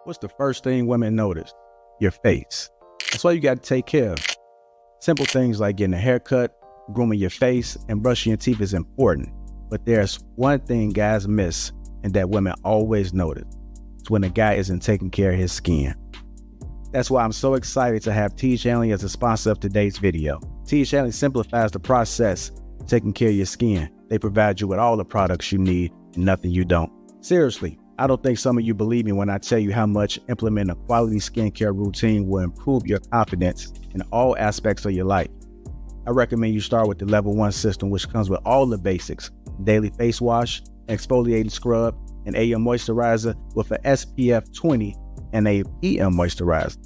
What's the first thing women notice? Your face. That's why you got to take care of. Simple things like getting a haircut, grooming your face, and brushing your teeth is important. But there's one thing guys miss and that women always notice. It's when a guy isn't taking care of his skin. That's why I'm so excited to have T Channeling as a sponsor of today's video. T Channeling simplifies the process of taking care of your skin. They provide you with all the products you need and nothing you don't. Seriously, I don't think some of you believe me when I tell you how much implementing a quality skincare routine will improve your confidence in all aspects of your life. I recommend you start with the level 1 system, which comes with all the basics: daily face wash, exfoliating scrub, an AM moisturizer with an SPF 20 and a PM moisturizer.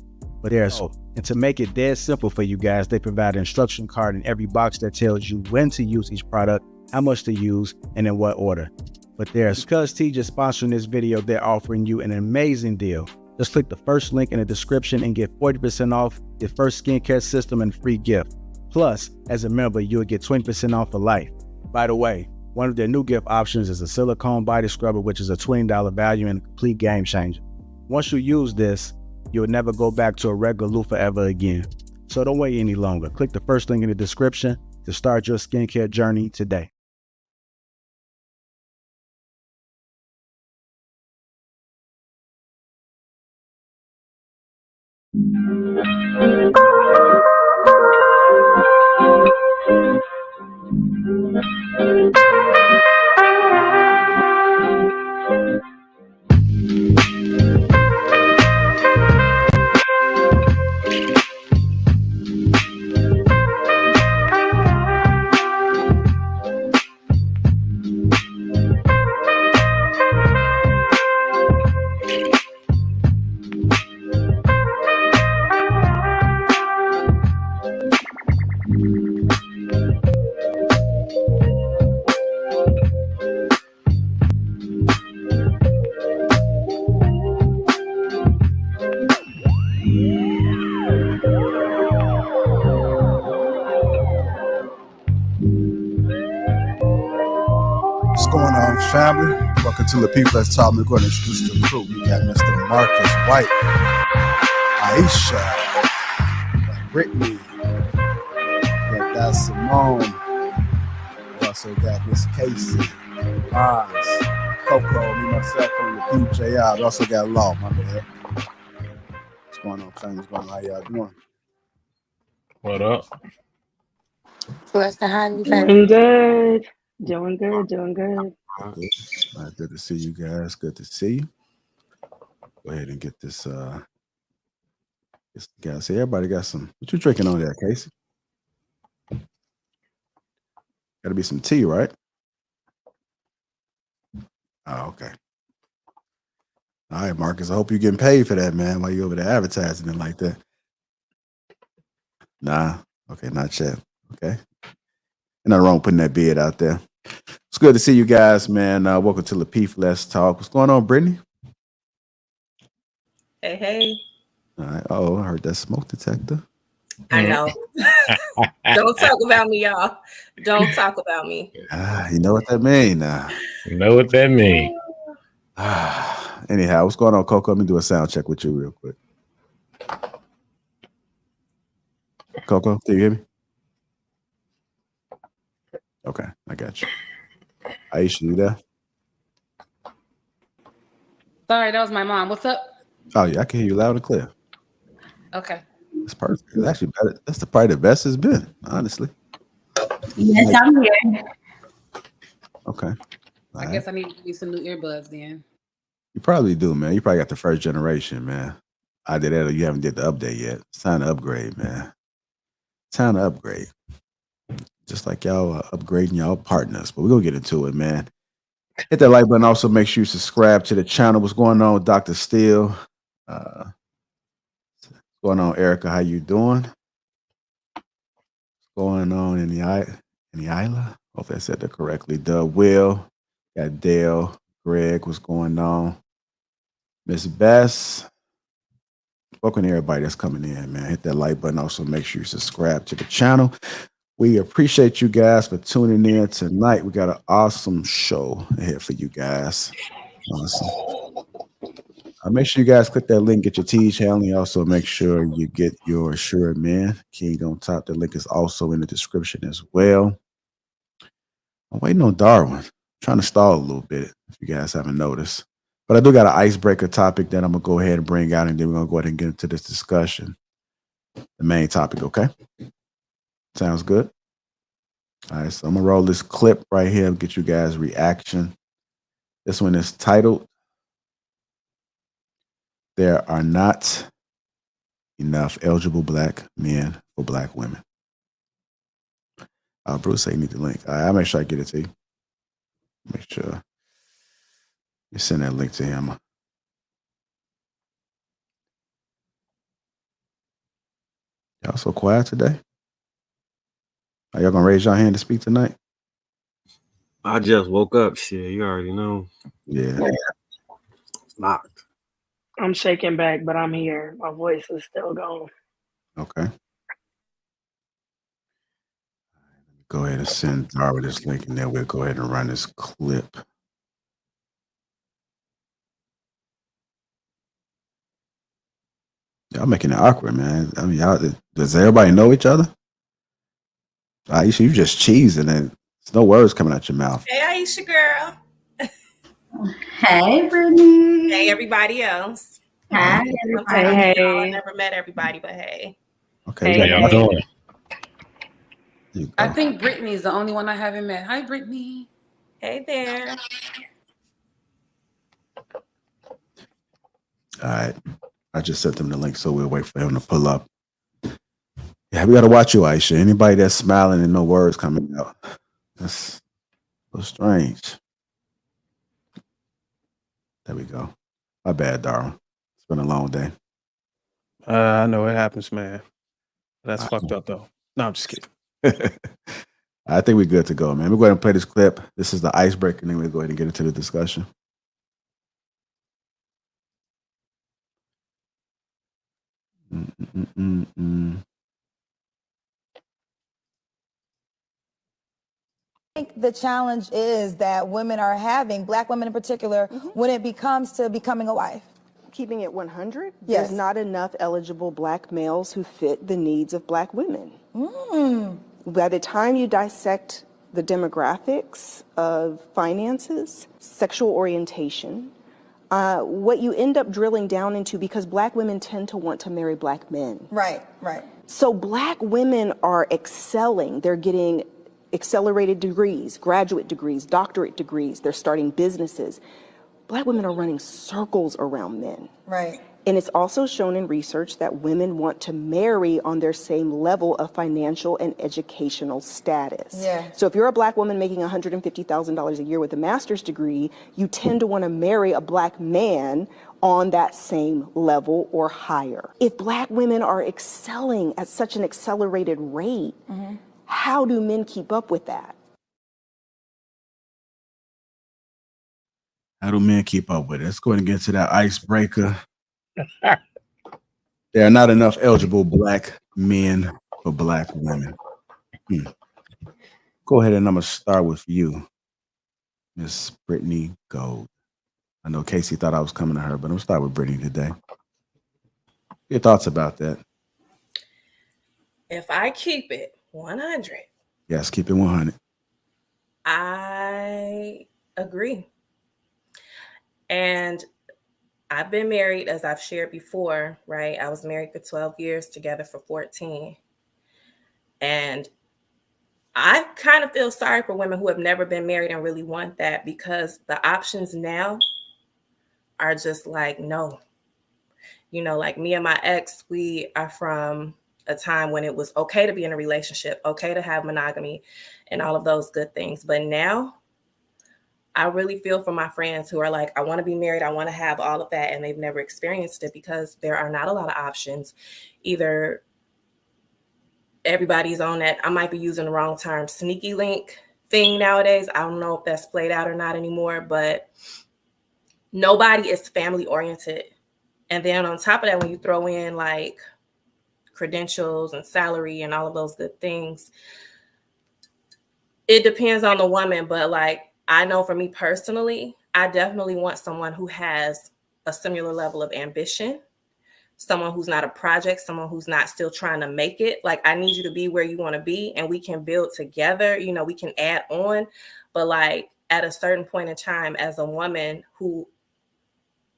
But and to make it dead simple for you guys, they provide an instruction card in every box that tells you when to use each product, how much to use, and in what order. But because T just sponsoring this video, they're offering you an amazing deal. Just click the first link in the description and get 40% off your first skincare system and free gift. Plus, as a member, you'll get 20% off for life. By the way, one of their new gift options is a silicone body scrubber, which is a $20 value and a complete game changer. Once you use this, you'll never go back to a regular loofah ever again. So don't wait any longer. Click the first link in the description to start your skincare journey today. What's going on, family? Welcome to Lapeef Let's Talk. We're going to introduce the crew. We got Mr. Marcus White, Aisha, got Brittany, we got Simone. We also got Miss Casey, Oz, Coco, me myself on Lapeef JR. We also got Law, my bad. What's going on, family? What's going on? How y'all doing? What up? Blessed and highly Doing good. Doing good. Doing good. Good to see you guys. Good to see you. Go ahead and get this. Guys, see, everybody got some. What you drinking on there, Casey? Got to be some tea, right? Oh, okay. All right, Marcus. I hope you're getting paid for that, man. While you over there advertising it like that. Nah. Okay, not yet. Okay. Nothing wrong with putting that beard out there. It's good to see you guys, man. Welcome to Lapeef Let's Talk. What's going on, Brittany? Hey, hey. All right. Oh, I heard that smoke detector. I know. Don't talk about me, y'all. Don't talk about me. You know what that means now. You know what that means. Anyhow, what's going on, Coco? Let me do a sound check with you real quick. Coco, can you hear me? Okay, I got you. Aisha, you there? Sorry, that was my mom. What's up? Oh, yeah, I can hear you loud and clear. Okay. It's perfect. It's actually better. That's probably the best it's been, honestly. Yes, I'm here. Okay. I guess I need to get some new earbuds then. You probably do, man. You probably got the first generation, man. I did that, or you haven't did the update yet. It's time to upgrade, man. Time to upgrade. Just like y'all upgrading y'all partners. But we're going to get into it, man. Hit that like button. Also, make sure you subscribe to the channel. What's going on with Dr. Steele? What's going on, Erica? How you doing? What's going on in the island? Hopefully I said that correctly. Doug, Will, got Dale, Greg, what's going on? Miss Bess. Welcome to everybody that's coming in, man. Hit that like button. Also, make sure you subscribe to the channel. We appreciate you guys for tuning in tonight. We got an awesome show ahead for you guys. Awesome. Make sure you guys click that link, get your T channel. And also make sure you get your Assured Man King on top. The link is also in the description as well. I'm waiting on Darwin. I'm trying to stall a little bit, if you guys haven't noticed. But I do got an icebreaker topic that I'm going to go ahead and bring out, and then we're going to go ahead and get into this discussion. The main topic, okay? Sounds good? All right, so I'm going to roll this clip right here and get you guys' reaction. This one is titled, "There Are Not Enough Eligible Black Men for Black Women." Bruce said you need the link. All right, I'll make sure I get it to you. Make sure you send that link to him. Y'all so quiet today? Are y'all gonna raise your hand to speak tonight? I just woke up. Shit, you already know. Yeah. It's locked. I'm shaking back, but I'm here. My voice is still gone. Okay. Go ahead and send Darwin this link, and then we'll go ahead and run this clip. Y'all making it awkward, man. I mean, y'all, does everybody know each other? Aisha, you just cheesing, and there's no words coming out your mouth. Hey, Aisha, girl. Hey, Brittany. Hey, everybody else. Hi, Sometimes Hey, I hey. never met everybody, but hey. Okay. Hey, How y'all doing? There you I go. think Brittany's the only one I haven't met. Hi, Brittany. Hey there. All right. I just sent them the link, so we'll wait for him to pull up. Yeah, we got to watch you, Aisha. Anybody that's smiling and no words coming out, that's so strange. There we go. My bad, Darwin. It's been a long day. I know it happens, man. That's fucked up, though. No, I'm just kidding. I think we're good to go, man. We're going to play this clip. This is the icebreaker, and then we'll go ahead and get into the discussion. I think the challenge is that women are having, Black women in particular, when it becomes to becoming a wife. Keeping it 100, Yes. there's not enough eligible Black males who fit the needs of Black women. By the time you dissect the demographics of finances, sexual orientation, what you end up drilling down into, because Black women tend to want to marry Black men. Right, right. So Black women are excelling. They're getting accelerated degrees, graduate degrees, doctorate degrees. They're starting businesses. Black women are running circles around men. Right. And it's also shown in research that women want to marry on their same level of financial and educational status. Yeah. So if you're a Black woman making $150,000 a year with a master's degree, you tend to want to marry a Black man on that same level or higher. If Black women are excelling at such an accelerated rate, how do men keep up with that? How do men keep up with it? Let's go ahead and get to that icebreaker. There are not enough eligible Black men for Black women. Go ahead, and I'm going to start with you, Miss Brittany Gold. I know Casey thought I was coming to her, but I'm going to start with Brittany today. Your thoughts about that? If I keep it 100, Yes, keep it 100. I agree. And I've been married, as I've shared before, right? I was married for 12 years, together for 14. And I kind of feel sorry for women who have never been married and really want that, because the options now are just like, no. You know, like me and my ex, we are from a time when it was okay to be in a relationship, okay to have monogamy and all of those good things. But now I really feel for my friends who are like, I want to be married, I want to have all of that, and they've never experienced it because there are not a lot of options. Either everybody's on that, I might be using the wrong term, sneaky link thing nowadays. I don't know if that's played out or not anymore, but nobody is family oriented. And then on top of that, when you throw in like credentials and salary and all of those good things, it depends on the woman. But like, I know for me personally, I definitely want someone who has a similar level of ambition, someone who's not a project, someone who's not still trying to make it. Like, I need you to be where you want to be and we can build together, you know, we can add on. But like at a certain point in time, as a woman who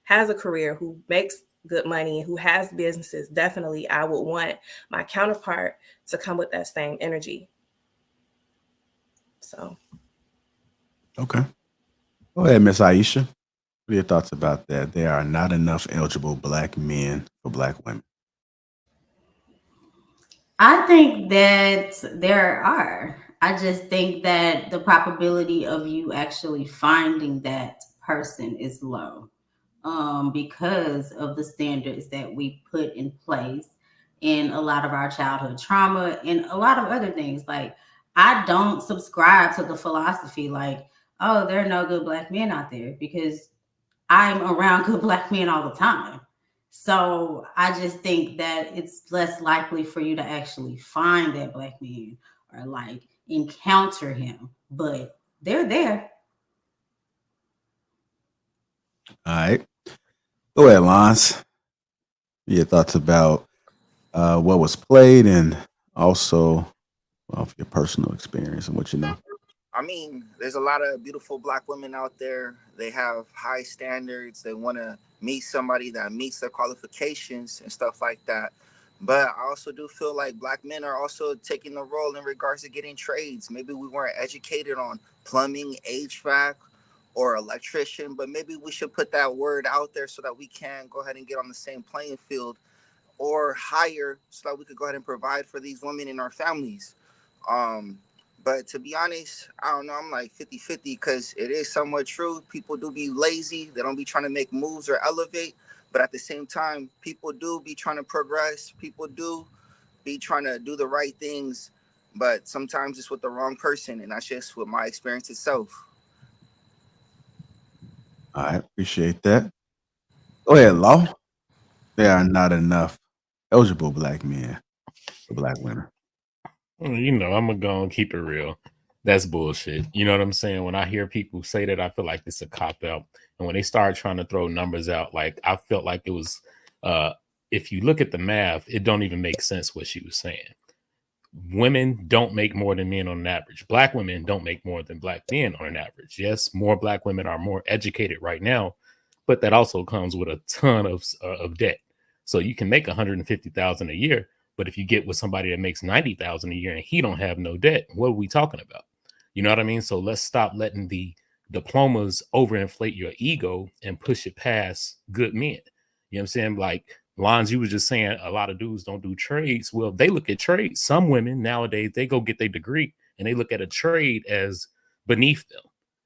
has a career, who makes good money, who has businesses, definitely I would want my counterpart to come with that same energy. So. Okay. Go ahead, Miss Aisha. What are your thoughts about that? There are not enough eligible Black men for Black women. I think that there are. I just think that the probability of you actually finding that person is low, because of the standards that we put in place in a lot of our childhood trauma and a lot of other things. Like, I don't subscribe to the philosophy like, oh, there are no good Black men out there, because I'm around good Black men all the time. So I just think that it's less likely for you to actually find that Black man or like encounter him, but they're there. All right. Go ahead, Lance. Your thoughts about what was played and also your personal experience and what you know. I mean, there's a lot of beautiful Black women out there. They have high standards. They want to meet somebody that meets their qualifications and stuff like that. But I also do feel like Black men are also taking a role in regards to getting trades. Maybe we weren't educated on plumbing, HVAC, or electrician, but maybe we should put that word out there so that we can go ahead and get on the same playing field or hire so that we could go ahead and provide for these women in our families. But to be honest, I don't know. I'm like 50-50 because it is somewhat true. People do be lazy. They don't be trying to make moves or elevate. But at the same time, people do be trying to progress. People do be trying to do the right things. But sometimes it's with the wrong person. And that's just with my experience itself. I appreciate that. Go ahead, Law. There are not enough eligible Black men for Black women. You know, I'm gonna go and keep it real. That's bullshit. You know what I'm saying? When I hear people say that, I feel like it's a cop out. And when they start trying to throw numbers out, like I felt like it was if you look at the math, it don't even make sense what she was saying. Women don't make more than men on an average. Black women don't make more than Black men on an average. Yes, more Black women are more educated right now, but that also comes with a ton of debt. So you can make $150,000 a year, but if you get with somebody that makes $90,000 a year and he don't have no debt, what are we talking about? You know what I mean? So let's stop letting the diplomas overinflate your ego and push it past good men. You know what I'm saying? Like Lons, you was just saying a lot of dudes don't do trades. Well, they look at trades. Some women nowadays, they go get their degree and they look at a trade as beneath them.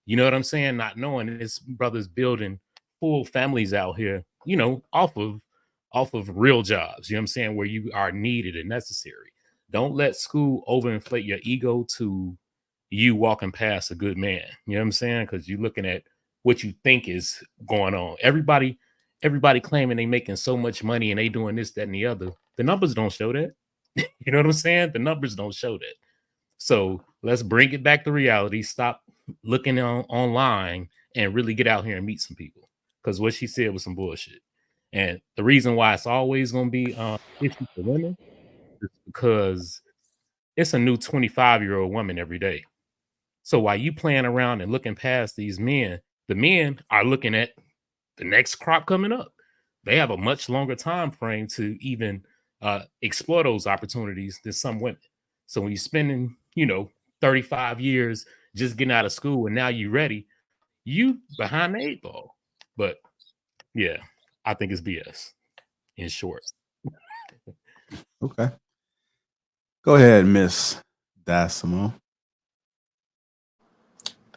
You know what I'm saying? Not knowing his brothers building full families out here, you know, off of real jobs, you know what I'm saying, where you are needed and necessary. Don't let school overinflate your ego to you walking past a good man. You know what I'm saying? Because you're looking at what you think is going on. Everybody claiming they making so much money and they doing this, that, and the other. The numbers don't show that. You know what I'm saying? The numbers don't show that. So let's bring it back to reality. Stop looking online and really get out here and meet some people. Because what she said was some bullshit. And the reason why it's always going to be issue for women is because it's a new 25-year-old woman every day. So while you playing around and looking past these men, the men are looking at the next crop coming up. They have a much longer time frame to even explore those opportunities than some women. So when you're spending, 35 years just getting out of school and now you're ready, you behind the eight ball. But yeah, I think it's BS in short. Okay. Go ahead, Miss Dasimo.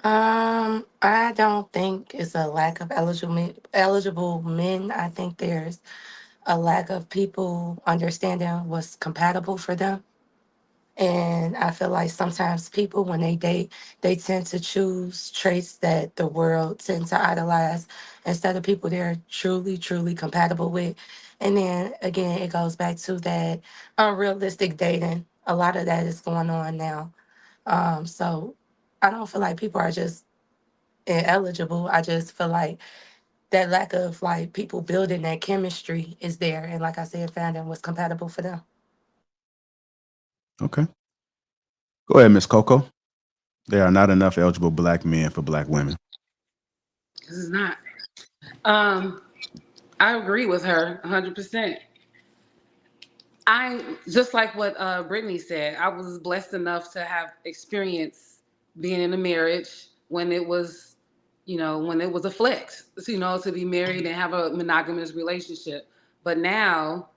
I don't think it's a lack of eligible men. I think there's a lack of people understanding what's compatible for them. And I feel like sometimes people, when they date, they tend to choose traits that the world tends to idolize instead of people they're truly, truly compatible with. And then again, it goes back to that unrealistic dating. A lot of that is going on now. So I don't feel like people are just ineligible. I just feel like that lack of like people building that chemistry is there. And like I said, finding what's compatible for them. Okay. Go ahead, Miss Coco. There are not enough eligible black men for black women. This is not. I agree with her 100%. I just like what Brittany said. I was blessed enough to have experience being in a marriage when it was, when it was a flex, to be married and have a monogamous relationship. But now,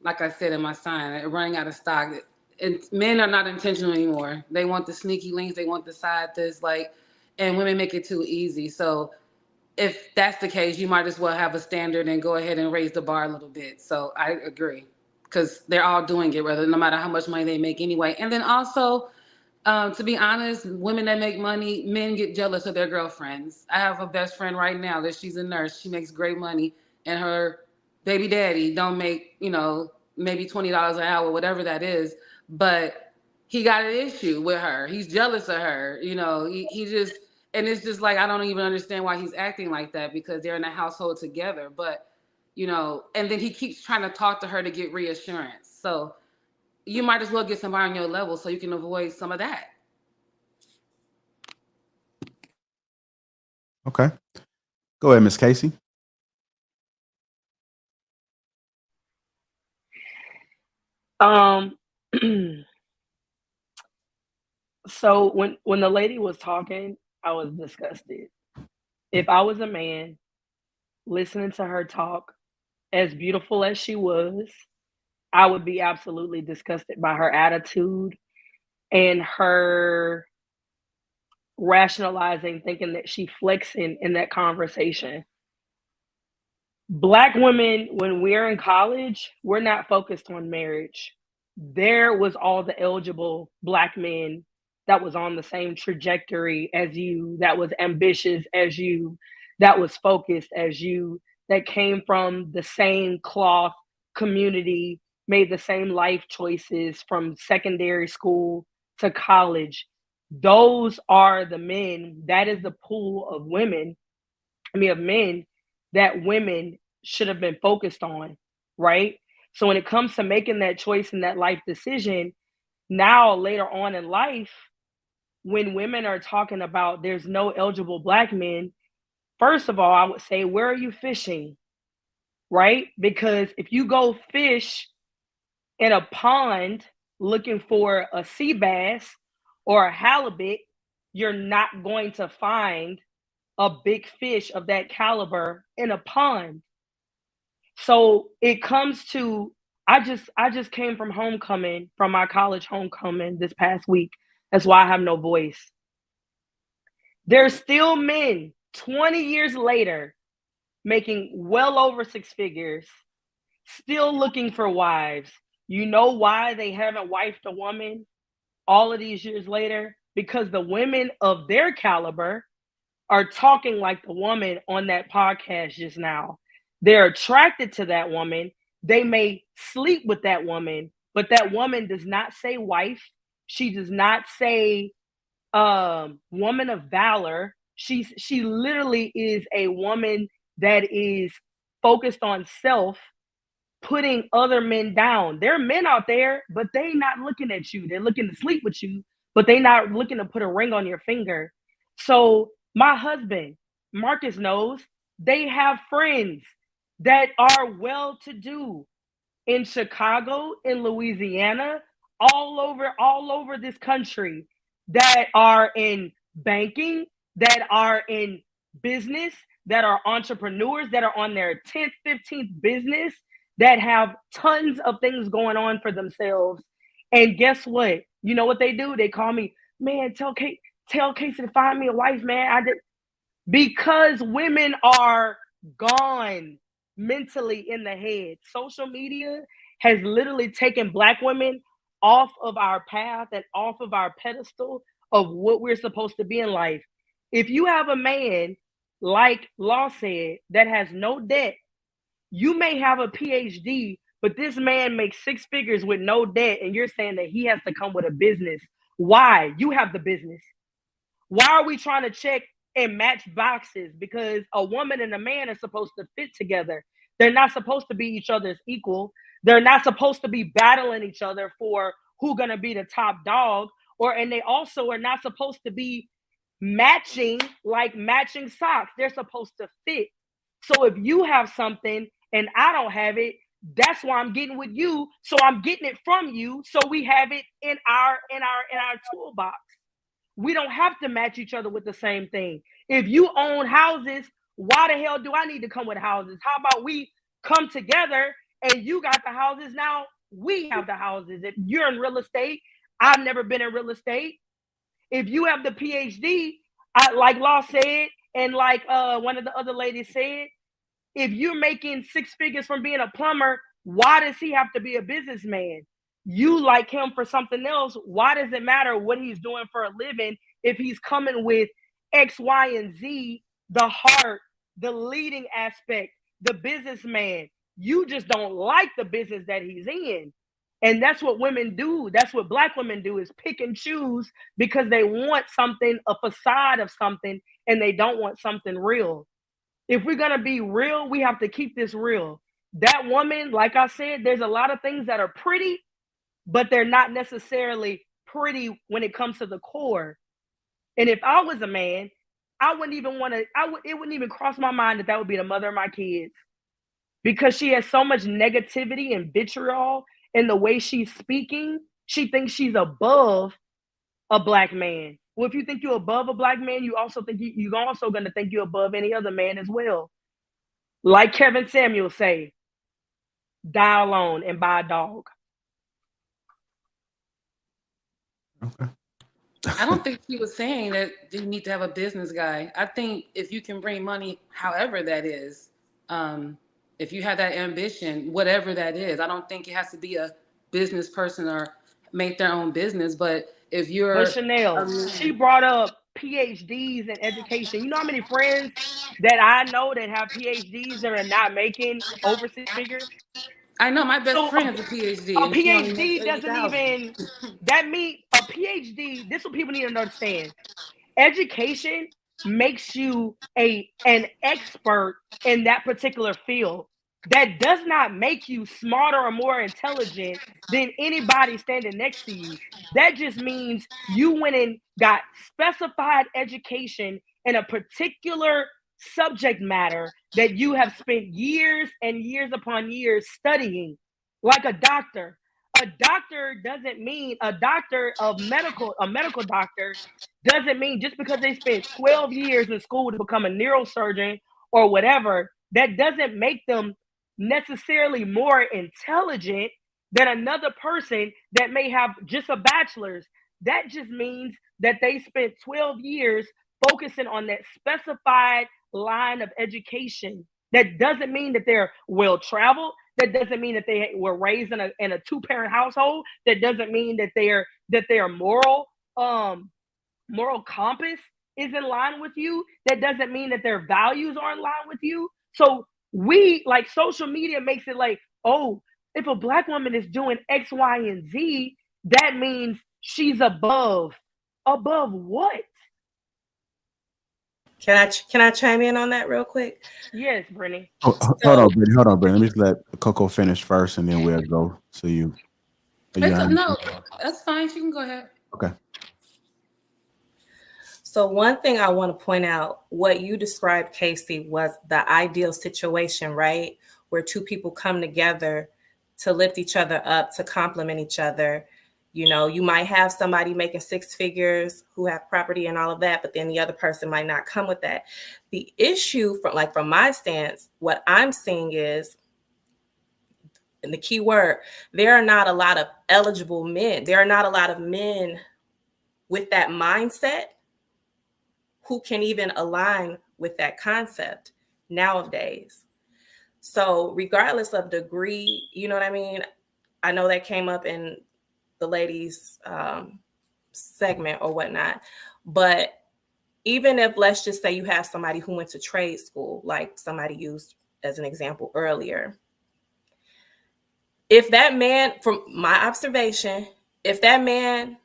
like I said in my sign, running out of stock. And men are not intentional anymore. They want the sneaky links. They want the side this, and women make it too easy. So if that's the case, you might as well have a standard and go ahead and raise the bar a little bit. So I agree, because they're all doing it, no matter how much money they make anyway. And then also, to be honest, women that make money, men get jealous of their girlfriends. I have a best friend right now that she's a nurse. She makes great money, and her baby daddy don't make, maybe $20 an hour, whatever that is. But he got an issue with her. He's jealous of her. He just, and it's just like, I don't even understand why he's acting like that, because they're in a household together. But, and then he keeps trying to talk to her to get reassurance. So you might as well get somebody on your level so you can avoid some of that. Okay. Go ahead, Miss Casey. So when the lady was talking, I was disgusted. If I was a man listening to her talk, as beautiful as she was, I would be absolutely disgusted by her attitude and her rationalizing, thinking that she flexing in that conversation. Black women, when we're in college, we're not focused on marriage. There was all the eligible Black men that was on the same trajectory as you, that was ambitious as you, that was focused as you, that came from the same cloth community, made the same life choices from secondary school to college. Those are the men, that is the pool of women, of men that women should have been focused on, right? So when it comes to making that choice and that life decision, now later on in life, when women are talking about there's no eligible Black men, first of all, I would say, where are you fishing, right? Because if you go fish in a pond looking for a sea bass or a halibut, you're not going to find a big fish of that caliber in a pond. So it comes to, I just came from homecoming, from my college homecoming this past week. That's why I have no voice. There's still men 20 years later making well over six figures, still looking for wives. You know why they haven't wifed a woman all of these years later? Because the women of their caliber are talking like the woman on that podcast just now. They're attracted to that woman. They may sleep with that woman, but that woman does not say wife. She does not say woman of valor. She literally is a woman that is focused on self, putting other men down. There are men out there, but they not looking at you. They're looking to sleep with you, but they not looking to put a ring on your finger. So my husband, Marcus, knows they have friends that are well-to-do in Chicago, in Louisiana, all over this country, that are in banking, that are in business, that are entrepreneurs, that are on their 10th, 15th business, that have tons of things going on for themselves. And guess what? You know what they do? They call me, man, tell Casey to find me a wife, man. Because women are gone mentally in the head. Social media has literally taken Black women off of our path and off of our pedestal of what we're supposed to be in life. If you have a man, like Law said, that has no debt, you may have a PhD, but this man makes six figures with no debt, and you're saying that he has to come with a business. Why? You have the business. Why are we trying to check and match boxes, because a woman and a man are supposed to fit together. They're not supposed to be each other's equal. They're not supposed to be battling each other for who's going to be the top dog, and they also are not supposed to be matching like matching socks. They're supposed to fit. So if you have something and I don't have it, that's why I'm getting with you. So I'm getting it from you. So we have it in our toolbox. We don't have to match each other with the same thing. If you own houses, why the hell do I need to come with houses? How about we come together and you got the houses, now we have the houses. If you're in real estate, I've never been in real estate. If you have the PhD, like Law said, and like one of the other ladies said, if you're making 6 figures from being a plumber, why does he have to be a businessman? You like him for something else. Why does it matter what he's doing for a living if he's coming with X, Y, and Z, the heart, the leading aspect, the businessman? You just don't like the business that he's in. And that's what women do. That's what Black women do, is pick and choose because they want something, a facade of something, and they don't want something real. If we're going to be real, we have to keep this real. That woman, like I said, there's a lot of things that are pretty, but they're not necessarily pretty when it comes to the core. And if I was a man, I wouldn't even want to, it wouldn't even cross my mind that would be the mother of my kids, because she has so much negativity and vitriol in the way she's speaking. She thinks she's above a Black man. Well, if you think you're above a Black man, you also think you're also going to think you're above any other man as well. Like Kevin Samuel say, die alone and buy a dog. Okay. I don't think he was saying that you need to have a business guy. I think if you can bring money, however that is, if you have that ambition, whatever that is, I don't think it has to be a business person or make their own business. But if you're, but Chanel, she brought up PhDs in education. You know how many friends that I know that have PhDs that are not making over 6 figures? I know my best friend has a PhD. A PhD doesn't even, that means a PhD, this is what people need to understand. Education makes you an expert in that particular field. That does not make you smarter or more intelligent than anybody standing next to you. That just means you went and got specified education in a particular subject matter that you have spent years and years upon years studying. Like a doctor. A doctor doesn't mean a medical doctor doesn't mean just because they spent 12 years in school to become a neurosurgeon or whatever, that doesn't make them necessarily more intelligent than another person that may have just a bachelor's. That just means that they spent 12 years focusing on that specified line of education. That doesn't mean that they're well traveled. That doesn't mean that they were raised in a 2-parent household. That doesn't mean that their moral compass is in line with you. That doesn't mean that their values are in line with you. So we, like, social media makes it like, oh, if a Black woman is doing X, Y, and Z, that means she's above. Above what? Can I chime in on that real quick? Yes, Brittany. Hold on, Brittany. Let me just let Coco finish first, and then we'll go to you. No, that's fine. She can go ahead. Okay. So one thing I want to point out, what you described, Casey, was the ideal situation, right? Where two people come together to lift each other up, to complement each other. You know, you might have somebody making 6 figures who have property and all of that, but then the other person might not come with that. The issue from my stance, what I'm seeing is, and the key word, there are not a lot of eligible men. There are not a lot of men with that mindset who can even align with that concept nowadays. So regardless of degree, you know what I mean? I know that came up in the ladies' segment or whatnot, but even if, let's just say you have somebody who went to trade school, like somebody used as an example earlier, if that man, from my observation, if that man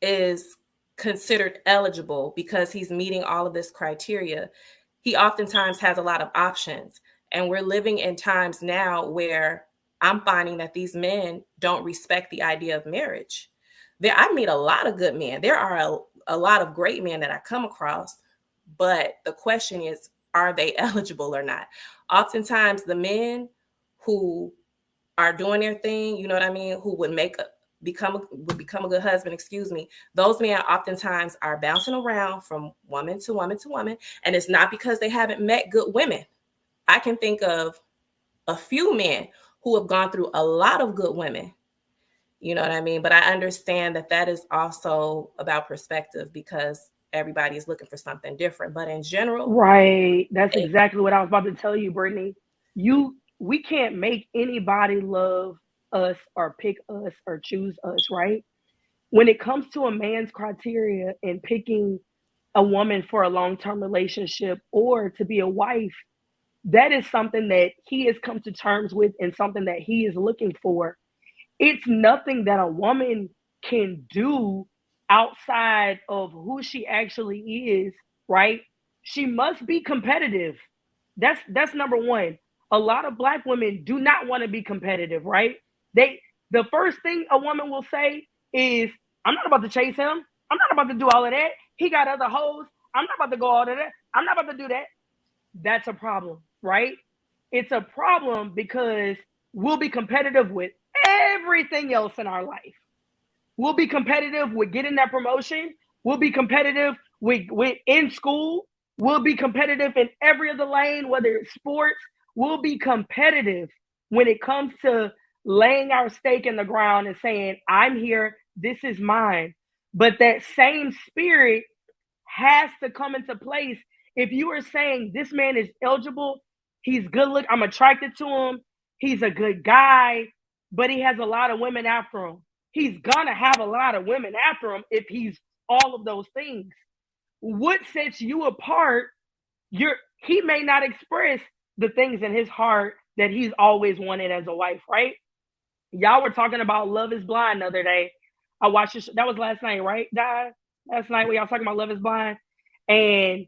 is considered eligible because he's meeting all of this criteria, he oftentimes has a lot of options. And we're living in times now where I'm finding that these men don't respect the idea of marriage. I meet a lot of good men. There are a lot of great men that I come across, but the question is, are they eligible or not? Oftentimes the men who are doing their thing, you know what I mean, who would become a good husband, those men oftentimes are bouncing around from woman to woman to woman. And it's not because they haven't met good women. I can think of a few men who have gone through a lot of good women. You know what I mean? But I understand that is also about perspective, because everybody is looking for something different. But in general, right. That's exactly what I was about to tell you, Brittany. We can't make anybody love us or pick us or choose us, right? When it comes to a man's criteria and picking a woman for a long-term relationship or to be a wife, that is something that he has come to terms with and something that he is looking for. It's nothing that a woman can do outside of who she actually is, right? She must be competitive. That's number one. A lot of Black women do not want to be competitive, right? The first thing a woman will say is, I'm not about to chase him. I'm not about to do all of that. He got other hoes. I'm not about to go all of that. I'm not about to do that. That's a problem, right? It's a problem because we'll be competitive with everything else in our life. We'll be competitive with getting that promotion. We'll be competitive with in school. We'll be competitive in every other lane, whether it's sports. We'll be competitive when it comes to laying our stake in the ground and saying, I'm here, this is mine. But that same spirit has to come into place. If you are saying this man is eligible, he's good look, I'm attracted to him, he's a good guy, but he has a lot of women after him. He's gonna have a lot of women after him if he's all of those things. What sets you apart? He may not express the things in his heart that he's always wanted as a wife, right? Y'all were talking about Love is Blind the other day. I watched it. That was last night, right, Di? Last night when y'all talking about Love is Blind. And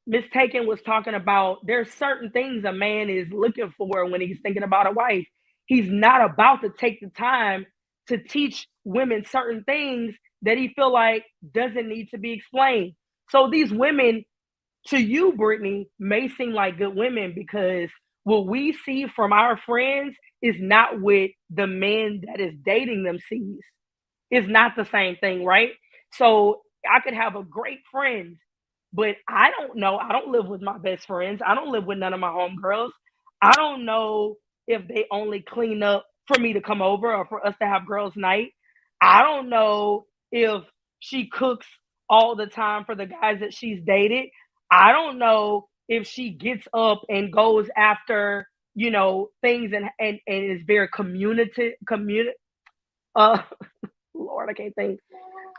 Miss Taken was talking about there's certain things a man is looking for when he's thinking about a wife. He's not about to take the time to teach women certain things that he feel like doesn't need to be explained. So these women, to you, Brittany, may seem like good women because what we see from our friends is not what the man that is dating them sees. It's not the same thing, right? So I could have a great friend, but I don't know. I don't live with my best friends. I don't live with none of my homegirls. I don't know if they only clean up for me to come over or for us to have girls' night. I don't know if she cooks all the time for the guys that she's dated. I don't know if she gets up and goes after, things and is very Lord, I can't think.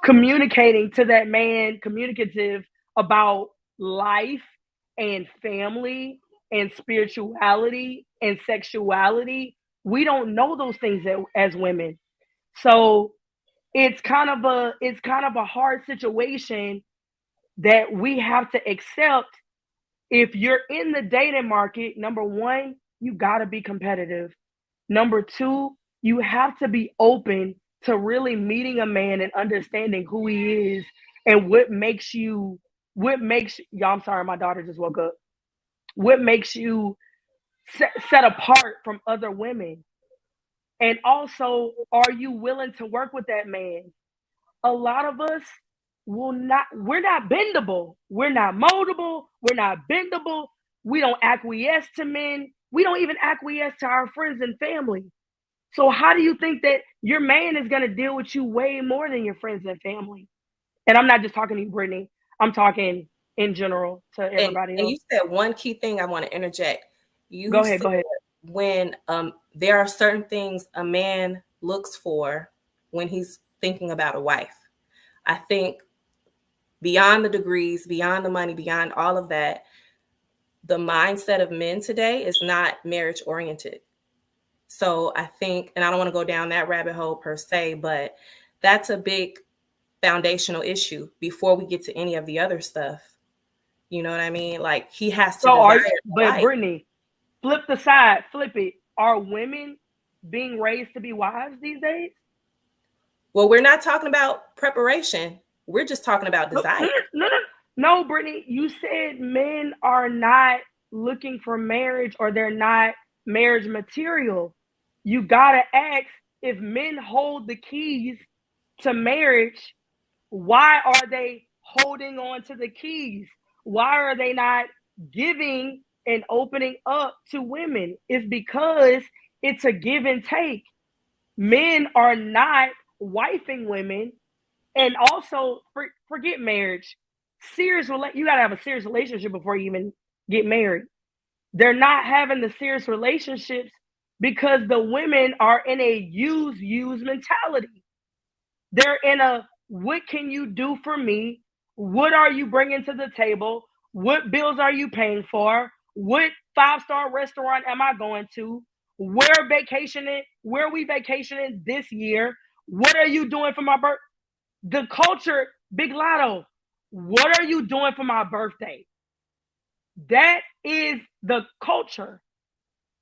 Communicating to that man, communicative about life and family and spirituality and sexuality. We don't know those things as women. So it's kind of a hard situation that we have to accept. If you're in the dating market, number one, you got to be competitive. Number two, you have to be open to really meeting a man and understanding who he is and what makes y'all, I'm sorry, my daughter just woke up. What makes you set apart from other women? And also, are you willing to work with that man? A lot of us we're not bendable. We're not moldable. We're not bendable. We don't acquiesce to men. We don't even acquiesce to our friends and family. So how do you think that your man is going to deal with you way more than your friends and family? And I'm not just talking to you, Brittany. I'm talking in general to everybody else. And you said one key thing I want to interject. Go ahead. When there are certain things a man looks for when he's thinking about a wife. I think beyond the degrees, beyond the money, beyond all of that, the mindset of men today is not marriage oriented. So I think, and I don't want to go down that rabbit hole per se, but That's a big foundational issue before we get to any of the other stuff. You know what I mean? Like, he has to desire but Brittany, flip it. Are women being raised to be wives these days? Well, we're not talking about preparation. We're just talking about desire. No, Brittany, you said men are not looking for marriage, or they're not marriage material. You gotta ask, if men hold the keys to marriage, why are they holding on to the keys? Why are they not giving and opening up to women? It's because it's a give and take. Men are not wifing women. And also, forget marriage. You gotta have a serious relationship before you even get married. They're not having the serious relationships because the women are in a use mentality. They're in a, what can you do for me? What are you bringing to the table? What bills are you paying for? What 5-star restaurant am I going to? Where are we vacationing this year? What are you doing for my birthday? The culture, Big Lotto, what are you doing for my birthday? That is the culture.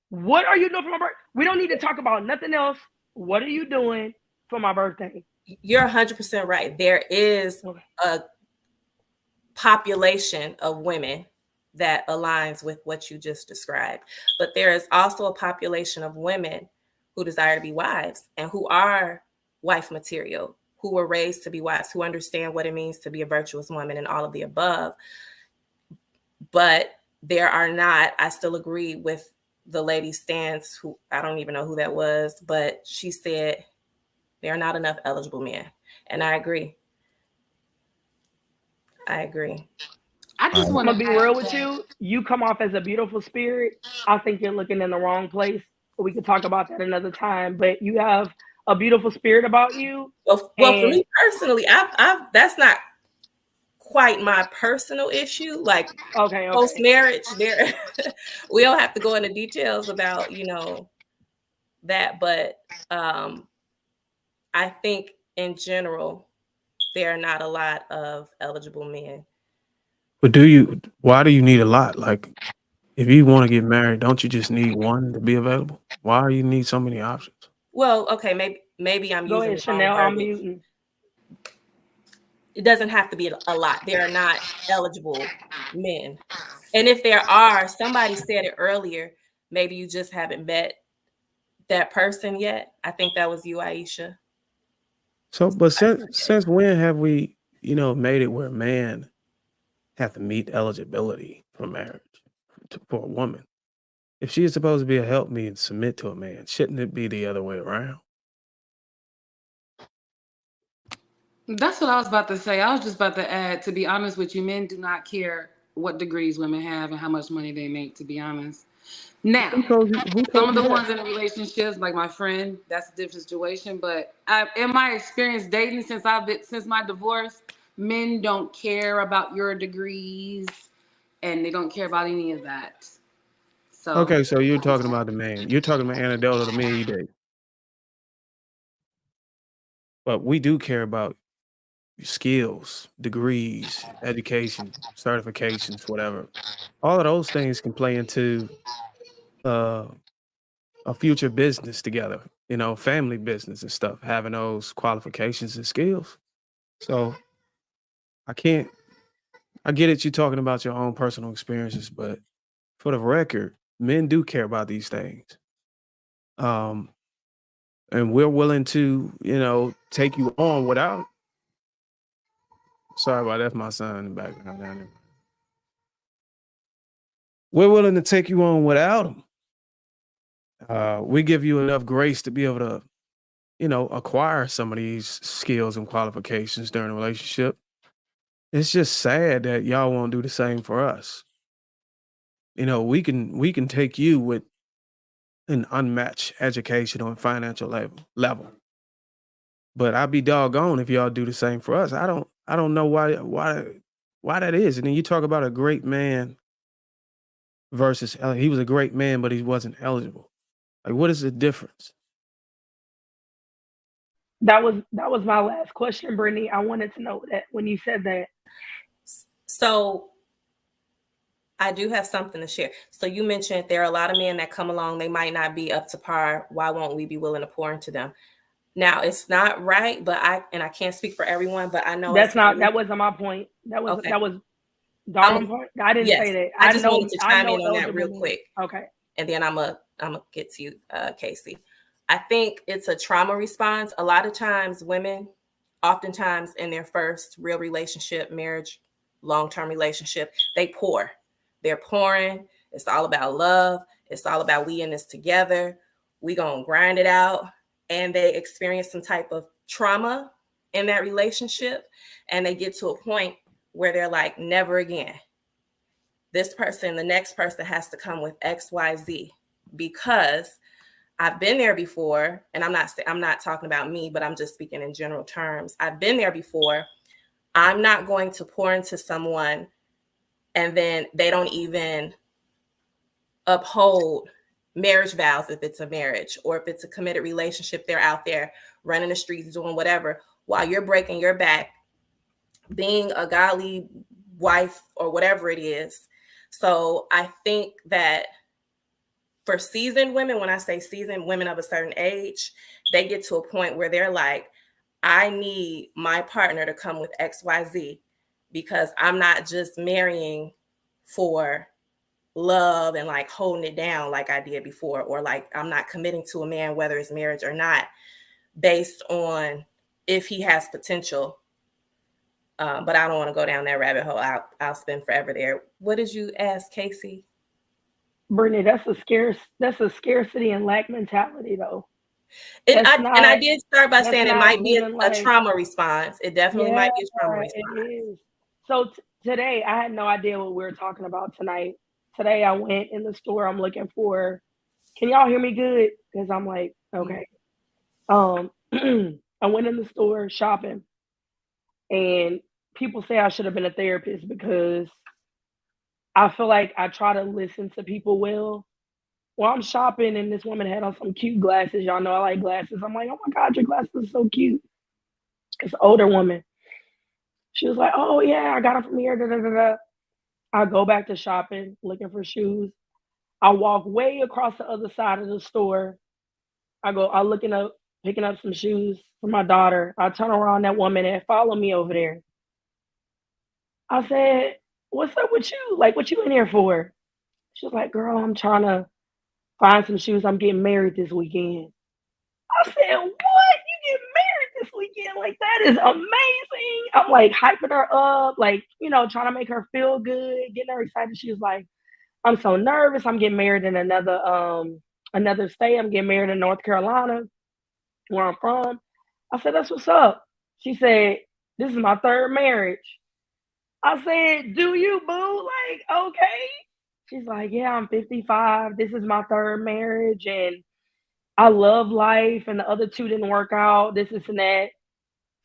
What are you doing for my birthday? We don't need to talk about nothing else. What are you doing for my birthday? You're 100% right. There is a population of women that aligns with what you just described. But there is also a population of women who desire to be wives and who are wife material, who were raised to be wives, who understand what it means to be a virtuous woman and all of the above. But there are not, I still agree with the lady's stance, who I don't even know who that was, but she said there are not enough eligible men. And I agree. I just want to be real with you. You come off as a beautiful spirit. I think you're looking in the wrong place. We could talk about that another time, but you have a beautiful spirit about you. Well, for me personally, I that's not quite my personal issue. Like, okay. Post marriage, there we don't have to go into details about, that, but I think in general there are not a lot of eligible men. But why do you need a lot? Like, if you want to get married, don't you just need one to be available? Why do you need so many options? Well, okay, maybe I'm Go using ahead, Chanel. I'm muting. It doesn't have to be a lot. There are not eligible men. And if there are, somebody said it earlier, maybe you just haven't met that person yet. I think that was you, Aisha. So, but since when have we, made it where man have to meet eligibility for marriage for a woman? If she is supposed to be a helpmeet and submit to a man, shouldn't it be the other way around? That's what I was about to say. I was just about to add, to be honest with you, men do not care what degrees women have and how much money they make, to be honest. Now, some of the ones in the relationships, like my friend, that's a different situation. But in my experience dating since my divorce, men don't care about your degrees and they don't care about any of that. So okay, so you're talking about the man. You're talking about anecdotal to me you date. But we do care about skills, degrees, education, certifications, whatever. All of those things can play into a future business together, family business and stuff, having those qualifications and skills. So I get it, you're talking about your own personal experiences, but for the record, men do care about these things. And we're willing to, take you on without. Sorry about that, that's my son in the background down there. We're willing to take you on without them. We give you enough grace to be able to, acquire some of these skills and qualifications during a relationship. It's just sad that y'all won't do the same for us. We can take you with an unmatched educational and financial level. But I'd be doggone if y'all do the same for us. I don't know why that is. And then you talk about a great man versus he was a great man, but he wasn't eligible. Like, what is the difference? That was my last question, Brittany. I wanted to know that when you said that. So I do have something to share. So you mentioned there are a lot of men that come along, they might not be up to par. Why won't we be willing to pour into them? Now it's not right, but I can't speak for everyone, but I know That wasn't my point. That was Darwin point. I didn't yes, say that. I just wanted to chime in on that eligible real men. quick. Okay. And then I'm a get to you, Casey. I think it's a trauma response. A lot of times women, oftentimes in their first real relationship, marriage, long-term relationship, they pour. They're pouring. It's all about love. It's all about we in this together. We gonna grind it out. And they experience some type of trauma in that relationship. And they get to a point where they're like, never again. This person, the next person has to come with XYZ, because I've been there before. And I'm not talking about me, but I'm just speaking in general terms. I've been there before. I'm not going to pour into someone and then they don't even uphold marriage vows if it's a marriage, or if it's a committed relationship, they're out there running the streets, doing whatever, while you're breaking your back, being a godly wife or whatever it is. So I think that for seasoned women, when I say seasoned women of a certain age, they get to a point where they're like, I need my partner to come with XYZ, because I'm not just marrying for love and like holding it down like I did before, or like I'm not committing to a man, whether it's marriage or not, based on if he has potential. But I don't want to go down that rabbit hole. I'll spend forever there. What did you ask, Casey? Brittany, that's a scarcity and lack mentality, though. And I did start by saying it might be a trauma response. It definitely might be a trauma response. It is. So today, I had no idea what we were talking about tonight. Today, I went in the store. I'm looking for. Can y'all hear me good? Because I'm like, okay. I went in the store shopping, and people say I should have been a therapist, because I feel like I try to listen to people well. Well, I'm shopping and this woman had on some cute glasses. Y'all know I like glasses. I'm like, oh my God, your glasses are so cute. It's an older woman. She was like, oh yeah, I got them from here. Da, da, da, da. I go back to shopping, looking for shoes. I walk way across the other side of the store. I'm picking up some shoes for my daughter. I turn around, that woman and follow me over there. I said, what's up with you? Like, what you in here for? She was like, girl, I'm trying to find some shoes. I'm getting married this weekend. I said, what? You get married this weekend? Like, that is amazing. I'm like hyping her up, like, trying to make her feel good, getting her excited. She was like, I'm so nervous. I'm getting married in another state. I'm getting married in North Carolina, where I'm from. I said, that's what's up. She said, this is my third marriage. I said, do you, boo? Like, okay. She's like, yeah, I'm 55. This is my third marriage, and I love life, and the other two didn't work out. This and that.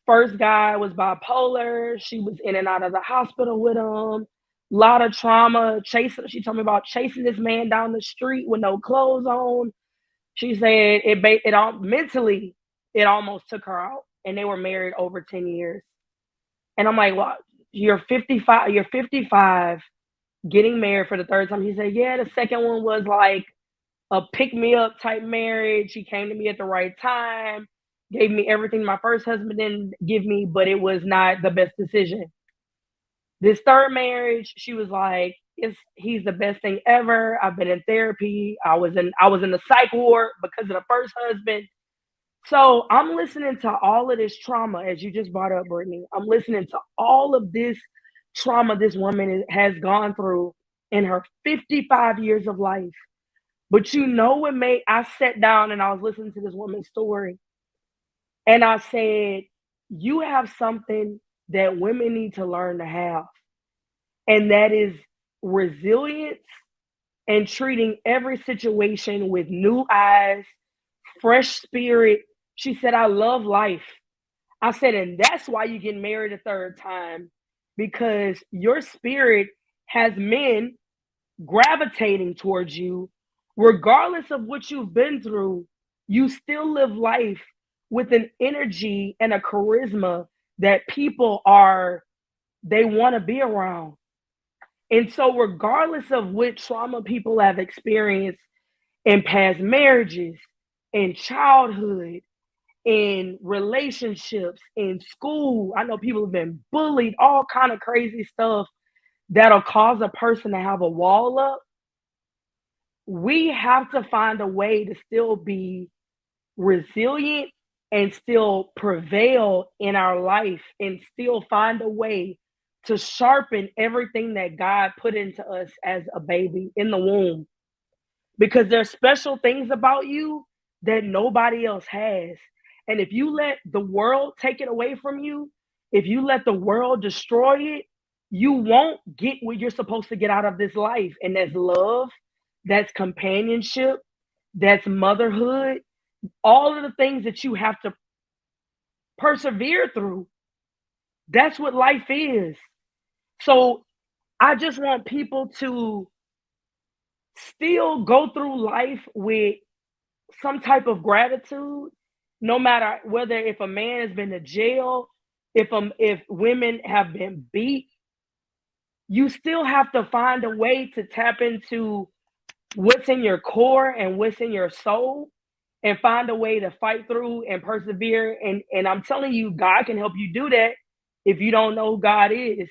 First guy was bipolar. She was in and out of the hospital with him. A lot of trauma. She told me about chasing this man down the street with no clothes on. She said mentally, it almost took her out, and they were married over 10 years. And I'm like, well, you're 55. You're 55. Getting married for the third time. He said, yeah, the second one was like a pick-me-up type marriage. He came to me at the right time, gave me everything my first husband didn't give me, but it was not the best decision. This third marriage, she was like, he's the best thing ever. I've been in therapy. I was in the psych ward because of the first husband. So I'm listening to all of this trauma, as you just brought up, Brittany. I'm listening to all of this trauma this woman has gone through in her 55 years of life. But I sat down and I was listening to this woman's story, and I said, you have something that women need to learn to have, and that is resilience and treating every situation with new eyes, fresh spirit. She said, I love life. I said, and that's why you get married a third time, because your spirit has men gravitating towards you. Regardless of what you've been through, you still live life with an energy and a charisma that people they want to be around. And so regardless of what trauma people have experienced in past marriages, in childhood, in relationships, in school, I know people have been bullied, all kind of crazy stuff that'll cause a person to have a wall up. We have to find a way to still be resilient and still prevail in our life and still find a way to sharpen everything that God put into us as a baby in the womb. Because there's special things about you that nobody else has. And if you let the world take it away from you, if you let the world destroy it, you won't get what you're supposed to get out of this life. And that's love, that's companionship, that's motherhood, all of the things that you have to persevere through. That's what life is. So I just want people to still go through life with some type of gratitude, no matter whether if a man has been to jail, if women have been beat, you still have to find a way to tap into what's in your core and what's in your soul and find a way to fight through and persevere. And I'm telling you, God can help you do that if you don't know who God is.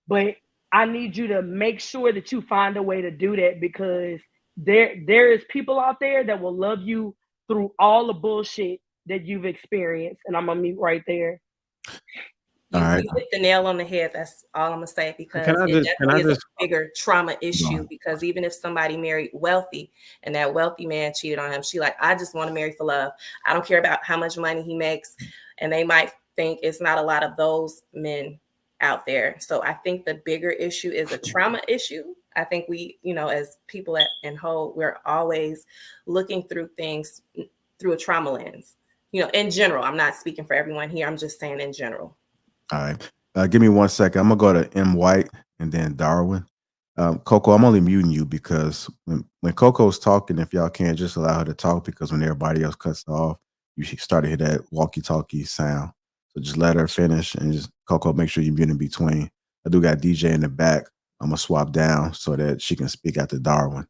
But I need you to make sure that you find a way to do that, because there is people out there that will love you through all the bullshit that you've experienced. And I'm gonna mute right there. All right. You hit the nail on the head. That's all I'm gonna say, because Can I it just- definitely is a bigger trauma issue. Because even if somebody married wealthy and that wealthy man cheated on him, she like, I just want to marry for love. I don't care about how much money he makes. And they might think it's not a lot of those men out there. So I think the bigger issue is a trauma issue. I think we, as people in whole, we're always looking through things through a trauma lens. In general, I'm not speaking for everyone here. I'm just saying in general. All right. Give me 1 second. I'm going to go to M. White and then Darwin. Coco, I'm only muting you because when Coco's talking, if y'all can't just allow her to talk, because when everybody else cuts off, you start to hear that walkie-talkie sound. So just let her finish, and just, Coco, make sure you mute in between. I do got DJ in the back. I'm going to swap down so that she can speak after Darwin.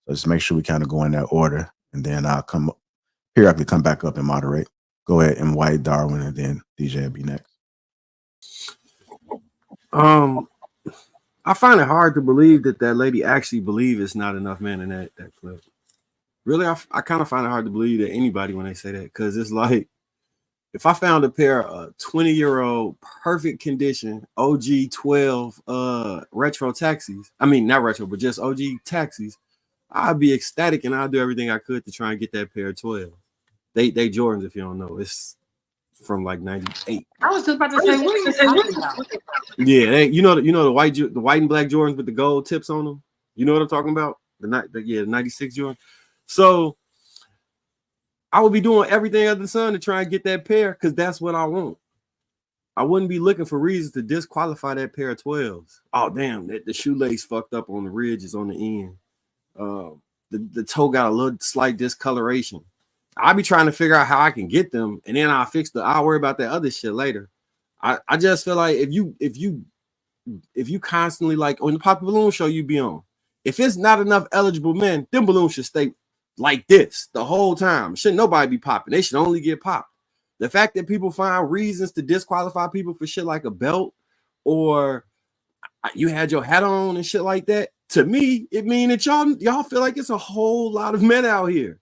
So just make sure we kind of go in that order, and then I'll periodically come back up and moderate. Go ahead, M. White, Darwin, and then DJ will be next. I find it hard to believe that lady actually believes it's not enough men in that clip. Really, I kind of find it hard to believe that anybody when they say that, because it's like, if I found a pair of 20-year-old perfect condition OG 12 retro taxis, I mean not retro, but just OG taxis, I'd be ecstatic and I'd do everything I could to try and get that pair of 12. They Jordans, if you don't know. It's from like 98. I was just about to say, what are you talking about? Yeah, the white and black Jordans with the gold tips on them. You know what I'm talking about? The 96 Jordan. So I would be doing everything under the sun to try and get that pair, because that's what I want. I wouldn't be looking for reasons to disqualify that pair of 12s. Oh damn, the shoelace fucked up on the ridges on the end. The toe got a little slight discoloration. I'll be trying to figure out how I can get them, and then I'll worry about that other shit later. I just feel like if you constantly, like on the Pop Balloon show you be on, if it's not enough eligible men, them balloons should stay like this the whole time. Shouldn't nobody be popping. They should only get popped. The fact that people find reasons to disqualify people for shit like a belt or you had your hat on and shit like that, to me, it means that y'all feel like it's a whole lot of men out here.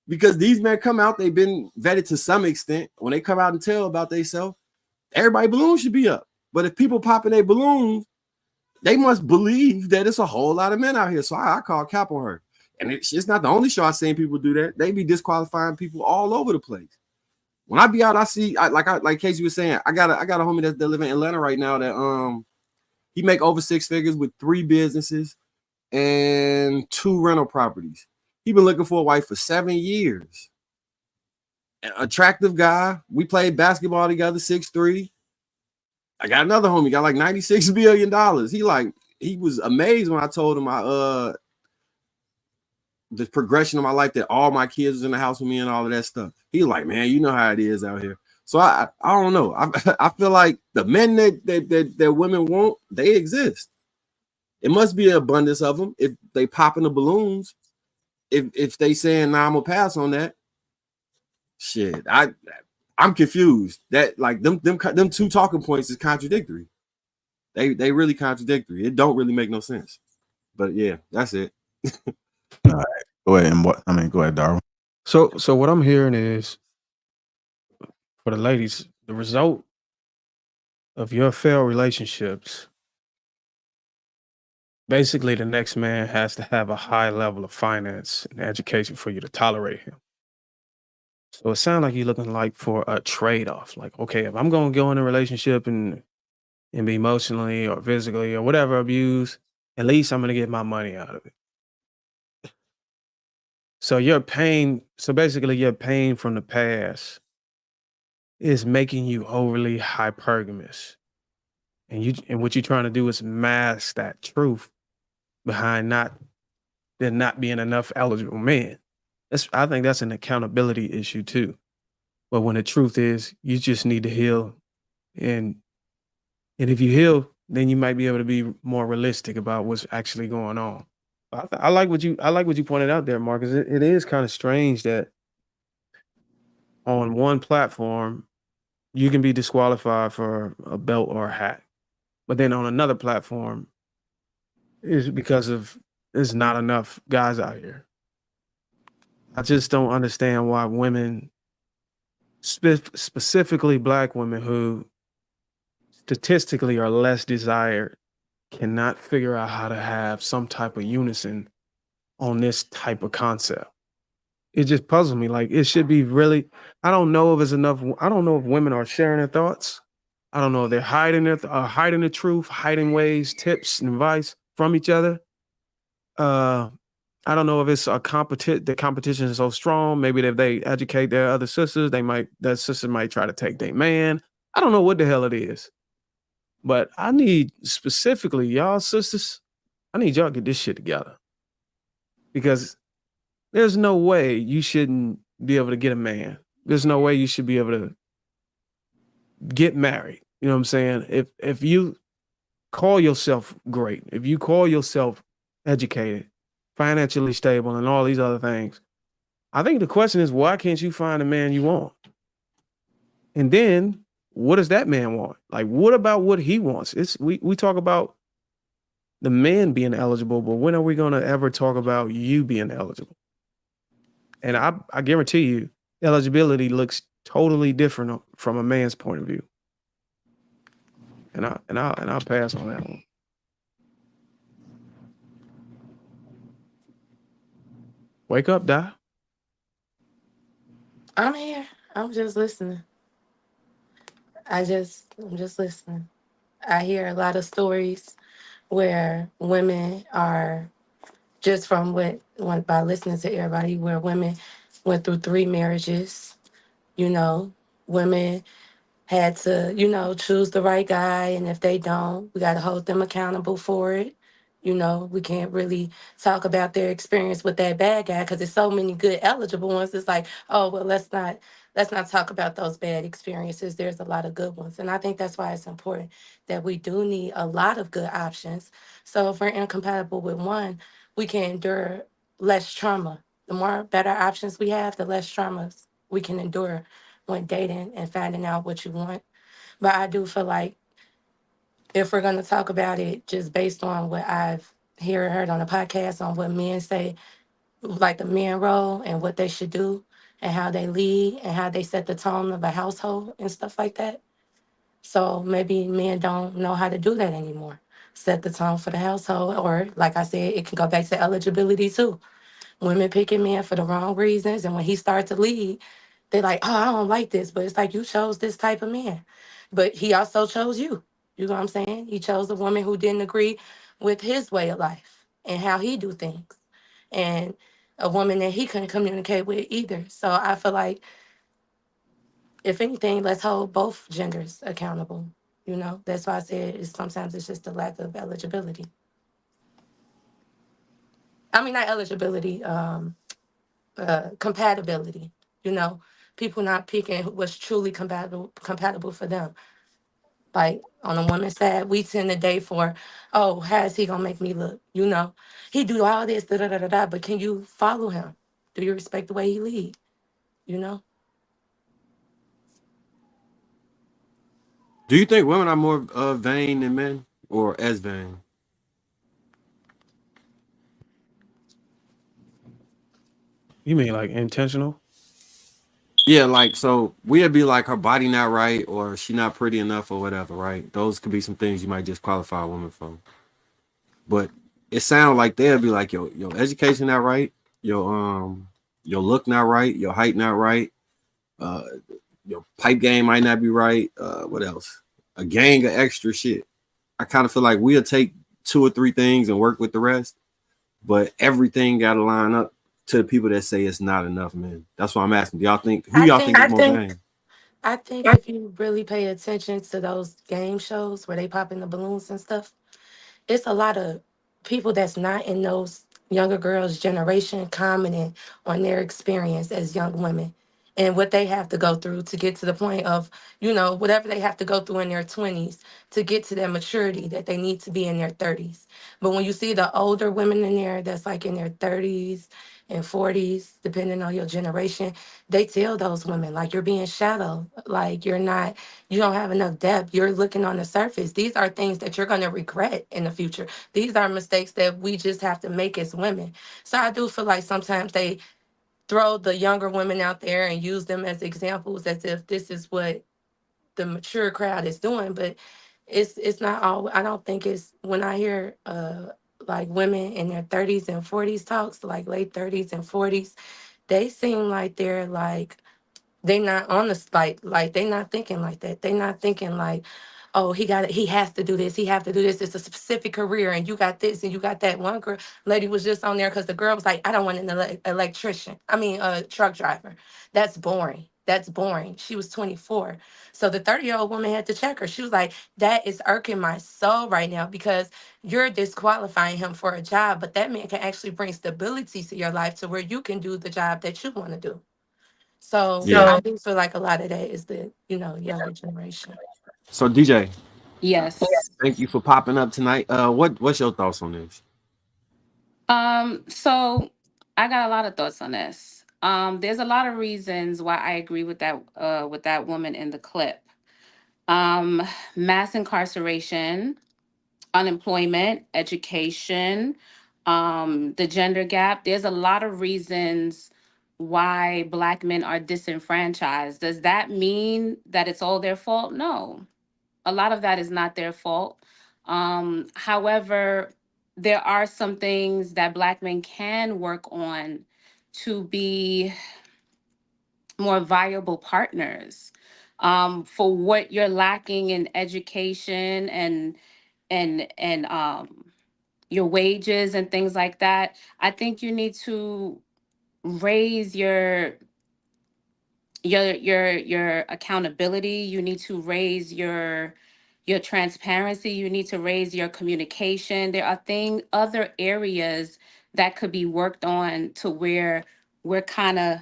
Because these men come out, they've been vetted to some extent. When they come out and tell about themselves, everybody's balloons should be up. But if people popping their balloons, they must believe that it's a whole lot of men out here. So I call cap on her. And it's not the only show I've seen people do that. They be disqualifying people all over the place. When I be out, I see, like Casey was saying, I got a homie that live in Atlanta right now that he make over 6 figures with 3 businesses and 2 rental properties. He been looking for a wife for 7 years. An attractive guy. We played basketball together, 6'3". I got another homie, got like $96 billion. He was amazed when I told him the progression of my life, that all my kids was in the house with me and all of that stuff. He's like, man, you know how it is out here. So I don't know. I feel like the men that women want, they exist. It must be an abundance of them. If they popping the balloons, if they saying, nah, I'm gonna pass on that. Shit, I'm confused. That like them two talking points is contradictory. They really contradictory. It don't really make no sense. But yeah, that's it. All right. Go ahead. Go ahead, Darwin. So what I'm hearing is, for the ladies, the result of your failed relationships, basically the next man has to have a high level of finance and education for you to tolerate him. So it sounds like you're looking like for a trade-off. Like, okay, if I'm gonna go in a relationship and be emotionally or physically or whatever abused, at least I'm gonna get my money out of it. So basically your pain from the past is making you overly hypergamous. And what you're trying to do is mask that truth behind there not being enough eligible men. I think that's an accountability issue too. But when the truth is, you just need to heal, and if you heal, then you might be able to be more realistic about what's actually going on. I like what you pointed out there, Marcus. It is kind of strange that on one platform you can be disqualified for a belt or a hat, but then on another platform is because there's not enough guys out here. I just don't understand why women, specifically Black women who statistically are less desired, cannot figure out how to have some type of unison on this type of concept. It just puzzles me. Like, it should be really, I don't know if it's enough. I don't know if women are sharing their thoughts. I don't know if they're hiding the truth, hiding ways, tips, and advice from each other. I don't know if it's the competition is so strong. Maybe if they educate their other sisters, their sister might try to take their man. I don't know what the hell it is. But I need, specifically y'all sisters, I need y'all to get this shit together. Because there's no way you shouldn't be able to get a man. There's no way you should be able to get married. You know what I'm saying? If you call yourself great, if you call yourself educated, financially stable, and all these other things, I think the question is, why can't you find a man you want? And then, what does that man want? Like, what about what he wants? We talk about the man being eligible, but when are we going to ever talk about you being eligible? And I guarantee you, eligibility looks totally different from a man's point of view. And I'll pass on that one. Wake up, Di. I'm here. I'm just listening. I'm just listening. I hear a lot of stories where women are, just from by listening to everybody, where women went through 3 marriages. Women had to, choose the right guy. And if they don't, we got to hold them accountable for it. We can't really talk about their experience with that bad guy because there's so many good eligible ones. It's like, oh, well, let's not talk about those bad experiences. There's a lot of good ones. And I think that's why it's important that we do need a lot of good options. So if we're incompatible with one, we can endure less trauma. The more better options we have, the less traumas we can endure when dating and finding out what you want. But I do feel like if we're going to talk about it just based on what I've heard on the podcast, on what men say, like the men role and what they should do and how they lead and how they set the tone of a household and stuff like that. So maybe men don't know how to do that anymore. Set the tone for the household, or like I said, it can go back to eligibility too. Women picking men for the wrong reasons, and when he starts to lead, they're like, oh, I don't like this, but it's like, you chose this type of man. But he also chose you. You know what I'm saying? He chose a woman who didn't agree with his way of life and how he do things. And a woman that he couldn't communicate with either. So I feel like, if anything, let's hold both genders accountable. That's why I said sometimes it's just a lack of eligibility. I mean, not eligibility, compatibility. You know, people not picking what's truly compatible for them. Like on the women's side, we tend to date for, oh, how's he gonna make me look? You know, he do all this, da da da da da. But can you follow him? Do you respect the way he lead? You know, Do you think women are more vain than men, or as vain? You mean like intentional? Yeah, like so we'd be like her body not right, or she not pretty enough, or whatever, right? Those could be some things you might disqualify a woman from. But it sounds like they'll be like your education not right, your look not right, your height not right, uh your pipe game might not be right. What else? A gang of extra shit. I kind of feel like we'll take two or three things and work with the rest, but everything got to line up to the people that say it's not enough, man. That's why I'm asking. Do y'all think who I y'all think think is more vain? I think if you really pay attention to those game shows where they pop in the balloons and stuff, it's a lot of people that's not in those younger girls' generation commenting on their experience as young women and what they have to go through to get to the point of, you know, whatever they have to go through in their 20s to get to their maturity that they need to be in their 30s. But when you see the older women in there that's like in their 30s and 40s, depending on your generation, they tell those women like you're being shallow, like you don't have enough depth. You're looking on the surface. These are things that you're going to regret in the future. These are mistakes that we just have to make as women. So I do feel like sometimes they throw the younger women out there and use them as examples as if this is what the mature crowd is doing. But it's not all. I don't think it's when I hear like women in their 30s and 40s talks, like late 30s and 40s, they seem like they're like they not on the like they not thinking like that. They not thinking like, oh, he has to do this, he have to do this. It's a specific career, and you got this and you got that. One girl lady was just on there because the girl was like, I don't want an electrician. I mean, a truck driver. That's boring. That's boring. She was 24. So the 30-year-old woman had to check her. She was like, that is irking my soul right now because you're disqualifying him for a job, but that man can actually bring stability to your life to where you can do the job that you want to do. So Yeah. I do feel like a lot of that is the, younger generation. So DJ, Yes. thank you for popping up tonight. What's your thoughts on this? So I got a lot of thoughts on this. There's a lot of reasons why I agree with that woman in the clip. Um, Mass incarceration, unemployment, education, the gender gap. There's a lot of reasons why Black men are disenfranchised. Does that mean that it's all their fault? No, a lot of that is not their fault. However, there are some things that Black men can work on to be more viable partners, for what you're lacking in education and your wages and things like that. I think you need to raise your accountability. You need to raise your transparency. You need to raise your communication. There are other areas that could be worked on to where we're kind of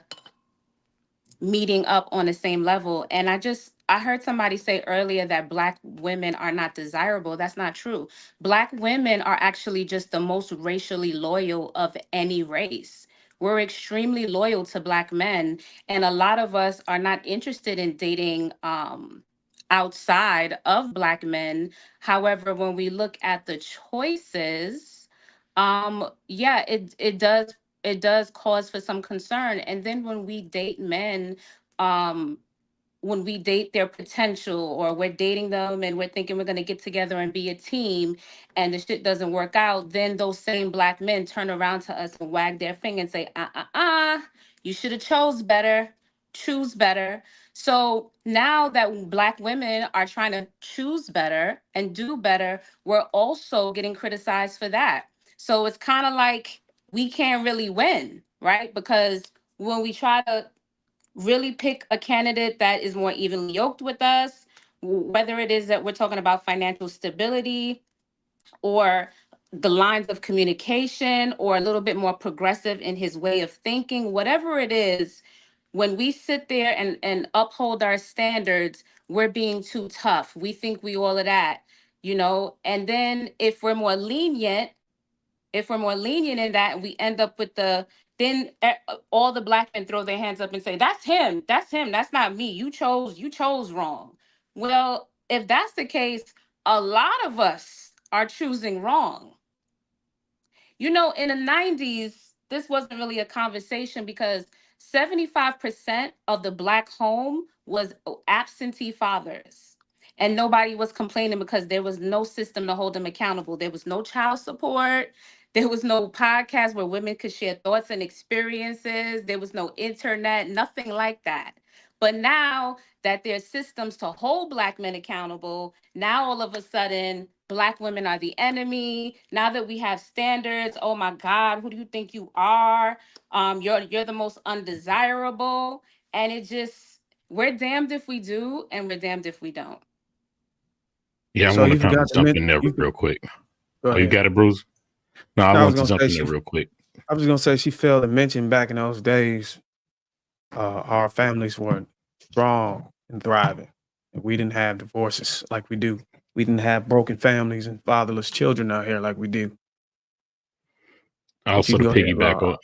meeting up on the same level. And I heard somebody say earlier that Black women are not desirable. That's not true. Black women are actually just the most racially loyal of any race. We're extremely loyal to Black men, and a lot of us are not interested in dating outside of Black men. However, when we look at the choices, yeah, it does cause for some concern. And then um, when we date their potential, or we're dating them and we're thinking we're going to get together and be a team, and the shit doesn't work out, then those same Black men turn around to us and wag their finger and say, you should have choose better. So now that Black women are trying to choose better and do better, we're also getting criticized for that. So it's kind of like we can't really win, right? Because when we try to really pick a candidate that is more evenly yoked with us, whether it is that we're talking about financial stability or the lines of communication or a little bit more progressive in his way of thinking, whatever it is, when we sit there and uphold our standards, we're being too tough. We think we all of that, you know? And then if we're more lenient in that, and we end up with then all the black men throw their hands up and say, that's him, that's not me. You chose wrong. Well, if that's the case, a lot of us are choosing wrong. You know, in the 90s, this wasn't really a conversation because 75% of the black home was absentee fathers. And nobody was complaining because there was no system to hold them accountable. There was no child support. There was no podcast where women could share thoughts and experiences. There was no internet, nothing like that. But now that there's systems to hold black men accountable, now all of a sudden black women are the enemy. Now that we have standards, oh my God, who do you think you are? You're the most undesirable. And we're damned if we do, and we're damned if we don't. Yeah, I So want you to kind forgot of to jump mention. in there real quick. Go Oh, you ahead. got it, Bruce? No, I No, I was want to gonna jump say in there real quick. I was gonna say she failed to mention back in those days, our families were strong and thriving. And we didn't have divorces like we do. We didn't have broken families and fatherless children out here like we do. But Also, you to go ahead, piggyback Law. on,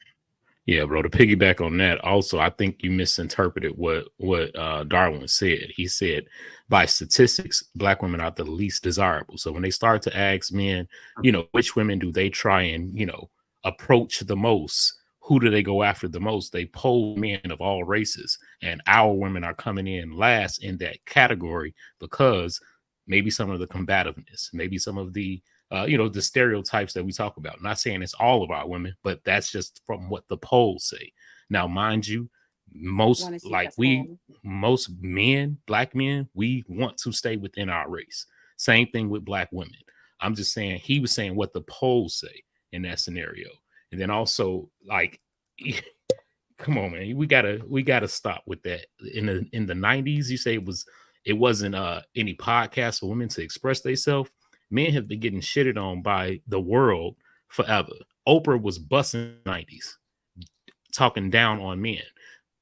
yeah, bro, to piggyback on that, also, I think you misinterpreted what Darwin said. He said, by statistics, black women are the least desirable. So when they start to ask men, you know, which women do they try and, you know, approach the most? Who do they go after the most? They poll men of all races, and our women are coming in last in that category because maybe some of the combativeness, maybe some of the you know, the stereotypes that we talk about. I'm not saying it's all of our women, but that's just from what the polls say. Now, mind you, most men, black men, we want to stay within our race. Same thing with black women. I'm just saying he was saying what the polls say in that scenario. And then also, like, come on, man, we gotta stop with that. In the 90s, you say it wasn't any podcast for women to express themselves. Men have been getting shitted on by the world forever. Oprah was busting in the 90s, talking down on men.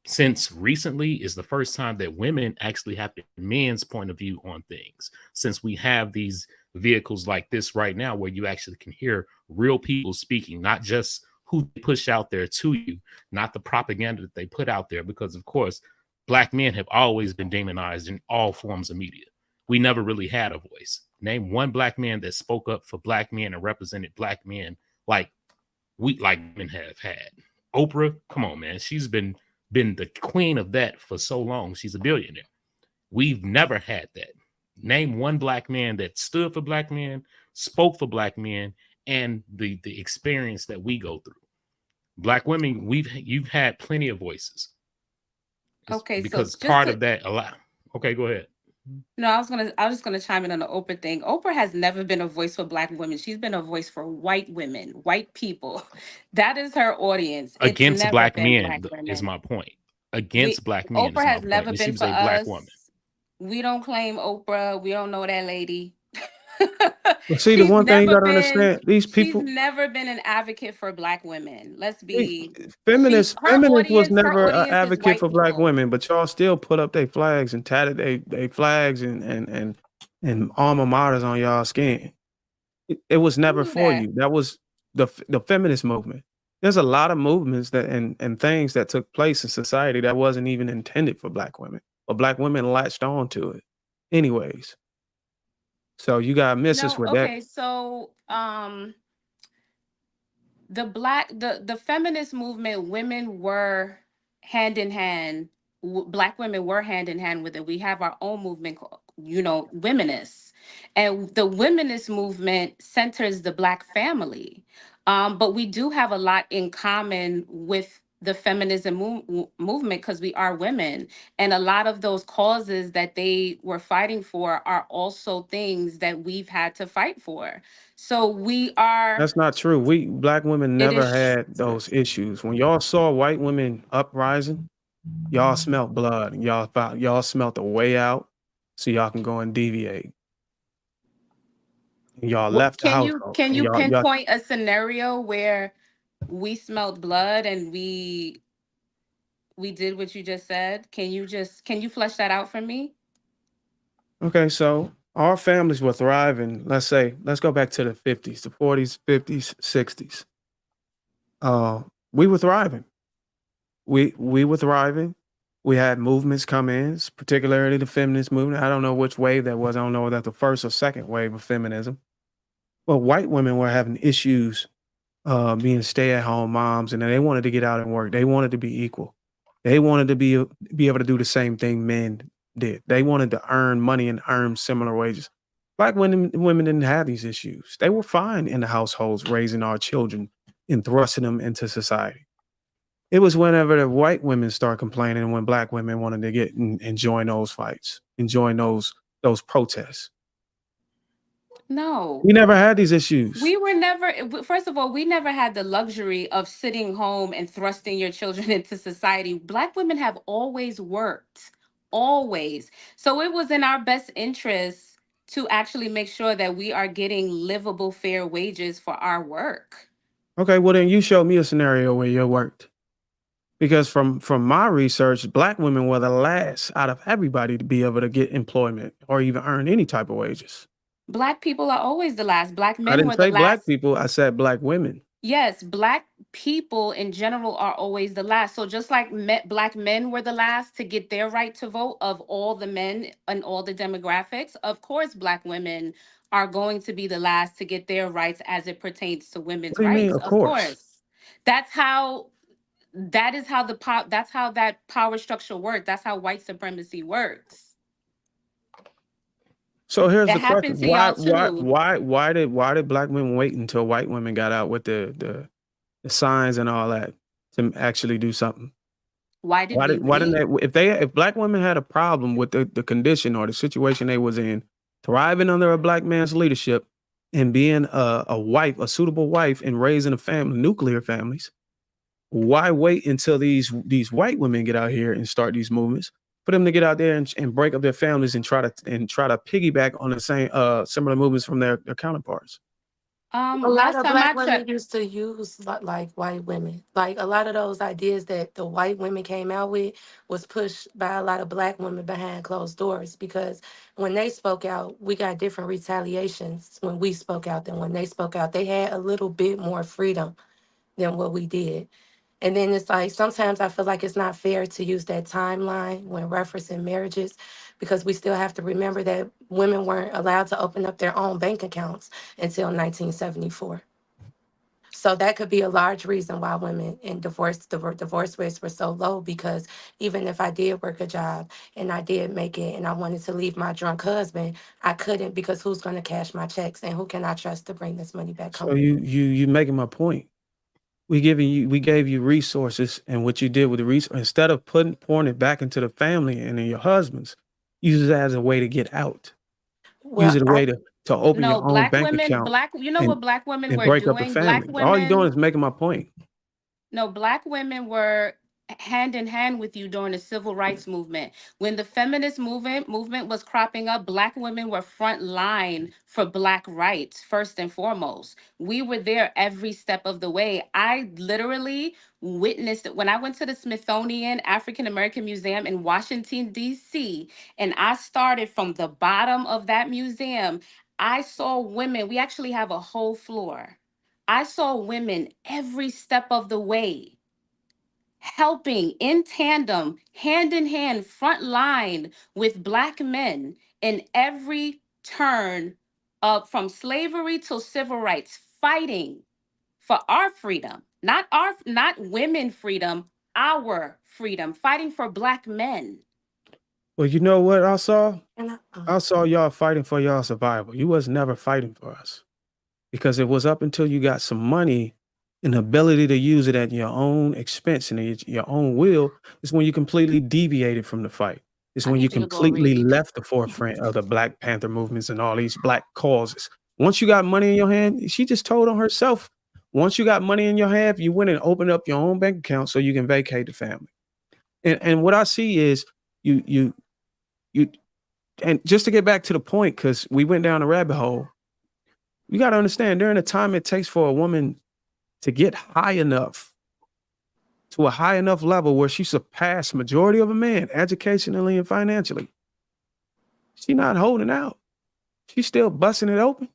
Since recently is the first time that women actually have men's point of view on things. Since we have these vehicles like this right now, where you actually can hear real people speaking, not just who they push out there to you, not the propaganda that they put out there, because of course, black men have always been demonized in all forms of media. We never really had a voice. Name one black man that spoke up for black men and represented black men like men have had. Oprah, come on, man. She's been the queen of that for so long. She's a billionaire. We've never had that. Name one black man that stood for black men, spoke for black men, and the experience that we go through. Black women, you've had plenty of voices. Okay, because so part of that a lot. Okay, go ahead. No, I was just gonna chime in on the Oprah thing. Oprah has never been a voice for black women. She's been a voice for white women, white people. That is her audience. It's Against never black been men black is women. my point. Against black men Oprah is my has point. never And she been was for a black woman. us. We don't claim Oprah. We don't know that lady. But see, the one thing you gotta understand, these She's people, never been an advocate for black women. Let's be feminists was her never an audience is advocate white for black people. women, but y'all still put up their flags and tatted their flags and alma maters on y'all skin. It was never for you. That was the feminist movement. There's a lot of movements that and things that took place in society that wasn't even intended for black women, but black women latched on to it anyways. So you got misses No, with that. okay, so the feminist movement, women were hand in hand. Black women were hand in hand with it. We have our own movement, you know, womenists, and the womenist movement centers the black family. But we do have a lot in common with the feminism movement because we are women, and a lot of those causes that they were fighting for are also things that we've had to fight for. So we are. That's not true. We black women It never is. had those issues. When y'all saw white women uprising, y'all smelt blood and y'all smelt a way out so y'all can go and deviate. and y'all left the household. Can And you y'all pinpoint a scenario where we smelled blood and we did what you just said? Can you flesh that out for me? okay, so our families were thriving. Let's go back to the 50s, the 40s, 50s, 60s. We were thriving. We were thriving. We had movements come in, particularly the feminist movement. I don't know which wave that was. I don't know whether that's the first or second wave of feminism. But white women were having issues being stay-at-home moms, and they wanted to get out and work. They wanted to be equal. They wanted to be able to do the same thing men did. They wanted to earn money and earn similar wages. Black women didn't have these issues. They were fine in the households raising our children and thrusting them into society. It was whenever the white women start complaining when black women wanted to get and join those fights and join those protests. No. We never had these issues. We were never, first of all, we never had the luxury of sitting home and thrusting your children into society. Black women have always worked, always. So it was in our best interest to actually make sure that we are getting livable, fair wages for our work. Okay, well then you show me a scenario where you worked. Because from my research, black women were the last out of everybody to be able to get employment or even earn any type of wages. Black people are always the last. Black I men didn't were the say black last. people, I said black women. Yes, black people in general are always the last. So just like black men were the last to get their right to vote of all the men and all the demographics, of course, black women are going to be the last to get their rights as it pertains to What women's do you mean, rights. of Of course? course, that's how that's how that power structure works. That's how white supremacy works. So here's It the question. happened to y'all too. Why did black women wait until white women got out with the signs and all that to actually do something? Why did we Why didn't wait? if black women had a problem with the condition or the situation they was in, thriving under a black man's leadership and being a wife, a suitable wife, and raising a family, nuclear families, why wait until these white women get out here and start these movements for them to get out there and break up their families and try to piggyback on the same similar movements from their counterparts? A lot Last of time I black women checked, used to use like white women. Like a lot of those ideas that the white women came out with was pushed by a lot of black women behind closed doors because when they spoke out, we got different retaliations when we spoke out than when they spoke out. They had a little bit more freedom than what we did. And then it's like sometimes I feel like it's not fair to use that timeline when referencing marriages because we still have to remember that women weren't allowed to open up their own bank accounts until 1974. So that could be a large reason why women in divorce rates were so low because even if I did work a job and I did make it and I wanted to leave my drunk husband, I couldn't because who's going to cash my checks and who can I trust to bring this money back So home? you making my point. We gave you resources, and what you did with the resource, instead of pouring it back into the family and then your husbands, use it as a way to get out. Use Well, it a way to open no, your own black bank women, account black, you know and what black women and were break up the doing? Black family. All you're doing women, is making my point. no, black women were hand in hand with you during the civil rights movement. When the feminist movement was cropping up, black women were front line for black rights first and foremost. We were there every step of the way. I literally witnessed it when I went to the Smithsonian African American Museum in Washington D.C. and I started from the bottom of that museum. I saw women. We actually have a whole floor. I saw women every step of the way helping in tandem, hand in hand, front line with black men in every turn of from slavery till civil rights, fighting for our freedom, not women freedom, our freedom, fighting for black men. Well, you know what I saw? and I saw y'all fighting for y'all survival. You was never fighting for us. Because it was up until you got some money and the ability to use it at your own expense and at your own will is when you completely deviated from the fight. It's I when you need you to go completely read. left the forefront of the Black Panther movements and all these black causes. Once you got money in your hand, she just told on herself. Once you got money in your hand, you went and opened up your own bank account so you can vacate the family. And what I see is you and just to get back to the point, because we went down a rabbit hole. You got to understand, during the time it takes for a woman to get high enough, to a high enough level where she surpassed majority of a man educationally and financially, she's not holding out. She's still busting it open.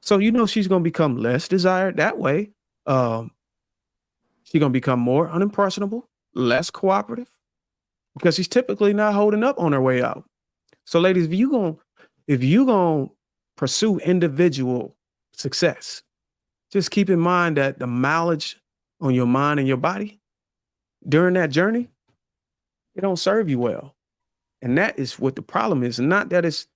So you know she's going to become less desired that way. She's going to become more unimpressionable, less cooperative, because she's typically not holding up on her way out. So ladies, if you gonna pursue individual success, just keep in mind that the mileage on your mind and your body during that journey, it don't serve you well. And that is what the problem is. Not that it's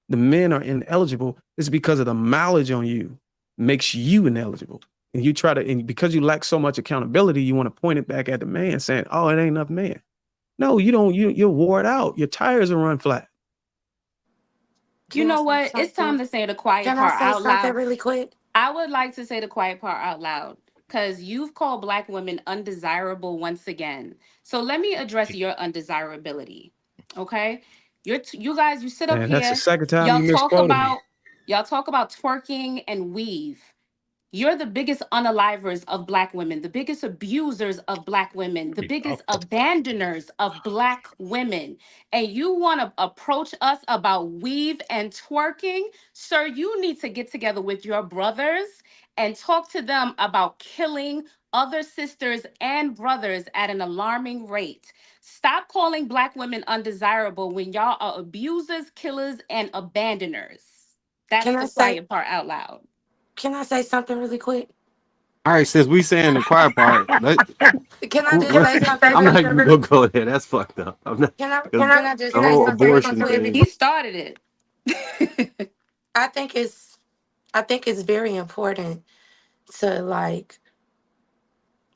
the men are ineligible, it's because of the mileage on you makes you ineligible. And you and because you lack so much accountability, you want to point it back at the man saying, oh, it ain't enough man. No, you don't, you're wore out. Your tires are run flat. You know what? It's time to say the quiet part out loud. Really quick? I would like to say the quiet part out loud because you've called Black women undesirable once again. So let me address your undesirability. Okay, you guys, you sit up Man, here. that's the second time Y'all you talk misquoted me. about twerking and weave. You're the biggest unalivers of Black women, the biggest abusers of Black women, the biggest abandoners of Black women. And you want to approach us about weave and twerking? Sir, you need to get together with your brothers and talk to them about killing other sisters and brothers at an alarming rate. Stop calling Black women undesirable when y'all are abusers, killers, and abandoners. That's the quiet part out loud. Can I say something really quick? All right, since we saying the quiet part, Can I just say something? I'm not even gonna go there. That's fucked up. I'm not. Can I just the say whole something abortion really quick? thing. He started it. I think it's very important to like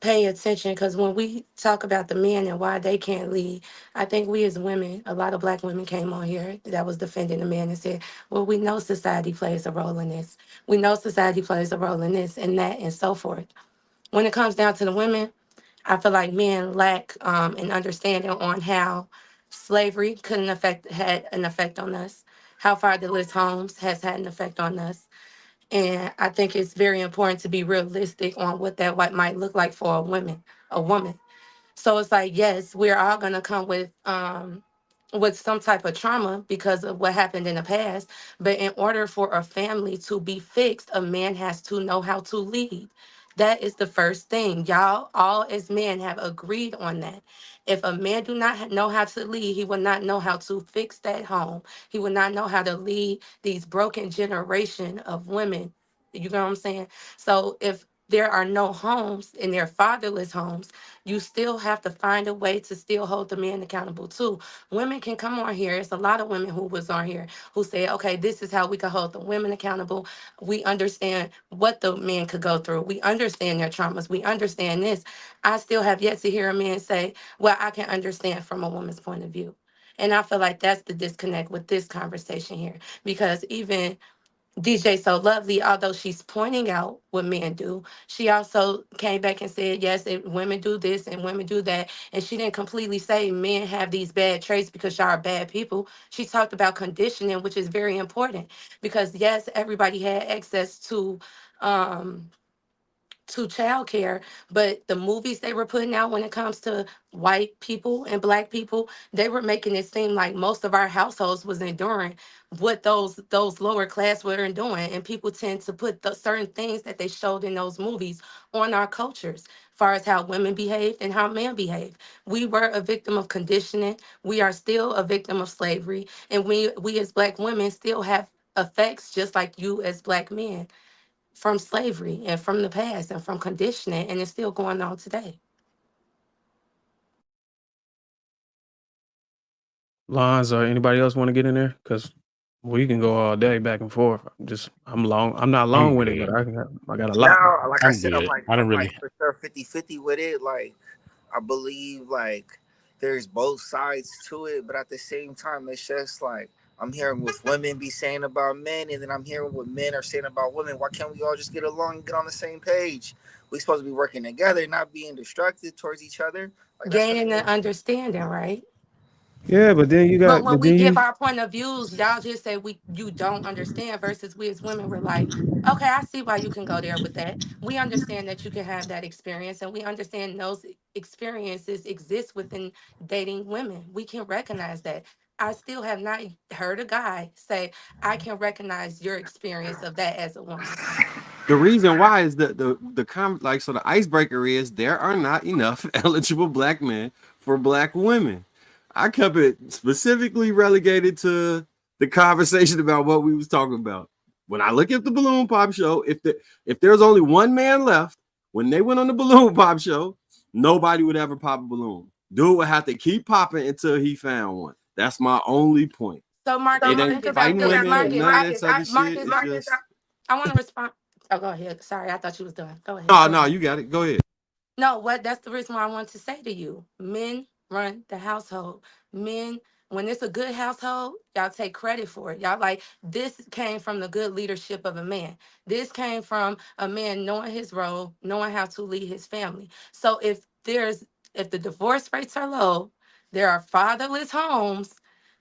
pay attention, because when we talk about the men and why they can't lead, I think we as women, a lot of Black women came on here that was defending the men and said, well, we know society plays a role in this. We know society plays a role in this and that and so forth. When it comes down to the women, I feel like men lack an understanding on how slavery had an effect on us, how fatherless homes has had an effect on us. And I think it's very important to be realistic on what that might look like for a woman. So it's like, yes, we're all gonna come with some type of trauma because of what happened in the past. But in order for a family to be fixed, a man has to know how to lead. That is the first thing. Y'all all as men have agreed on that. If a man do not know how to lead, he will not know how to fix that home. He will not know how to lead these broken generation of women. You know what I'm saying? So if there are no homes and they're fatherless homes, you still have to find a way to still hold the men accountable too. Women can come on here. It's a lot of women who was on here who said, okay, this is how we can hold the women accountable. We understand what the men could go through. We understand their traumas. We understand this. I still have yet to hear a man say, well, I can understand from a woman's point of view. And I feel like that's the disconnect with this conversation here, because even DJ So Lovely, although she's pointing out what men do, she also came back and said, yes, women do this and women do that. And she didn't completely say men have these bad traits because y'all are bad people. She talked about conditioning, which is very important because, yes, everybody had access to childcare, but the movies they were putting out when it comes to white people and Black people, they were making it seem like most of our households was enduring what those lower class were enduring, and people tend to put the certain things that they showed in those movies on our cultures, as far as how women behaved and how men behave. We were a victim of conditioning. We are still a victim of slavery, and we as Black women still have effects just like you as Black men from slavery and from the past and from conditioning, and it's still going on today. Lons or anybody else want to get in there? Because we can go all day back and forth. I'm not long with it, but I got a lot. Now, like I said, good. I'm like for sure 50-50 with it. Like, I believe like there's both sides to it, but at the same time, it's just like I'm hearing what women be saying about men, and then I'm hearing what men are saying about women. Why can't we all just get along and get on the same page? We supposed to be working together, not being destructive towards each other. Like that's Gaining the understanding, right? Yeah, but then you But got, when but we then give you, our point of views, y'all just say you don't understand. Versus we as women, we're like, okay, I see why you can go there with that. We understand that you can have that experience, and we understand those experiences exist within dating women. We can recognize that. I still have not heard a guy say, I can recognize your experience of that as a woman. The reason why is so the icebreaker is there are not enough eligible black men for black women. I kept it specifically relegated to the conversation about what we was talking about. When I look at the balloon pop show, if there's only one man left, when they went on the balloon pop show, nobody would ever pop a balloon. Dude would have to keep popping until he found one. That's my only point. So Marcus, It ain't think about fighting this. women and Marcus, none of this other shit. Marcus, It's just I want to respond. Oh, go ahead. Sorry, I thought you was done. Go ahead. no, you got it. Go ahead. No, that's the reason why I want to say to you. Men run the household. Men, when it's a good household, y'all take credit for it. Y'all like, this came from the good leadership of a man. This came from a man knowing his role, knowing how to lead his family. So if the divorce rates are low, there are fatherless homes.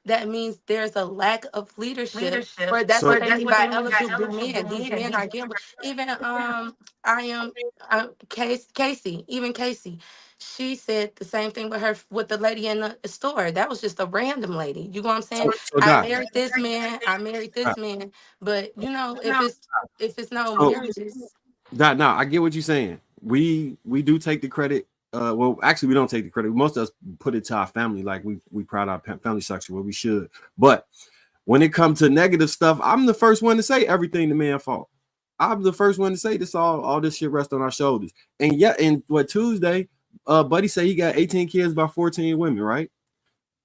That means there's a lack of leadership. For that's what they mean by eligible men. These men are gamble. Even I am Casey, even Casey, she said the same thing with the lady in the store. That was just a random lady. You know what I'm saying? So I Doc, married this man, I married this man, but if it's no so marriages. Doc, no, I get what you're saying. We do take the credit. Well, actually, we don't take the credit. Most of us put it to our family, like we pride our family structure where we should. But when it comes to negative stuff, I'm the first one to say everything the man fault. I'm the first one to say this all this shit rests on our shoulders. And yeah, and what Tuesday, Buddy said he got 18 kids by 14 women, right?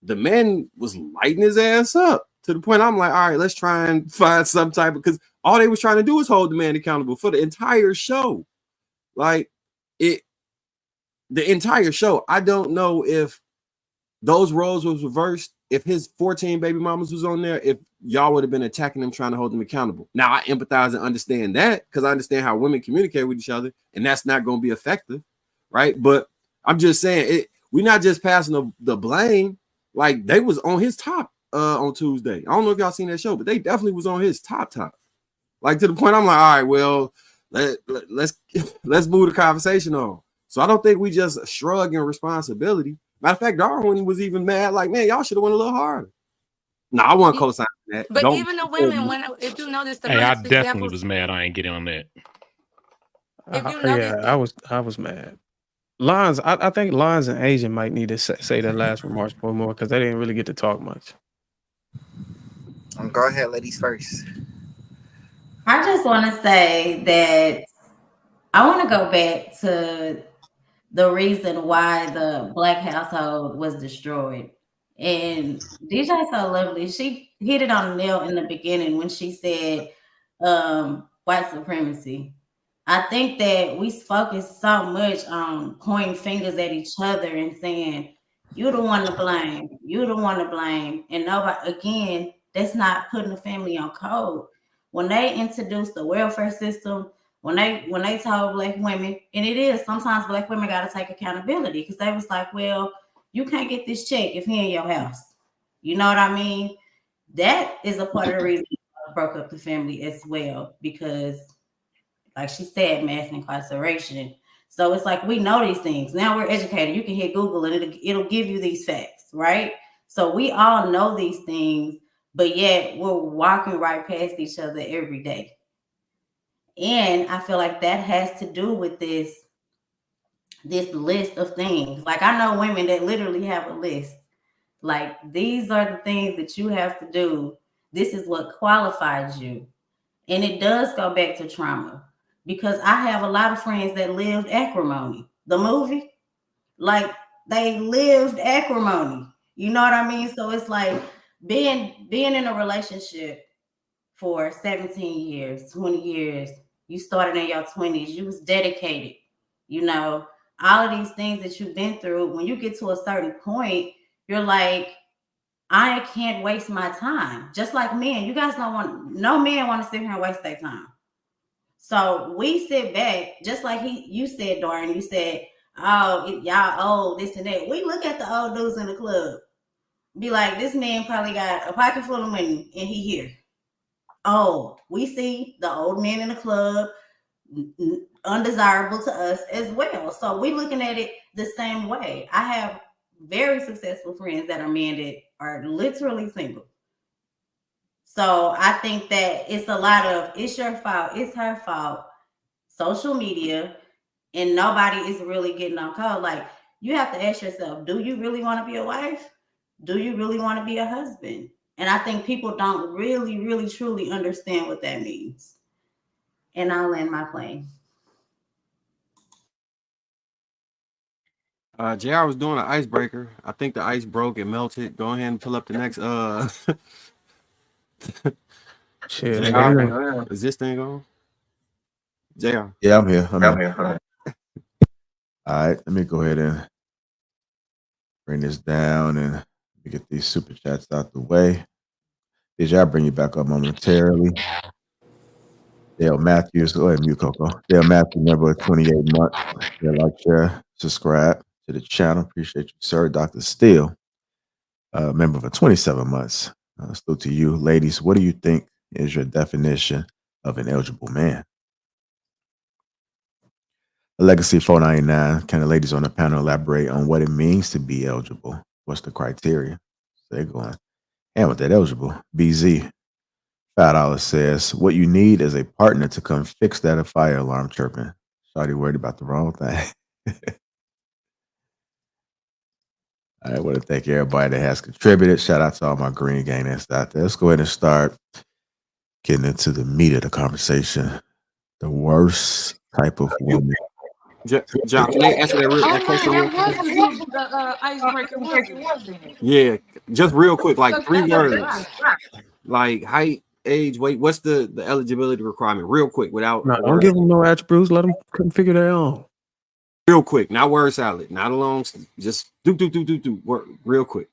The man was lighting his ass up to the point I'm like, all right, let's try and find some type of, because all they was trying to do was hold the man accountable for the entire show. Like the entire show. I don't know if those roles was reversed, if his 14 baby mamas was on there, if y'all would have been attacking them, trying to hold them accountable. Now I empathize and understand that because I understand how women communicate with each other, and that's not going to be effective, right? But I'm just saying we're not just passing the blame. Like they was on his top on Tuesday. I don't know if y'all seen that show, but they definitely was on his top. Like to the point I'm like, all right, well, let's move the conversation on. So I don't think we just shrug in responsibility. Matter of fact, Darwin was even mad, like, man, y'all should have went a little harder. No, I want co-sign that. But Don't. even the women, if you notice the Hey, I best definitely examples, was mad. I ain't getting on that. if you yeah, notice I was mad. Lines, I think Lines and Asian might need to say their last remarks more because they didn't really get to talk much. Go ahead, ladies first. I just want to say that I want to go back to the reason why the black household was destroyed. And DJ So Lovely, she hit it on the nail in the beginning when she said white supremacy. I think that we focus so much on pointing fingers at each other and saying, you're the one to blame, you're the one to blame. And nobody, again, that's not putting the family on code. When they introduced the welfare system, when they told black women, and it is sometimes black women got to take accountability because they was like, well, you can't get this check if he in your house. You know what I mean? That is a part of the reason I broke up the family as well, because like she said, mass incarceration. So it's like we know these things. Now we're educated. You can hit Google and it'll give you these facts, right? So we all know these things, but yet we're walking right past each other every day. And I feel like that has to do with this list of things. Like I know women that literally have a list. Like these are the things that you have to do. This is what qualifies you. And it does go back to trauma because I have a lot of friends that lived acrimony. The movie, like they lived acrimony. You know what I mean? So it's like being in a relationship for 17 years, 20 years. You started in your 20s. You was dedicated. You know, all of these things that you've been through, when you get to a certain point, you're like, I can't waste my time. Just like men, you guys no men want to sit here and waste their time. So we sit back, just like you said, Dorian, you said, oh, y'all old, this and that. We look at the old dudes in the club. Be like, this man probably got a pocket full of money and he here. Oh, we see the old man in the club, undesirable to us as well. So we looking at it the same way. I have very successful friends that are men that are literally single. So I think that it's a lot of, it's your fault, it's her fault, social media, and nobody is really getting on call. Like, you have to ask yourself, do you really want to be a wife? Do you really want to be a husband? And I think people don't really, really, truly understand what that means. And I'll land my plane. JR was doing an icebreaker. I think the ice broke and melted. Go ahead and pull up the next Shit, JR, is this thing on? JR. Yeah, I'm here. I'm here. All right, let me go ahead and bring this down and get these super chats out the way. DJ, I'll bring you back up momentarily. Dale Matthews, go ahead, mute Coco. Dale Matthews, member of 28 months. Like, share, subscribe to the channel. Appreciate you, sir. Dr. Steele, member for 27 months. Salute to you. Ladies, what do you think is your definition of an eligible man? Legacy 499, can the ladies on the panel elaborate on what it means to be eligible? What's the criteria? They're going, and with that eligible. BZ, $5 says, what you need is a partner to come fix that fire alarm chirping. Shawty worried about the wrong thing. I want to thank everybody that has contributed. Shout out to all my green gang that's out there. Let's go ahead and start getting into the meat of the conversation. The worst type of woman. John, can they answer that question real quick? The icebreaker wasn't. Yeah, just real quick, like 3 words. Like height, age, weight. What's the eligibility requirement? Real quick, without No, don't give them no attributes. Let them figure their own. Real quick, not word salad, not a long. Just do work real quick.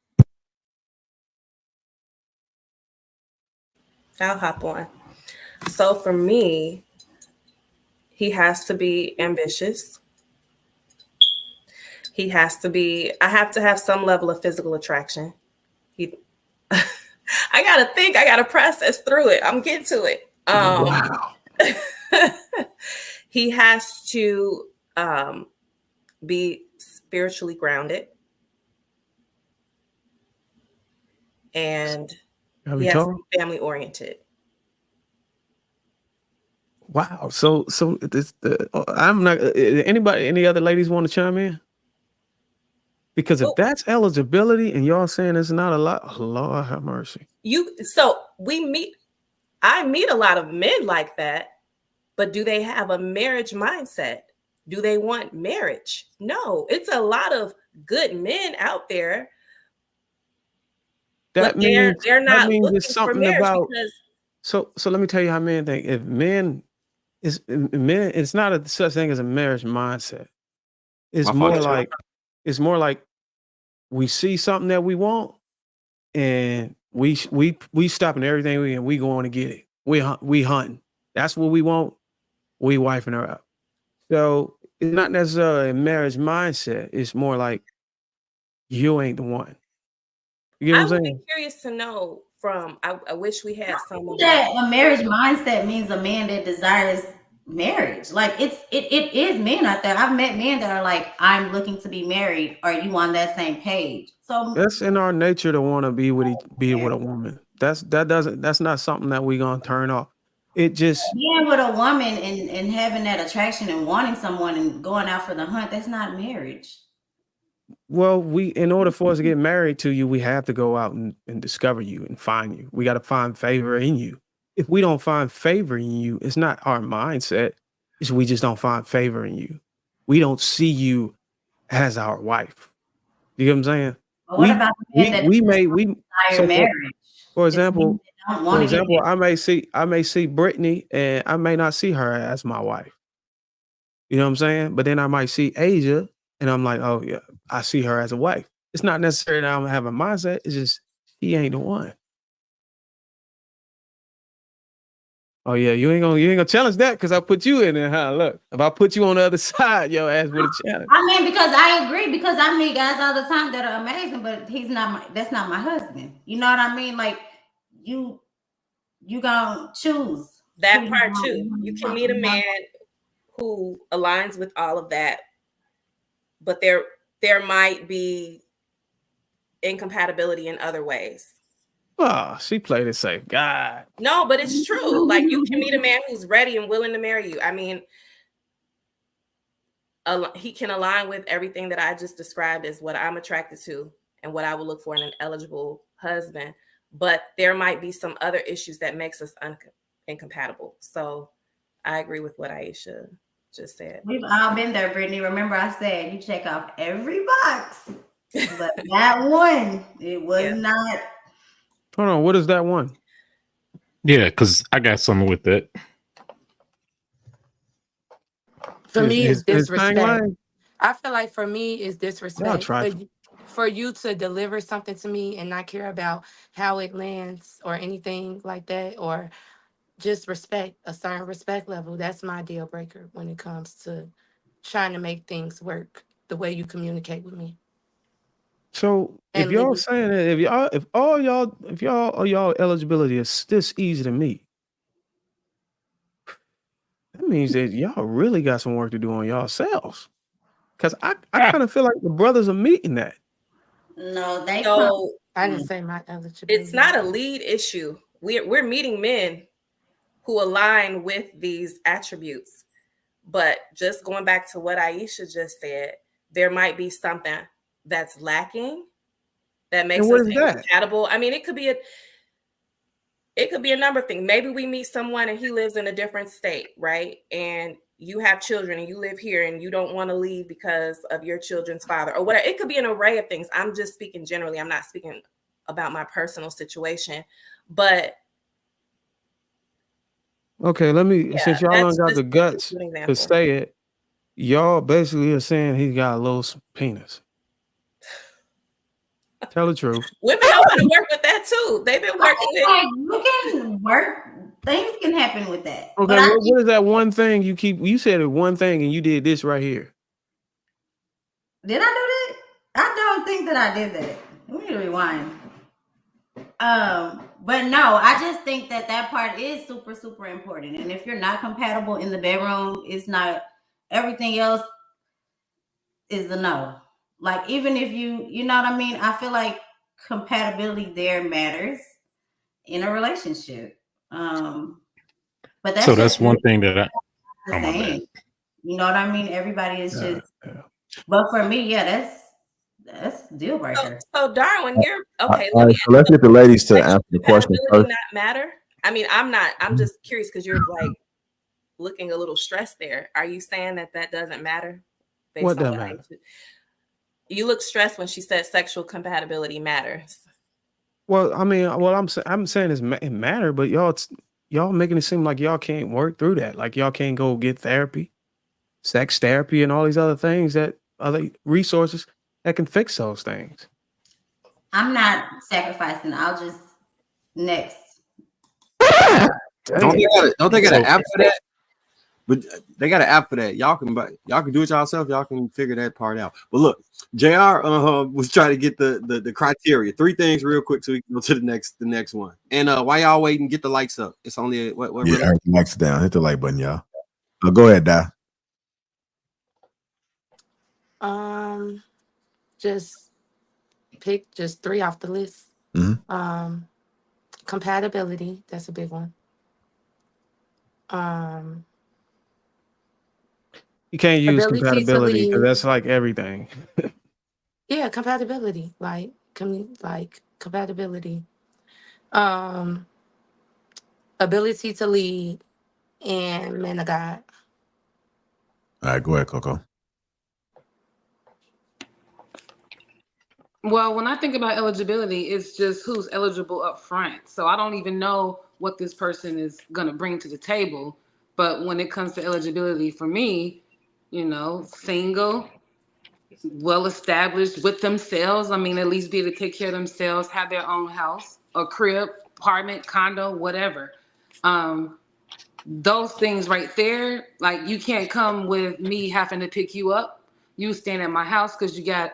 I'll hop on. So for me, he has to be ambitious. He has to be, I have to have some level of physical attraction. I got to think, I got to process through it. I'm getting to it. Wow. He has to be spiritually grounded. And he has to be family oriented. Wow. So this I'm not any other ladies want to chime in? Because if that's eligibility and y'all saying it's not a lot, Lord have mercy. I meet a lot of men like that, but do they have a marriage mindset? Do they want marriage? No, it's a lot of good men out there. That means they're not looking it's something for marriage about because. So let me tell you how men think. If men it's not a such thing as a marriage mindset. It's more like we see something that we want and we stopping everything and we going to get it. We hunting. That's what we want. We wifing her out. So it's not necessarily a marriage mindset. It's more like you ain't the one. You get what I'm saying? I would be curious to know from. I wish we had someone. That a marriage mindset means a man that desires marriage. Like it is men out there. I've met men that are like, I'm looking to be married. Are you on that same page? So that's in our nature to want to be with a woman. That's not something that we gonna turn off. It just being with a woman and having that attraction and wanting someone and going out for the hunt, that's not marriage. Well, in order for us to get married to you, we have to go out and discover you and find you. We got to find favor in you. If we don't find favor in you, it's not our mindset. It's we just don't find favor in you. We don't see you as our wife. You get what I'm saying? But what about the men that desire marriage? For example, I may see Brittany and I may not see her as my wife. You know what I'm saying? But then I might see Asia and I'm like, oh yeah, I see her as a wife. It's not necessarily that I'm gonna have a mindset. It's just she ain't the one. Oh yeah, you ain't gonna challenge that because I put you in there, huh? Look, if I put you on the other side, your ass would have challenged. I mean, because I agree, because I meet guys all the time that are amazing, but that's not my husband. You know what I mean? Like you gonna choose that part too. You can meet a man who aligns with all of that, but there might be incompatibility in other ways. Oh, she played it safe. God. No, but it's true. Like you can meet a man who's ready and willing to marry you. I mean, he can align with everything that I just described as what I'm attracted to and what I would look for in an eligible husband. But there might be some other issues that makes us incompatible. So I agree with what Aisha just said. We've all been there, Brittany. Remember I said you check off every box, but that one, it was not. Hold on, what is that one? Yeah, because I got something with that. For me, it's his disrespect. tagline? I feel like for me, it's Y'all disrespect. trifling. For you to deliver something to me and not care about how it lands or anything like that, or just respect, a certain respect level, that's my deal breaker when it comes to trying to make things work the way you communicate with me. So if And y'all leave. saying that, if y'all eligibility is this easy to meet, that means that y'all really got some work to do on yourselves. Because I kind of feel like the brothers are meeting that. No, they. So I didn't say my eligibility. it's not a lead issue. We're meeting men who align with these attributes. But just going back to what Aisha just said, there might be something that's lacking that makes us incompatible. I mean, it could be a number of things. Maybe we meet someone and he lives in a different state, right? And you have children and you live here and you don't want to leave because of your children's father or whatever. It could be an array of things. I'm just speaking generally. I'm not speaking about my personal situation, but okay, since y'all don't got the guts to say it, y'all basically are saying he got a little penis. Tell the truth. Women know how to work with that too. They've been working with. Like, you can work. Things can happen with that. Okay, what is that one thing you said it one thing and you did this right here. Did I do that? I don't think that I did that. Let me rewind. But no, I just think that part is super, super important. And if you're not compatible in the bedroom, it's not, everything else is a no. Like, even if you know what I mean? I feel like compatibility there matters in a relationship. But that's so that's one thing that the same. You know what I mean? Everybody is just, but for me, yeah, that's deal breaker. So Darwin, you're okay. All right, so let's get the ladies to answer the question first. Not matter. I mean, I'm just curious because you're like looking a little stressed there. Are you saying that doesn't matter? What doesn't matter? You look stressed when she said sexual compatibility matters. Well, I mean, I'm saying it matter, but y'all making it seem like y'all can't work through that. Like y'all can't go get therapy, sex therapy, and all these other things, that other resources that can fix those things. I'm not sacrificing. I'll just next. Don't they got an app for that? But they got an app for that. Y'all can do it yourself. Y'all can figure that part out. But look, JR was trying to get the criteria. 3 things real quick so we can go to the next one. And while y'all waiting, get the lights up. It's only what yeah, really? The lights down. Hit the like button, y'all. Go ahead, Di. Just pick just 3 off the list. Mm-hmm. Compatibility, that's a big one. You can't use compatibility because that's like everything. Yeah, compatibility, like compatibility. Ability to lead and man of God. All right, go ahead, Coco. Well, when I think about eligibility, it's just who's eligible up front. So I don't even know what this person is going to bring to the table. But when it comes to eligibility for me, single, well-established with themselves. I mean, at least be able to take care of themselves, have their own house, a crib, apartment, condo, whatever. those things right there, like you can't come with me having to pick you up. You staying at my house because you got,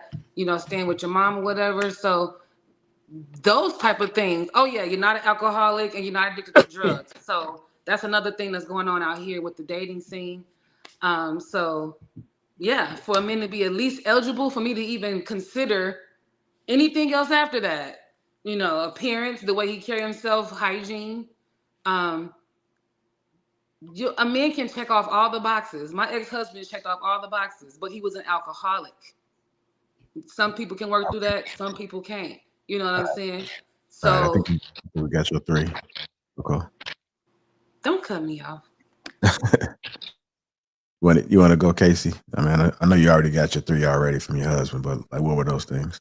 staying with your mom or whatever. So those type of things. Oh yeah, you're not an alcoholic and you're not addicted to drugs. So that's another thing that's going on out here with the dating scene. So yeah, for a man to be at least eligible for me to even consider anything else after that, appearance, the way he carry himself, hygiene. Um, a man can check off all the boxes. My ex-husband checked off all the boxes, but he was an alcoholic. Some people can work through that. Some people can't. You know what I'm saying? All right, I So think we got your 3. Okay. don't cut me off. You want to go, Casey? I mean, I know you already got your 3 already from your husband, but like, what were those things?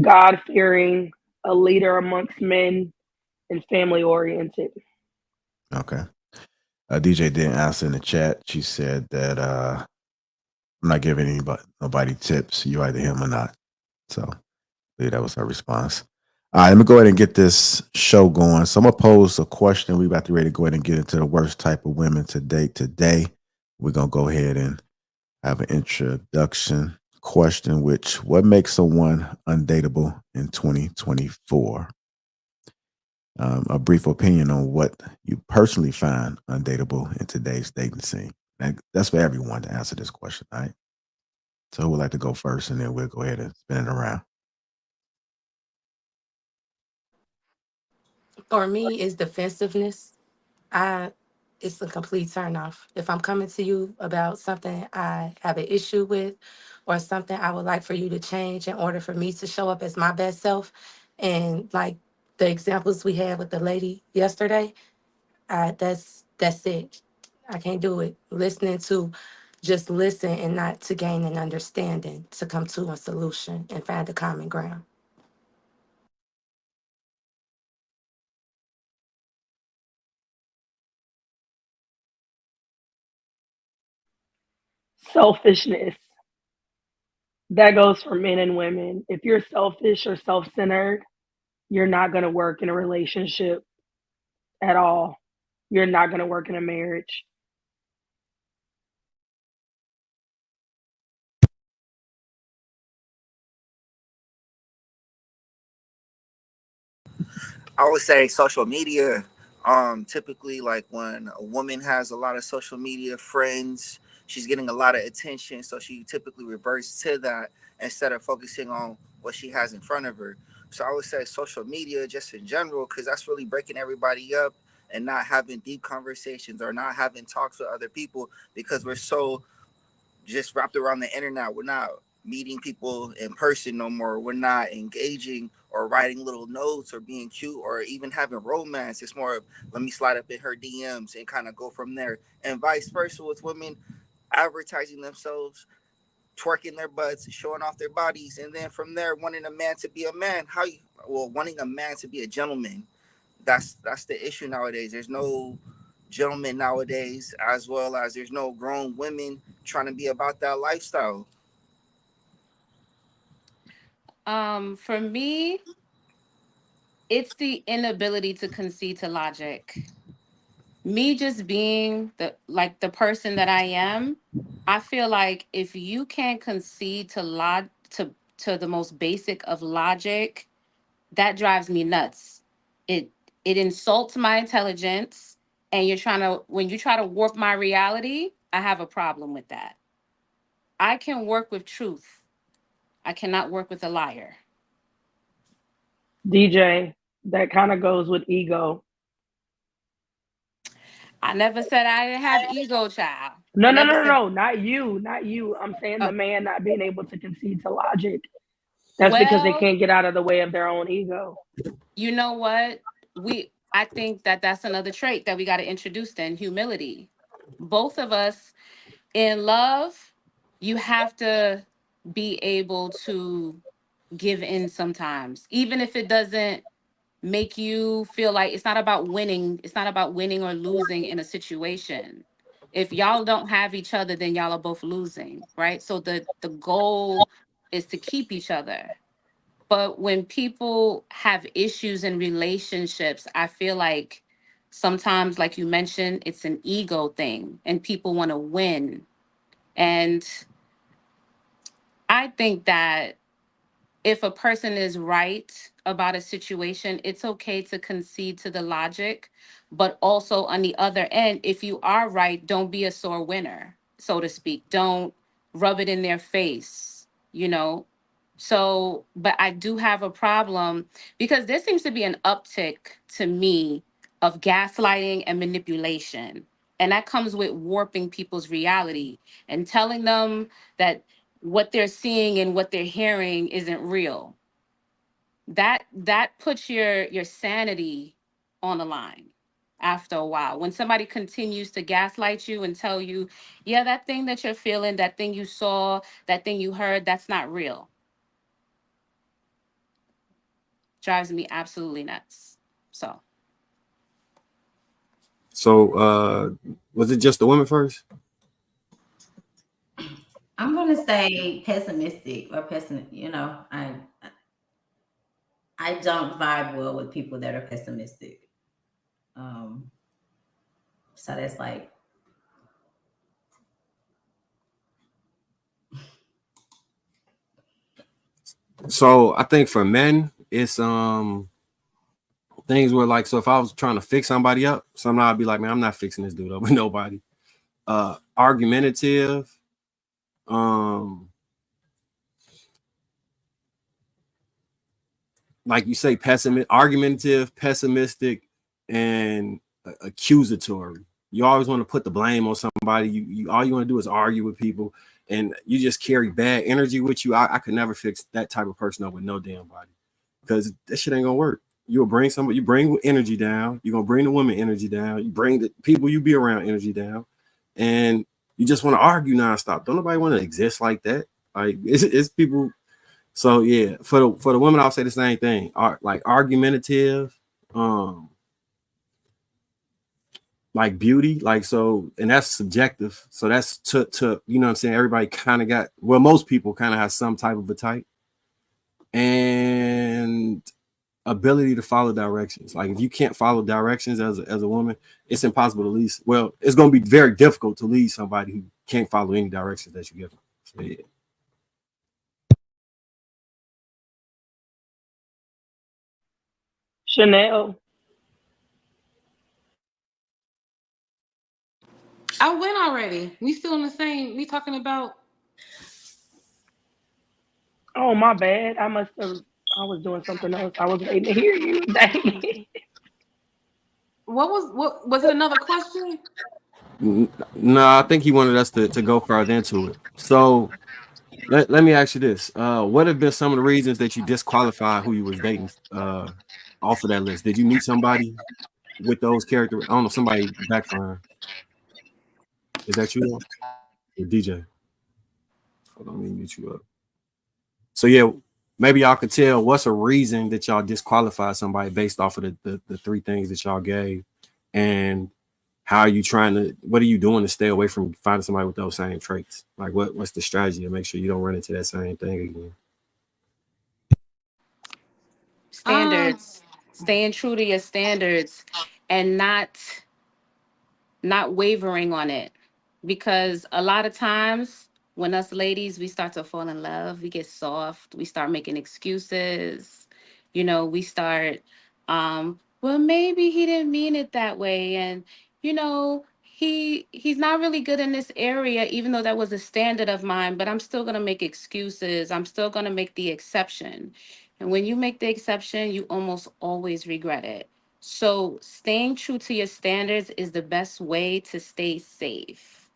God-fearing, a leader amongst men, and family-oriented. Okay. DJ didn't answer in the chat. She said that I'm not giving nobody tips. You either him or not. So I believe that was her response. All right, let me go ahead and get this show going. So I'm gonna pose a question. We're about to ready to go ahead and get into the worst type of women to date today. We're gonna go ahead and have an introduction question, which what makes someone undateable in 2024? A brief opinion on what you personally find undateable in today's dating scene. And that's for everyone to answer this question, all right? So who would like to go first, and then we'll go ahead and spin it around. For me, it's defensiveness. It's a complete turnoff. If I'm coming to you about something I have an issue with or something I would like for you to change in order for me to show up as my best self, and like the examples we had with the lady yesterday, that's it. I can't do it. Listening to just listen and not to gain an understanding, to come to a solution and find a common ground. Selfishness. That goes for men and women. If you're selfish or self-centered, you're not going to work in a relationship at all. You're not going to work in a marriage. I would say social media. Typically, like when a woman has a lot of social media friends, she's getting a lot of attention, so she typically reverts to that instead of focusing on what she has in front of her. So I would say social media, just in general, because that's really breaking everybody up and not having deep conversations or not having talks with other people because we're so just wrapped around the internet. We're not meeting people in person no more. We're not engaging or writing little notes or being cute or even having romance. It's more of let me slide up in her DMs and kind of go from there. And vice versa with women advertising themselves, twerking their butts, showing off their bodies, and then from there wanting a man to be a man. Wanting a man to be a gentleman. That's the issue nowadays. There's no gentlemen nowadays, as well as there's no grown women trying to be about that lifestyle. For me, it's the inability to concede to logic. Me just being the person that I am, I feel like if you can't concede to the most basic of logic, that drives me nuts. It it insults my intelligence, and when you try to warp my reality, I have a problem with that. I can work with truth. I cannot work with a liar. DJ, that kind of goes with ego. I never said I didn't have ego, child. No, I no, never no, no, said. no, not you, not you. I'm saying the Oh, man not being able to concede to logic. That's because they well, can't get out of the way of their own ego. you know what? I think that that's another trait that we got to introduce then, humility. Both of us in love, you have to be able to give in sometimes, even if it doesn't make you feel like it's not about winning. It's not about winning or losing in a situation. If y'all don't have each other, then y'all are both losing, right? So the goal is to keep each other. But when people have issues in relationships, I feel like Sometimes, like you mentioned, it's an ego thing and people want to win. And I think that if a person is right about a situation, it's okay to concede to the logic. But also, on the other end, if you are right, don't be a sore winner, so to speak. Don't rub it in their face, you know? So, but I do have a problem because there seems to be an uptick to me of gaslighting and manipulation. And that comes with warping people's reality and telling them that what they're seeing and what they're hearing isn't real. That puts your sanity on the line after a while. When somebody continues to gaslight you and tell you, yeah, that thing that you're feeling, that thing you saw, that thing you heard, that's not real. Drives me absolutely nuts. So Was it just the women first? I'm gonna say pessimistic or pessimist. I don't vibe well with people that are pessimistic. So that's like, So I think for men, it's things where like, so if I was trying to fix somebody up, sometimes I'd be like, man, I'm not fixing this dude up with nobody. Argumentative, like you say, argumentative, pessimistic, and accusatory. You always want to put the blame on somebody. You all you want to do is argue with people, and you just carry bad energy with you. I could never fix that type of person up with no damn body, because that shit ain't gonna work. You'll bring somebody, you bring energy down. You're gonna bring the woman energy down. You bring the people you be around energy down, and you just want to argue nonstop. Don't nobody want to exist like that. Like it's people. So yeah, for the women, I'll say the same thing. Like argumentative, like beauty, like so, and that's subjective. So that's to you know what I'm saying. Everybody kind of got, well, most people kind of have some type of a type, and ability to follow directions. Like if you can't follow directions as a woman, it's impossible to lead. Well, it's going to be very difficult to lead somebody who can't follow any directions that you give them. So yeah. Chanel. I went already. We still in the same. We talking about. Oh, my bad. I was doing something else. I was waiting to hear you. What was it? Another question? No, I think he wanted us to go further into it. So let me ask you this. What have been some of the reasons that you disqualified who you was dating off of that list? Did you meet somebody with those characters? I don't know, somebody backfiring. Is that you or DJ? Hold on, let me mute you up. So yeah, maybe y'all could tell what's a reason that y'all disqualify somebody based off of the three things that y'all gave, and how are you trying to, what are you doing to stay away from finding somebody with those same traits? Like what's the strategy to make sure you don't run into that same thing again? standards, staying true to your standards and not wavering on it, because a lot of times when us ladies, we start to fall in love, we get soft, we start making excuses, we start well, maybe he didn't mean it that way, and he's not really good in this area, even though that was a standard of mine, but I'm still going to make excuses, I'm still going to make the exception. And when you make the exception, you almost always regret it. So staying true to your standards is the best way to stay safe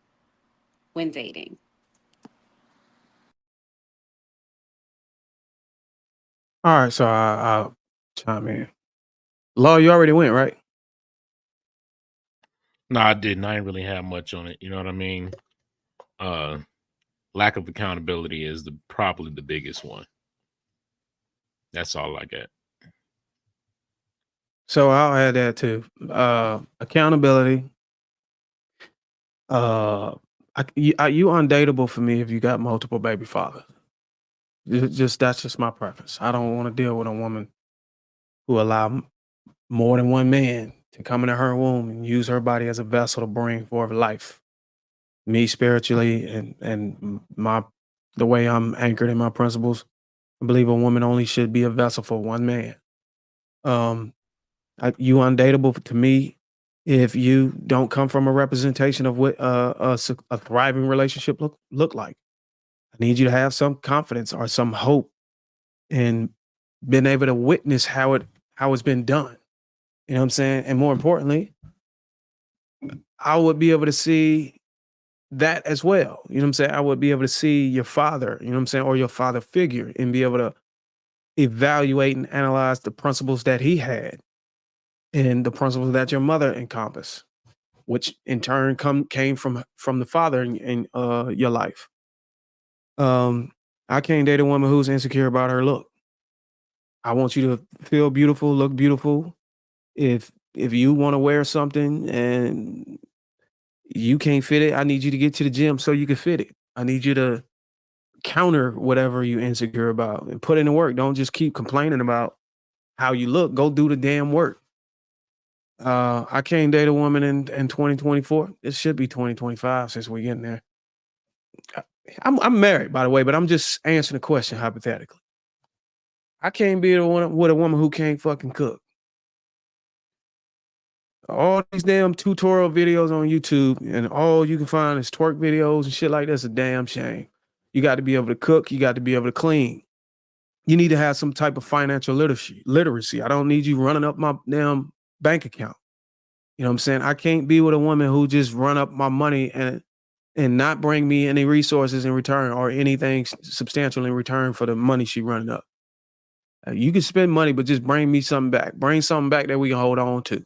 when dating. All right, so I'll chime in. Law, you already went, right? No, I didn't. I didn't really have much on it. You know what I mean? Lack of accountability is probably the biggest one. That's all I got. So I'll add that too. Accountability. You undateable for me if you got multiple baby fathers. That's just my preference. I don't want to deal with a woman who allow more than one man to come into her womb and use her body as a vessel to bring forth life. Me spiritually and the way I'm anchored in my principles, I believe a woman only should be a vessel for one man. You undateable to me if you don't come from a representation of what a thriving relationship look like. I need you to have some confidence or some hope in being able to witness how it's been done. You know what I'm saying? And more importantly, I would be able to see that as well. You know what I'm saying? I would be able to see your father, you know what I'm saying, or your father figure, and be able to evaluate and analyze the principles that he had and the principles that your mother encompassed, which in turn came from the father in your life. I can't date a woman who's insecure about her look. I want you to feel beautiful, look beautiful. If you want to wear something and you can't fit it, I need you to get to the gym so you can fit it. I need you to counter whatever you're insecure about and put in the work. Don't just keep complaining about how you look. Go do the damn work. I can't date a woman in 2024. It should be 2025 since we're getting there. I'm married, by the way, but I'm just answering the question hypothetically. I can't be with a woman who can't fucking cook. All these damn tutorial videos on YouTube and all you can find is twerk videos and shit like that's a damn shame. You got to be able to cook. You got to be able to clean. You need to have some type of financial literacy. I don't need you running up my damn bank account. You know what I'm saying? I can't be with a woman who just run up my money and not bring me any resources in return or anything substantial in return for the money she running up. You can spend money, but just bring me something back. Bring something back that we can hold on to.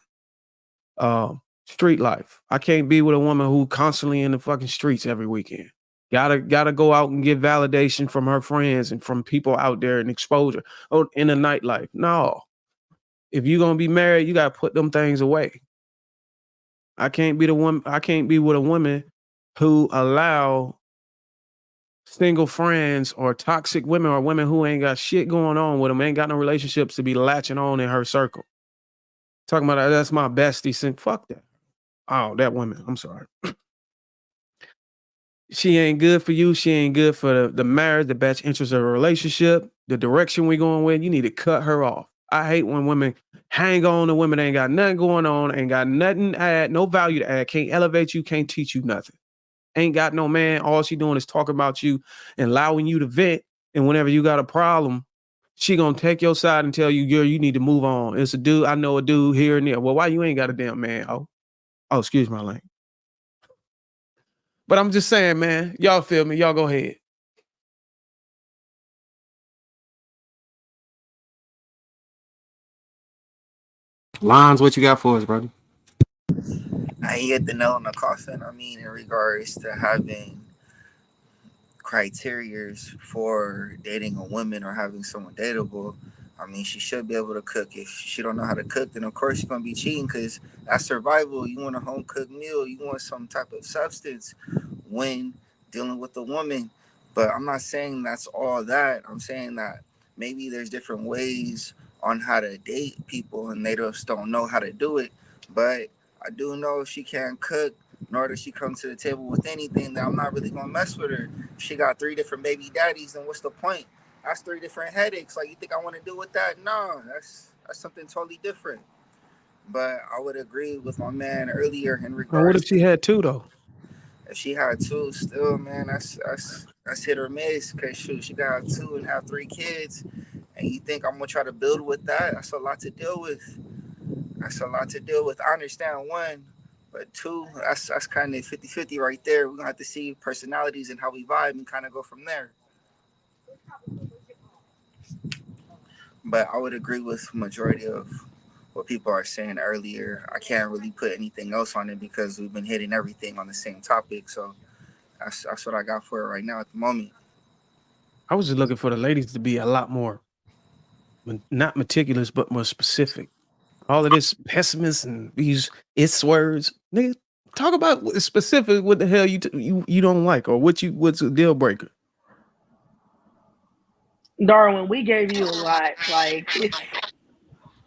Street life. I can't be with a woman who constantly in the fucking streets every weekend. Gotta go out and get validation from her friends and from people out there and exposure. Oh, in the nightlife. No. If you're gonna be married, you gotta put them things away. I can't be with a woman who allow single friends or toxic women or women who ain't got shit going on with them, ain't got no relationships to be latching on in her circle. Talking about that's my bestie. Fuck that. Oh, that woman. I'm sorry. She ain't good for you. She ain't good for the marriage, the best interest of a relationship, the direction we going with. You need to cut her off. I hate when women hang on to women that ain't got nothing going on, ain't got nothing to add, no value to add, can't elevate you, can't teach you nothing. Ain't got no man. All she doing is talking about you and allowing you to vent. And whenever you got a problem, she gonna take your side and tell you, girl, you need to move on. It's a dude. I know a dude here and there. Well, why you ain't got a damn man? Oh, excuse my language. But I'm just saying, man, y'all feel me? Y'all go ahead. Lines, what you got for us, brother? I hit the nail on the coffin. I mean, in regards to having criterias for dating a woman or having someone dateable, I mean, she should be able to cook. If she don't know how to cook, then of course she's gonna be cheating because that's survival. You want a home cooked meal. You want some type of substance when dealing with a woman. But I'm not saying that's all that. I'm saying that maybe there's different ways on how to date people and they just don't know how to do it. But I do know if she can't cook, nor does she come to the table with anything, that I'm not really gonna mess with her. If she got 3 different baby daddies, then what's the point? That's 3 different headaches. Like, you think I want to deal with that? No, that's something totally different. But I would agree with my man earlier in What regards if she had 2 though? if she had 2, still, man, that's hit or miss. Cause shoot, she got 2 and have 3 kids, and you think I'm gonna try to build with that? That's a lot to deal with. I understand 1, but 2, that's kind of 50-50 right there. We're gonna have to see personalities and how we vibe and kind of go from there. But I would agree with majority of what people are saying earlier. I can't really put anything else on it because we've been hitting everything on the same topic. So that's what I got for it right now at the moment. I was just looking for the ladies to be a lot more, not meticulous, but more specific. All of this pessimist and these it's words, nigga. Talk about specific. What the hell you don't like, or what's a deal breaker? Darwin, we gave you a lot. Like,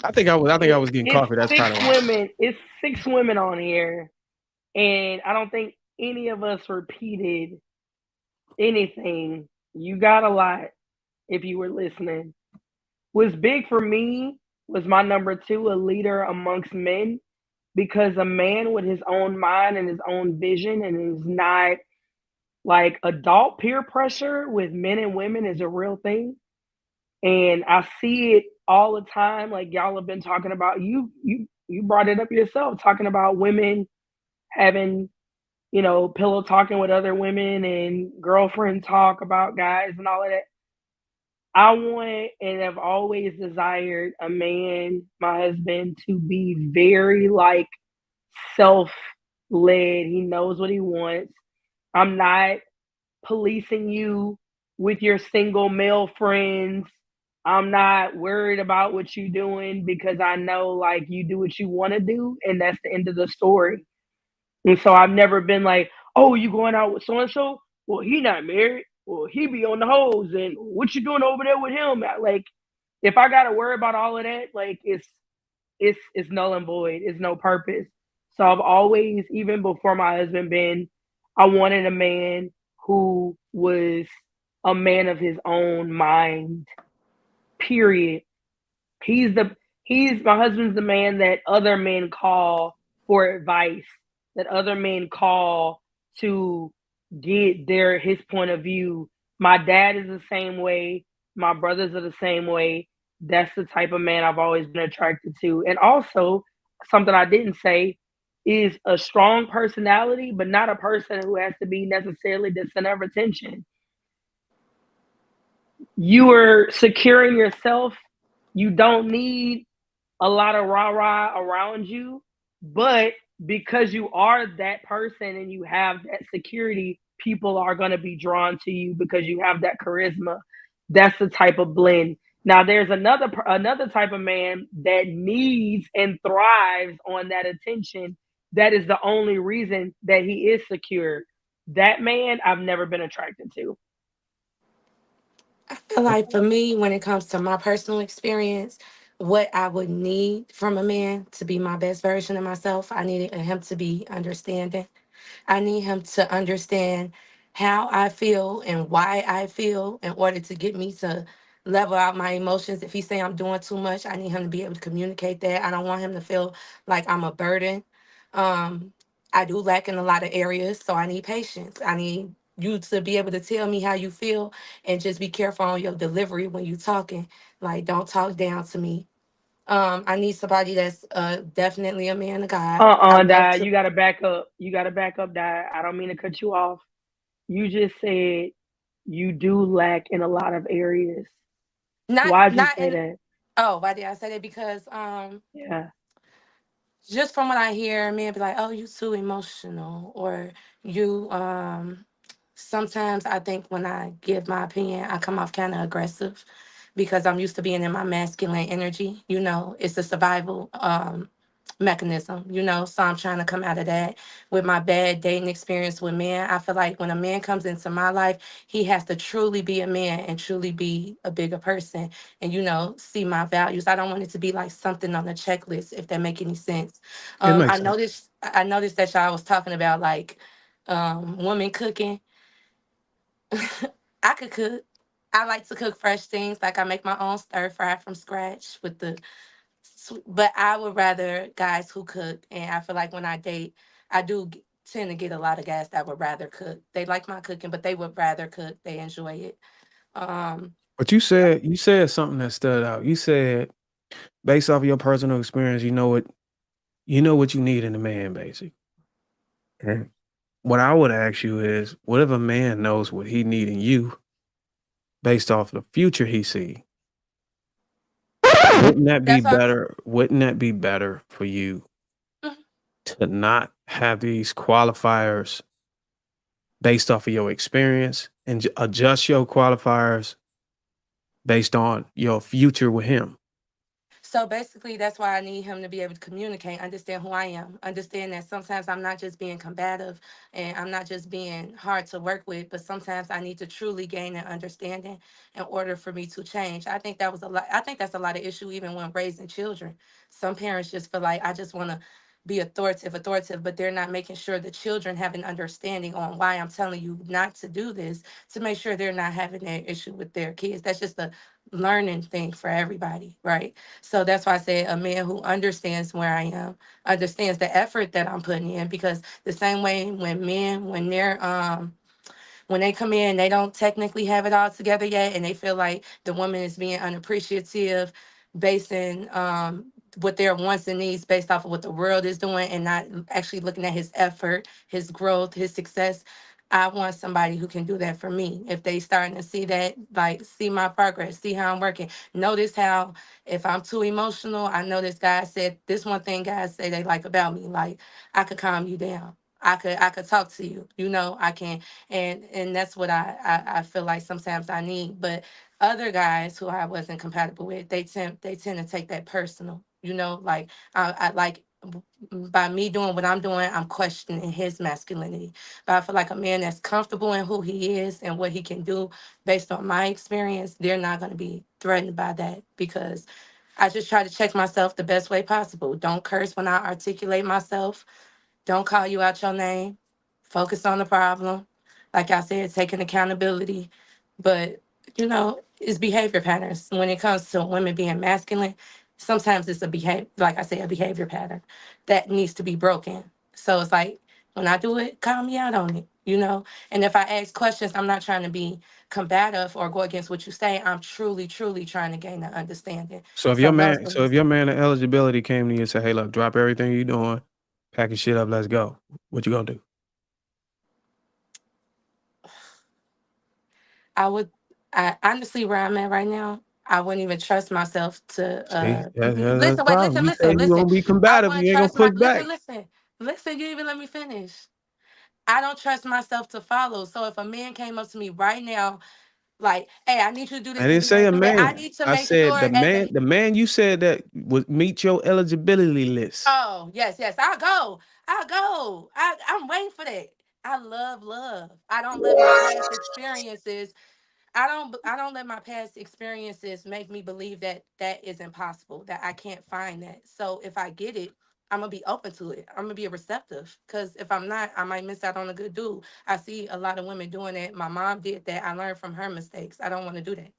I think I was getting It's coffee. That's six kind of why. women. It's 6 women on here, and I don't think any of us repeated anything. You got a lot if you were listening. What's big for me was my number 2, a leader amongst men, because a man with his own mind and his own vision and is not like adult peer pressure with men and women is a real thing. And I see it all the time. Like y'all have been talking about, you brought it up yourself, talking about women having, pillow talking with other women and girlfriend talk about guys and all of that. I want and have always desired a man, my husband, to be very like self-led. He knows what he wants. I'm not policing you with your single male friends. I'm not worried about what you're doing because I know like you do what you want to do and that's the end of the story. And so I've never been like, oh, you going out with so and so? Well, he not married. Well, he be on the hose, and what you doing over there with him? Like, if I gotta worry about all of that, like it's null and void. It's no purpose. So I've always, even before my husband been, I wanted a man who was a man of his own mind. Period. He's my husband's the man that other men call for advice, that other men call to get his point of view. My dad is the same way. My brothers are the same way. That's the type of man I've always been attracted to. And also, something I didn't say is a strong personality, but not a person who has to be necessarily the center of attention. You are securing yourself. You don't need a lot of rah-rah around you, but because you are that person and you have that security, people are going to be drawn to you because you have that charisma. That's the type of blend. Now there's another type of man that needs and thrives on that attention. That is the only reason that he is secure. That man I've never been attracted to. I feel like for me, when it comes to my personal experience, what I would need from a man to be my best version of myself, I needed him to be understanding. I need him to understand how I feel and why I feel in order to get me to level out my emotions. If he say I'm doing too much, I need him to be able to communicate that. I don't want him to feel like I'm a burden. Um, I do lack in a lot of areas, so I need patience. I need you to be able to tell me how you feel and just be careful on your delivery when you talking. Like, don't talk down to me. I need somebody that's definitely a man of God. I love Dad, to you gotta back up. You gotta back up, Dad. I don't mean to cut you off. You just said you do lack in a lot of areas. not Why'd you not say in. that? Oh, why did I say that? Because Yeah. just from what I hear, men be like, "Oh, you too emotional," or you sometimes I think when I give my opinion, I come off kind of aggressive because I'm used to being in my masculine energy. It's a survival mechanism, so I'm trying to come out of that with my bad dating experience with men. I feel like when a man comes into my life, he has to truly be a man and truly be a bigger person and, see my values. I don't want it to be like something on the checklist, if that make any sense. It I makes sense. noticed that y'all was talking about like women cooking. I could cook. I like to cook fresh things. Like I make my own stir fry from scratch with but I would rather guys who cook. And I feel like when I date, I do tend to get a lot of guys that would rather cook. They like my cooking, but they would rather cook. They enjoy it. Um, But you said something that stood out. You said based off of your personal experience, you know what you need in a man, basically. And what I would ask you is, what if a man knows what he need in you based off the future he see? Wouldn't that be that's what better? Wouldn't that be better for you Mhm. to not have these qualifiers based off of your experience and adjust your qualifiers based on your future with him? So basically, that's why I need him to be able to communicate, understand who I am, understand that sometimes I'm not just being combative and I'm not just being hard to work with, but sometimes I need to truly gain an understanding in order for me to change. I think that was a lot. I think that's a lot of issue even when raising children. Some parents just feel like I just want to be authoritative, but they're not making sure the children have an understanding on why I'm telling you not to do this to make sure they're not having that issue with their kids. That's just a learning thing for everybody, right? So that's why I say a man who understands where I am, understands the effort that I'm putting in, because the same way when men, when they come in, they don't technically have it all together yet, and they feel like the woman is being unappreciative, basing what their wants and needs based off of what the world is doing, and not actually looking at his effort, his growth, his success. I want somebody who can do that for me. If they starting to see that, like see my progress, see how I'm working. Notice how if I'm too emotional, I know this guy said this one thing guys say they like about me. Like I could calm you down. I could talk to you. You know, I can, and that's what I feel like sometimes I need. But other guys who I wasn't compatible with, they tend to take that personal. You know, like I like by me doing what I'm doing, I'm questioning his masculinity. But I feel like a man that's comfortable in who he is and what he can do based on my experience, they're not going to be threatened by that, because I just try to check myself the best way possible. Don't curse when I articulate myself. Don't call you out your name. Focus on the problem. Like I said, taking accountability. But, you know, it's behavior patterns. When it comes to women being masculine, sometimes it's a behavior, like I said, a behavior pattern that needs to be broken. So it's like, when I do it, call me out on it, you know? And if I ask questions, I'm not trying to be combative or go against what you say. I'm truly, truly trying to gain an understanding. So if So your those man, are so if your man of eligibility came to you and said, "Hey, look, drop everything you're doing, pack your shit up, let's go," what you gonna do? I would, I honestly, where I'm at right now, I wouldn't even trust myself to See, that's the listen, wait, problem. listen, You say listen, you listen. gonna be I combative, wouldn't you ain't gonna trust my push back. listen, you even let me finish. I don't trust myself to follow. So if a man came up to me right now, like, hey, I need you to do I this and didn't do that say and a do that, I man. need to I make said sure as a the man you said that would meet your eligibility list. oh, yes, I'll go. I'll go. I'm waiting for that. I love love. I don't let my past experiences I don't let my past experiences make me believe that that is impossible, that I can't find that. So if I get it, I'm gonna be open to it. I'm gonna be receptive, because if I'm not, I might miss out on a good dude. I see a lot of women doing that. My mom did that. I learned from her mistakes. I don't want to do that.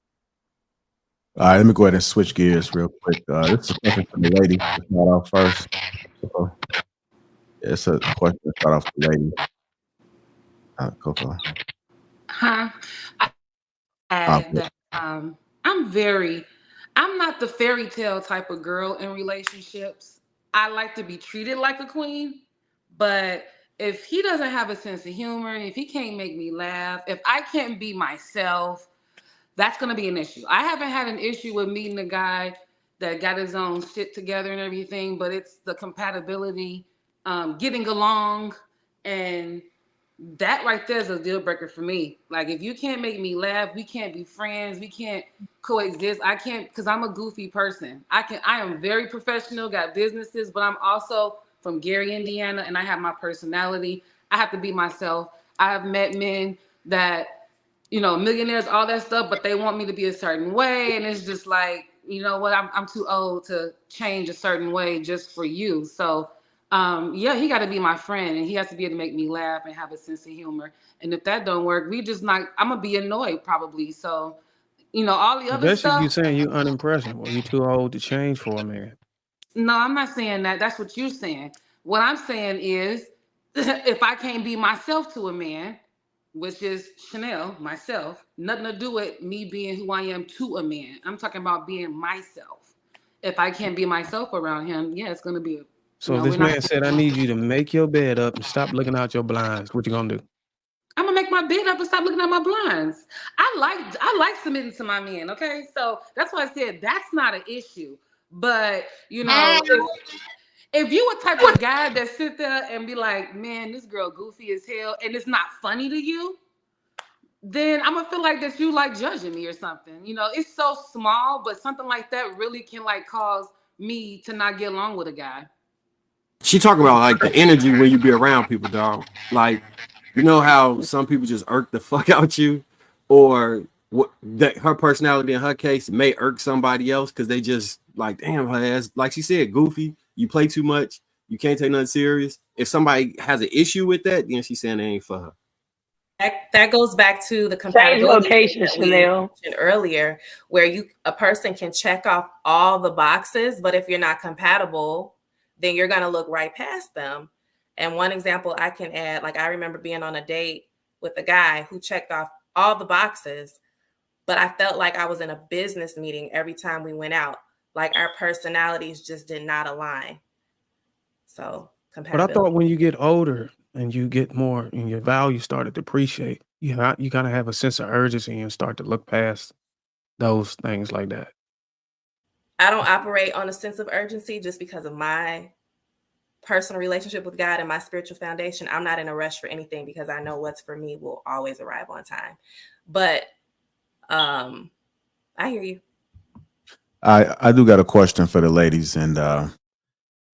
All right, let me go ahead and switch gears real quick. This is a question from the lady to start off first. So, it's a question to start off the lady. Coco. Huh? Oh, Add that I'm not the fairy tale type of girl in relationships. I like to be treated like a queen, but if he doesn't have a sense of humor, if he can't make me laugh, if I can't be myself, that's going to be an issue. I haven't had an issue with meeting a guy that got his own shit together and everything, but it's the compatibility, getting along, and that right there is a deal breaker for me. Like, if you can't make me laugh, we can't be friends, we can't coexist. I can't, because I'm a goofy person. I am very professional, got businesses, but I'm also from Gary, Indiana, and I have my personality. I have to be myself. I have met men that, millionaires, all that stuff, but they want me to be a certain way. And it's just like, you know what, I'm too old to change a certain way just for you. So yeah, he got to be my friend, and he has to be able to make me laugh and have a sense of humor. And if that don't work, I'm gonna be annoyed probably. So, all the So other basically, you stuff. saying you unimpressionable. You too old to change for a man. No, I'm not saying that. That's what you're saying. What I'm saying is, if I can't be myself to a man, which is Chanel, myself, nothing to do with me being who I am to a man. I'm talking about being myself. If I can't be myself around him, yeah, it's gonna be So if we're this not. man said, "I need you to make your bed up and stop looking out your blinds," what you gonna do? I'm gonna make my bed up and stop looking at my blinds. I like submitting to my men. Okay, so that's why I said that's not an issue. But if you a type of guy that sit there and be like, man, this girl goofy as hell, and it's not funny to you, then I'm gonna feel like that you like judging me or something. It's so small, but something like that really can like cause me to not get along with a guy. She talking about like the energy when you be around people, dog. Like, you know how some people just irk the fuck out you, or what that her personality in her case may irk somebody else because they just like, damn, her ass, like she said, goofy. You play too much. You can't take nothing serious. If somebody has an issue with that, then she's saying they ain't for her. That goes back to the Change compatibility location, that we Chanel. mentioned earlier, where a person can check off all the boxes, but if you're not compatible, then you're gonna look right past them. And one example I can add, like I remember being on a date with a guy who checked off all the boxes, but I felt like I was in a business meeting every time we went out. Like our personalities just did not align. So But I compatibility. thought when you get older and you get more and your values start to depreciate, you kind of have a sense of urgency and start to look past those things like that. I don't operate on a sense of urgency just because of my personal relationship with God and my spiritual foundation. I'm not in a rush for anything because I know what's for me will always arrive on time. But I hear you. I do got a question for the ladies, and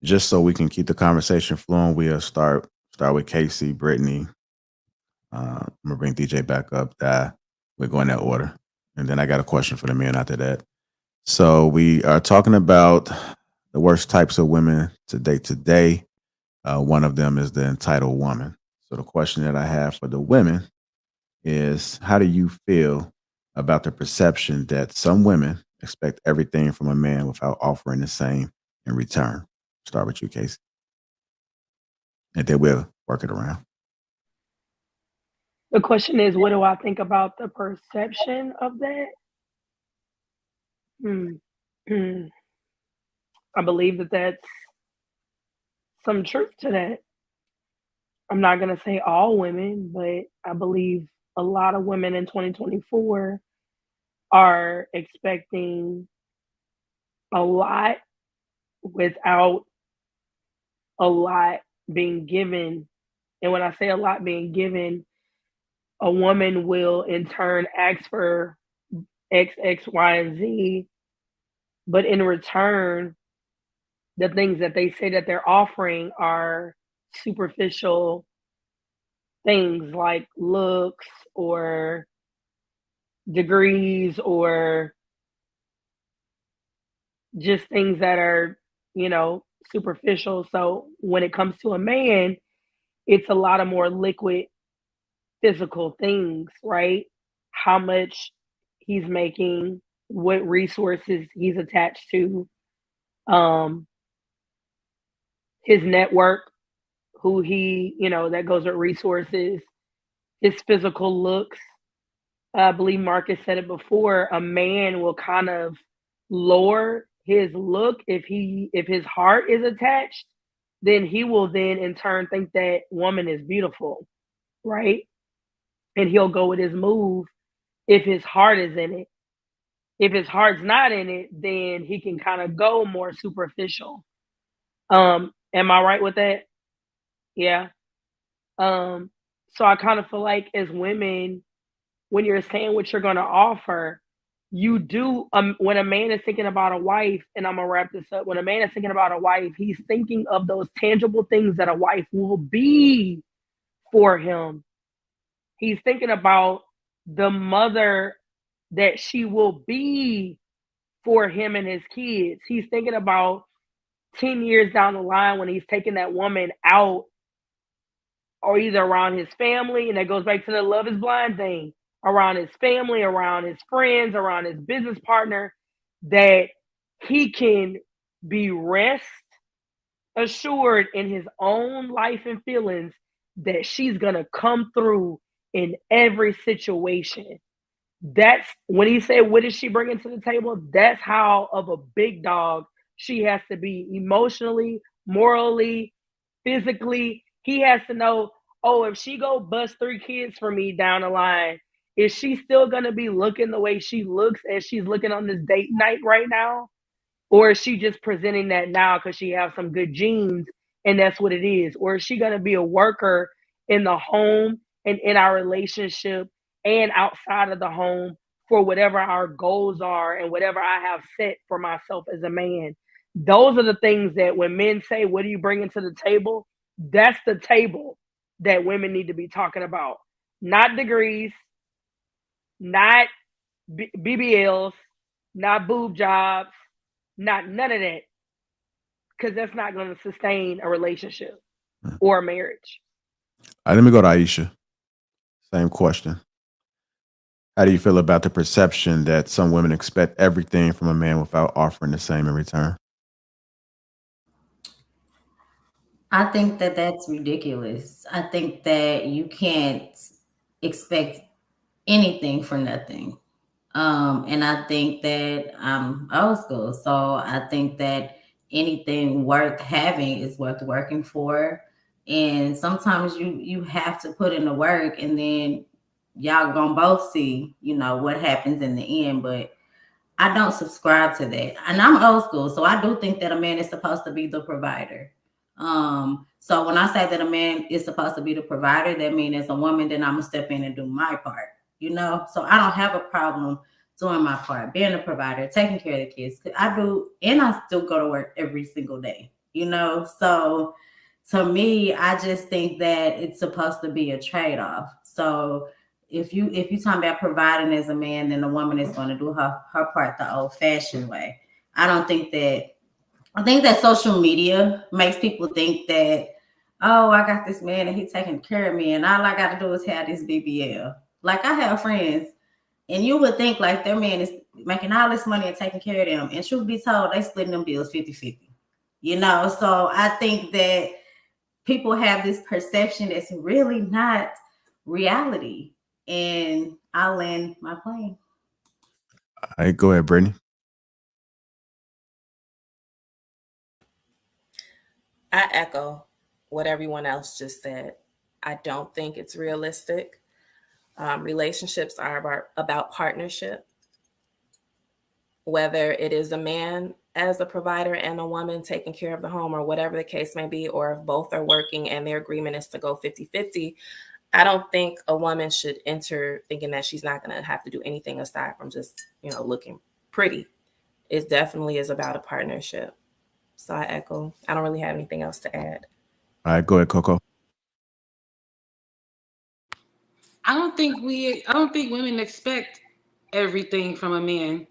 just so we can keep the conversation flowing, we'll start with Casey, Brittany. I'm gonna bring DJ back up. We're going that order, and then I got a question for the men after that. So we are talking about the worst types of women to date today. One of them is the entitled woman. So the question that I have for the women is, how do you feel about the perception that some women expect everything from a man without offering the same in return? Start with you, Casey, and then we'll work it around. The question is, what do I think about the perception of that? I believe that that's some truth to that. I'm not going to say all women, but I believe a lot of women in 2024 are expecting a lot without a lot being given. And when I say a lot being given, a woman will in turn ask for X, X, Y, and Z, but in return, the things that they say that they're offering are superficial things like looks or degrees or just things that are, superficial. So when it comes to a man, it's a lot of more liquid physical things, right? How much he's making, what resources he's attached to, his network, who he, that goes with resources, his physical looks. I believe Marcus said it before, a man will kind of lower his look if his heart is attached, then he will then in turn think that woman is beautiful, right? And he'll go with his move if his heart is in it. If his heart's not in it, then he can kind of go more superficial. Am I right with that? Yeah. So I kind of feel like as women, when you're saying what you're going to offer, you do, when a man is thinking about a wife, and I'm going to wrap this up, when a man is thinking about a wife, he's thinking of those tangible things that a wife will be for him. He's thinking about the mother that she will be for him and his kids. He's thinking about 10 years down the line when he's taking that woman out, or either around his family, and that goes back to the love is blind thing, around his family, around his friends, around his business partner, that he can be rest assured in his own life and feelings that she's going to come through in every situation. That's when he said, what is she bringing to the table? That's how of a big dog she has to be emotionally, morally, physically. He has to know, oh, if she go bust 3 kids for me down the line, is she still going to be looking the way she looks as she's looking on this date night right now? Or is she just presenting that now because she has some good genes and that's what it is? Or is she going to be a worker in the home and in our relationship and outside of the home for whatever our goals are and whatever I have set for myself as a man? Those are the things that when men say, what are you bringing to the table? That's the table that women need to be talking about. Not degrees, not BBLs, not boob jobs, not none of that. Because that's not going to sustain a relationship or a marriage. All right, let me go to Aisha. Same question. How do you feel about the perception that some women expect everything from a man without offering the same in return? I think that that's ridiculous. I think that you can't expect anything for nothing. And I think that I'm old school. So I think that anything worth having is worth working for. And sometimes you have to put in the work, and then y'all gonna both see, what happens in the end. But I don't subscribe to that. And I'm old school, so I do think that a man is supposed to be the provider. So when I say that a man is supposed to be the provider, that means as a woman, then I'm gonna step in and do my part, So I don't have a problem doing my part, being a provider, taking care of the kids. I do, and I still go to work every single day, So to me, I just think that it's supposed to be a trade-off. So if you talking about providing as a man, then the woman is going to do her part the old-fashioned way. I think that social media makes people think that, oh, I got this man and he's taking care of me, and all I got to do is have this BBL. Like, I have friends, and you would think like their man is making all this money and taking care of them, and truth be told, they splitting them bills 50-50. So I think that people have this perception that's really not reality. And I'll land my plane. All right, go ahead, Brittany. I echo what everyone else just said. I don't think it's realistic. Relationships are about partnership. Whether it is a man as a provider and a woman taking care of the home, or whatever the case may be, or if both are working and their agreement is to go 50-50, I don't think a woman should enter thinking that she's not going to have to do anything aside from just, looking pretty. It definitely is about a partnership. So I echo. I don't really have anything else to add. All right, go ahead, Coco. I don't think women expect everything from a man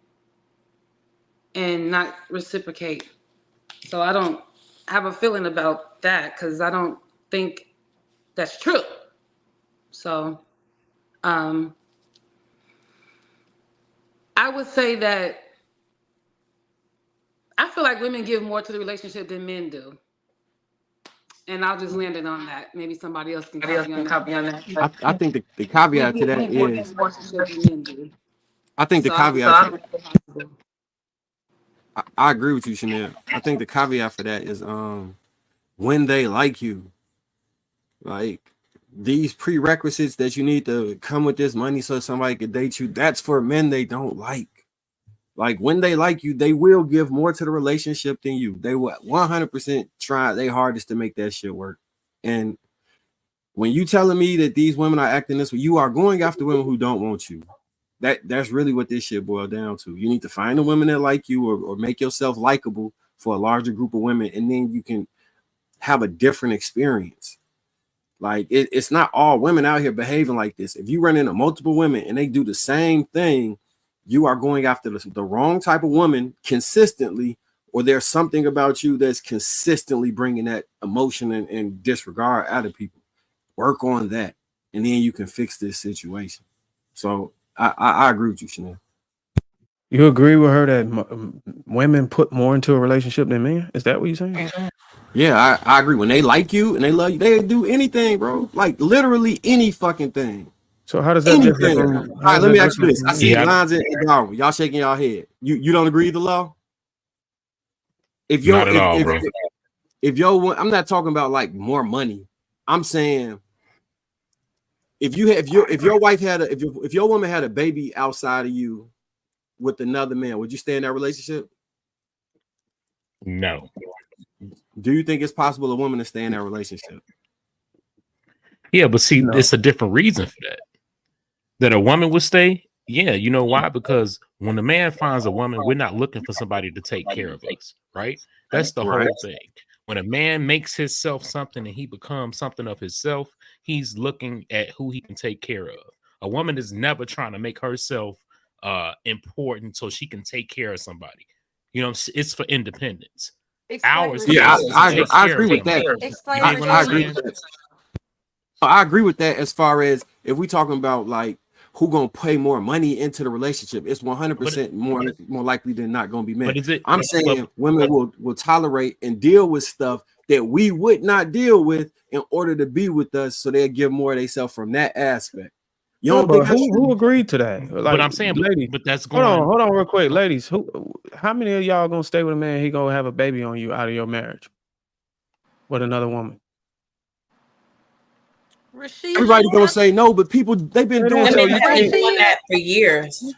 and not reciprocate. So I don't have a feeling about that, because I don't think that's true. So I would say that I feel like women give more to the relationship than men do. And I'll just land it on that. Maybe somebody else can copy on that. I think the caveat to that is, I think the caveat. I agree with you, Chanel. I think the caveat for that is when they like you, like these prerequisites that you need to come with this money so somebody could date you, that's for men they don't like. Like, when they like you, they will give more to the relationship than you. They will 100% try their hardest to make that shit work. And when you telling me that these women are acting this way, you are going after women who don't want you. That's really what this shit boils down to. You need to find the women that like you, or make yourself likable for a larger group of women, and then you can have a different experience. Like, it's not all women out here behaving like this. If you run into multiple women and they do the same thing, you are going after the wrong type of woman consistently, or there's something about you that's consistently bringing that emotion and disregard out of people. Work on that, and then you can fix this situation. So I agree with you, Chanel. You agree with her that women put more into a relationship than men? Is that what you're saying? Yeah, I agree. When they like you and they love you, they do anything, bro. Like, literally any fucking thing. So how does that differ from? All right, let me ask you this. I see lines in Darwin. Y'all shaking y'all head. You don't agree with the law? If you're Not at all, bro. If I'm not talking about like more money. I'm saying if your woman had a baby outside of you with another man, would you stay in that relationship? No. Do you think it's possible a woman to stay in that relationship? Yeah, but see, it's a different reason for that. That a woman would stay. Yeah, you know why? Because when a man finds a woman, we're not looking for somebody to take care of us, right? That's the Right. whole thing. When a man makes himself something and he becomes something of himself, he's looking at who he can take care of. A woman is never trying to make herself important so she can take care of somebody. You know, it's for independence. Explain Ours Yeah, is to take I care agree of with that. somebody. You Explain dig what I'm I agree saying? with that. I agree with that as far as if we talking about like who gonna pay more money into the relationship, it's 100% more likely than not gonna be men. But is it? I'm saying women will tolerate and deal with stuff that we would not deal with in order to be with us, so they'll give more of themselves from that aspect. You No, don't but think that's who agreed to that? But Like, I'm saying, ladies, but that's hold going. on, real quick, ladies. How many of y'all gonna stay with a man? He gonna have a baby on you out of your marriage with another woman? everybody gonna say no, but people they've been doing So it. you Women have been think doing that for years.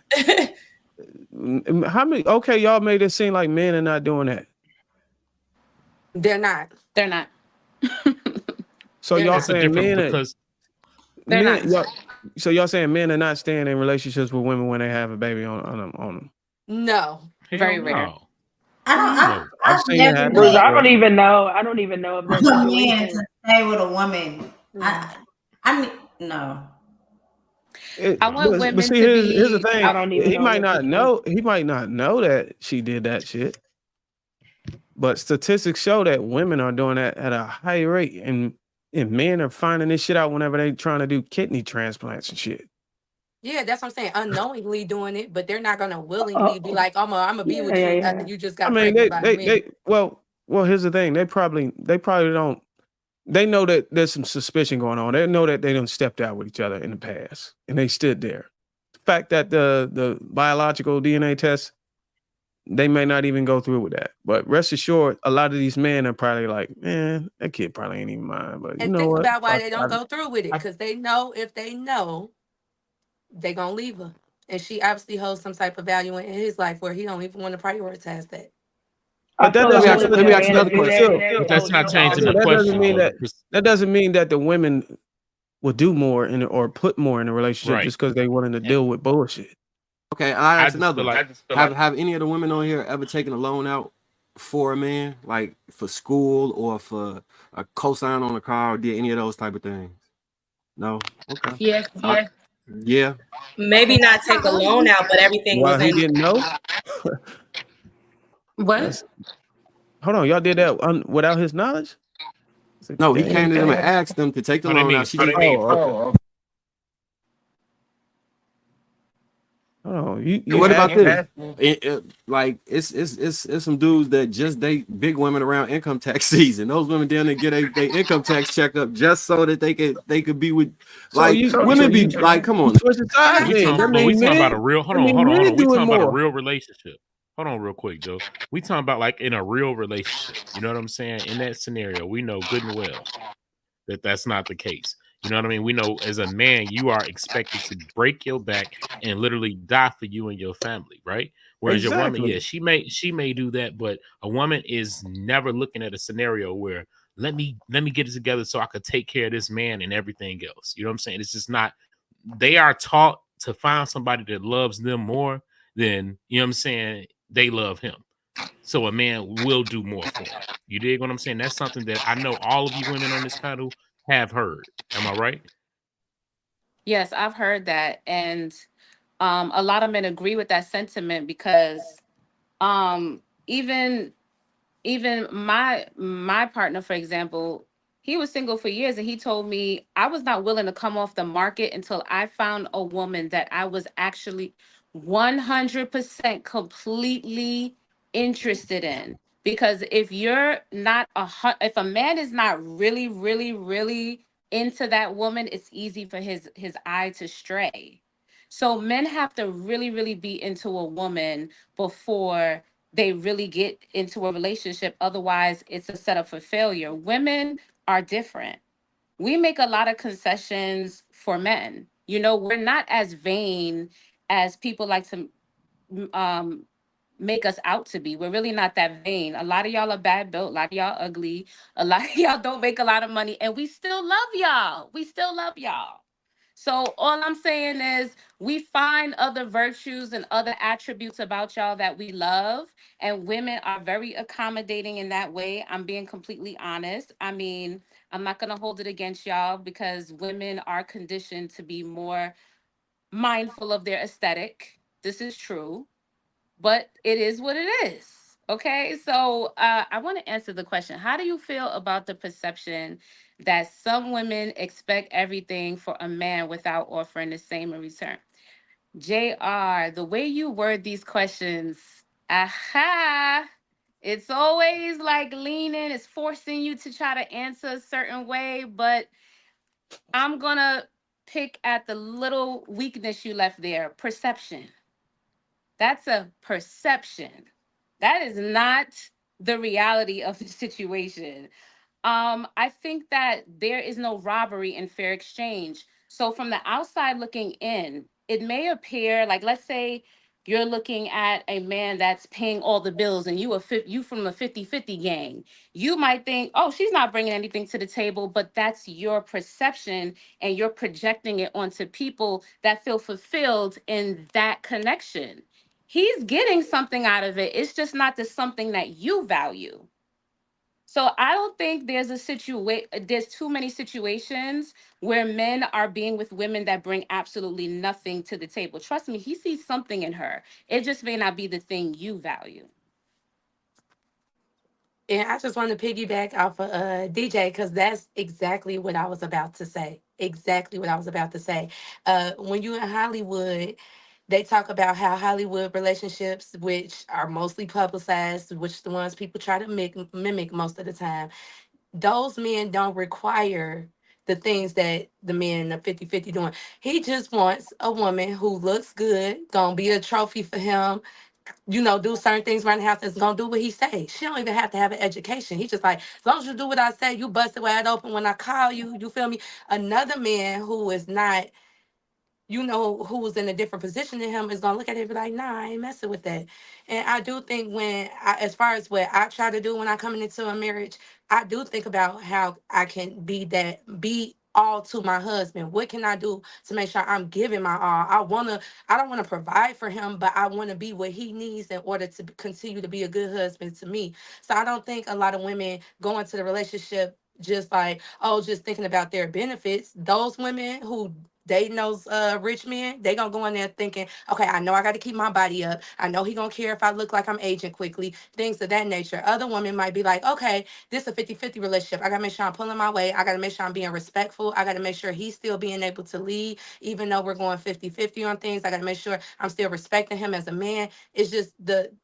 how many? Okay, y'all made it seem like men are not doing that. They're not. They're not. So They're y'all not. It's a saying different men are because They're not. so y'all saying men are not staying in relationships with women when they have a baby on them. No. Very rare. no. I've seen it happen Bruce, I before. don't even know. I don't even know if that A man situation. to stay with a woman. I mean, no. I want But women see, to here's the be. thing. I don't even He know might that not situation. know. He might not know that she did that shit. But statistics show that women are doing that at a high rate, and men are finding this shit out whenever they trying to do kidney transplants and shit. Yeah, that's what I'm saying. Unknowingly doing it, but they're not gonna willingly be like, I'm gonna be with you after you just got I mean, pregnant by me. well, here's the thing. They probably don't. They know that there's some suspicion going on. They know that they done stepped out with each other in the past, and they stood there. The fact that the biological DNA test, they may not even go through with that. But rest assured, a lot of these men are probably like, man, that kid probably ain't even mine. But you And know think what? about why Fuck they it. don't go through with it. Because they know if they know, they gonna leave her. And she obviously holds some type of value in his life where he don't even want to prioritize that. But that Let doesn't. me ask another question. But that's not changing the That doesn't question, mean though. that doesn't mean that the women will do more in or put more in a relationship Right. just because they willing to deal with bullshit. Okay, I ask just another feel one. like Have any of the women on here ever taken a loan out for a man, like for school or for a cosign on a car, or did any of those type of things? No. Okay. Yeah. Yeah. Maybe not take a loan out, but everything Well, was he in. didn't know. What? Hold on, y'all did that without his knowledge? No, he came to them and asked them to take the What do you loan mean? out. She What do just, you mean? Hold on, you what asked about this? Like it's some dudes that just date big women around income tax season. Those women down there get their income tax checkup just so that they could be with women be like, come on. switch the sides then. That We mean talking about men. a real. Hold I on. mean, men We do it talking about a more. real relationship. Hold on, real quick, Joe. We talking about like in a real relationship. You know what I'm saying? In that scenario, we know good and well that that's not the case. You know what I mean? We know as a man, you are expected to break your back and literally die for you and your family, right? Whereas your woman, Exactly. yeah, she may do that, but a woman is never looking at a scenario where let me get it together so I could take care of this man and everything else. You know what I'm saying? It's just not. They are taught to find somebody that loves them more than, you know what I'm saying, they love him. So a man will do more for him. You dig what I'm saying? That's something that I know all of you women on this panel have heard. Am I right? Yes, I've heard that, and a lot of men agree with that sentiment because um, even my partner, for example, he was single for years, and he told me I was not willing to come off the market until I found a woman that I was actually 100% completely interested in. Because if you're not if a man is not really, really, really into that woman, it's easy for his eye to stray. So men have to really, really be into a woman before they really get into a relationship. Otherwise, it's a setup for failure. Women are different. We make a lot of concessions for men. You know, we're not as vain as people like to um, make us out to be. We're really not that vain. A lot of y'all are bad built. A lot of y'all ugly. A lot of y'all don't make a lot of money, and we still love y'all. We still love y'all. So all I'm saying is we find other virtues and other attributes about y'all that we love, and women are very accommodating in that way. I'm being completely honest. I mean, I'm not going to hold it against y'all because women are conditioned to be more mindful of their aesthetic. This is true, but it is what it is. Okay, so I want to answer the question. How do you feel about the perception that some women expect everything for a man without offering the same in return? JR, the way you word these questions, aha, it's always like leaning, it's forcing you to try to answer a certain way, but I'm gonna pick at the little weakness you left there, perception. That's a perception. That is not the reality of the situation. I think that there is no robbery in fair exchange. So from the outside looking in, it may appear like, let's say you're looking at a man that's paying all the bills and you from the 50-50 gang. You might think, oh, she's not bringing anything to the table, but that's your perception and you're projecting it onto people that feel fulfilled in that connection. He's getting something out of it. It's just not the something that you value. So I don't think there's too many situations where men are being with women that bring absolutely nothing to the table. Trust me, he sees something in her. It just may not be the thing you value. And I just want to piggyback off of DJ because that's exactly what I was about to say. Exactly what I was about to say. When you're in Hollywood, they talk about how Hollywood relationships, which are mostly publicized, which the ones people try to mimic most of the time, those men don't require the things that the men in the 50-50 doing. He just wants a woman who looks good, gonna be a trophy for him, do certain things around the house that's gonna do what he say. She don't even have to have an education. He just like, as long as you do what I say, you bust it wide open when I call you, you feel me? Another man who is not, who's in a different position than him is gonna look at it and be like, nah, I ain't messing with that. And I do think as far as what I try to do when I come into a marriage, I do think about how I can be all to my husband. What can I do to make sure I'm giving my all? I don't want to provide for him, but I want to be what he needs in order to continue to be a good husband to me. So I don't think a lot of women go into the relationship just like, oh, just thinking about their benefits. Those women who dating those rich men, they gonna go in there thinking, okay, I know I got to keep my body up. I know he gonna care if I look like I'm aging quickly, things of that nature. Other women might be like, okay, this is a 50-50 relationship. I gotta make sure I'm pulling my weight. I gotta make sure I'm being respectful. I gotta make sure he's still being able to lead, even though we're going 50-50 on things. I gotta make sure I'm still respecting him as a man. It's just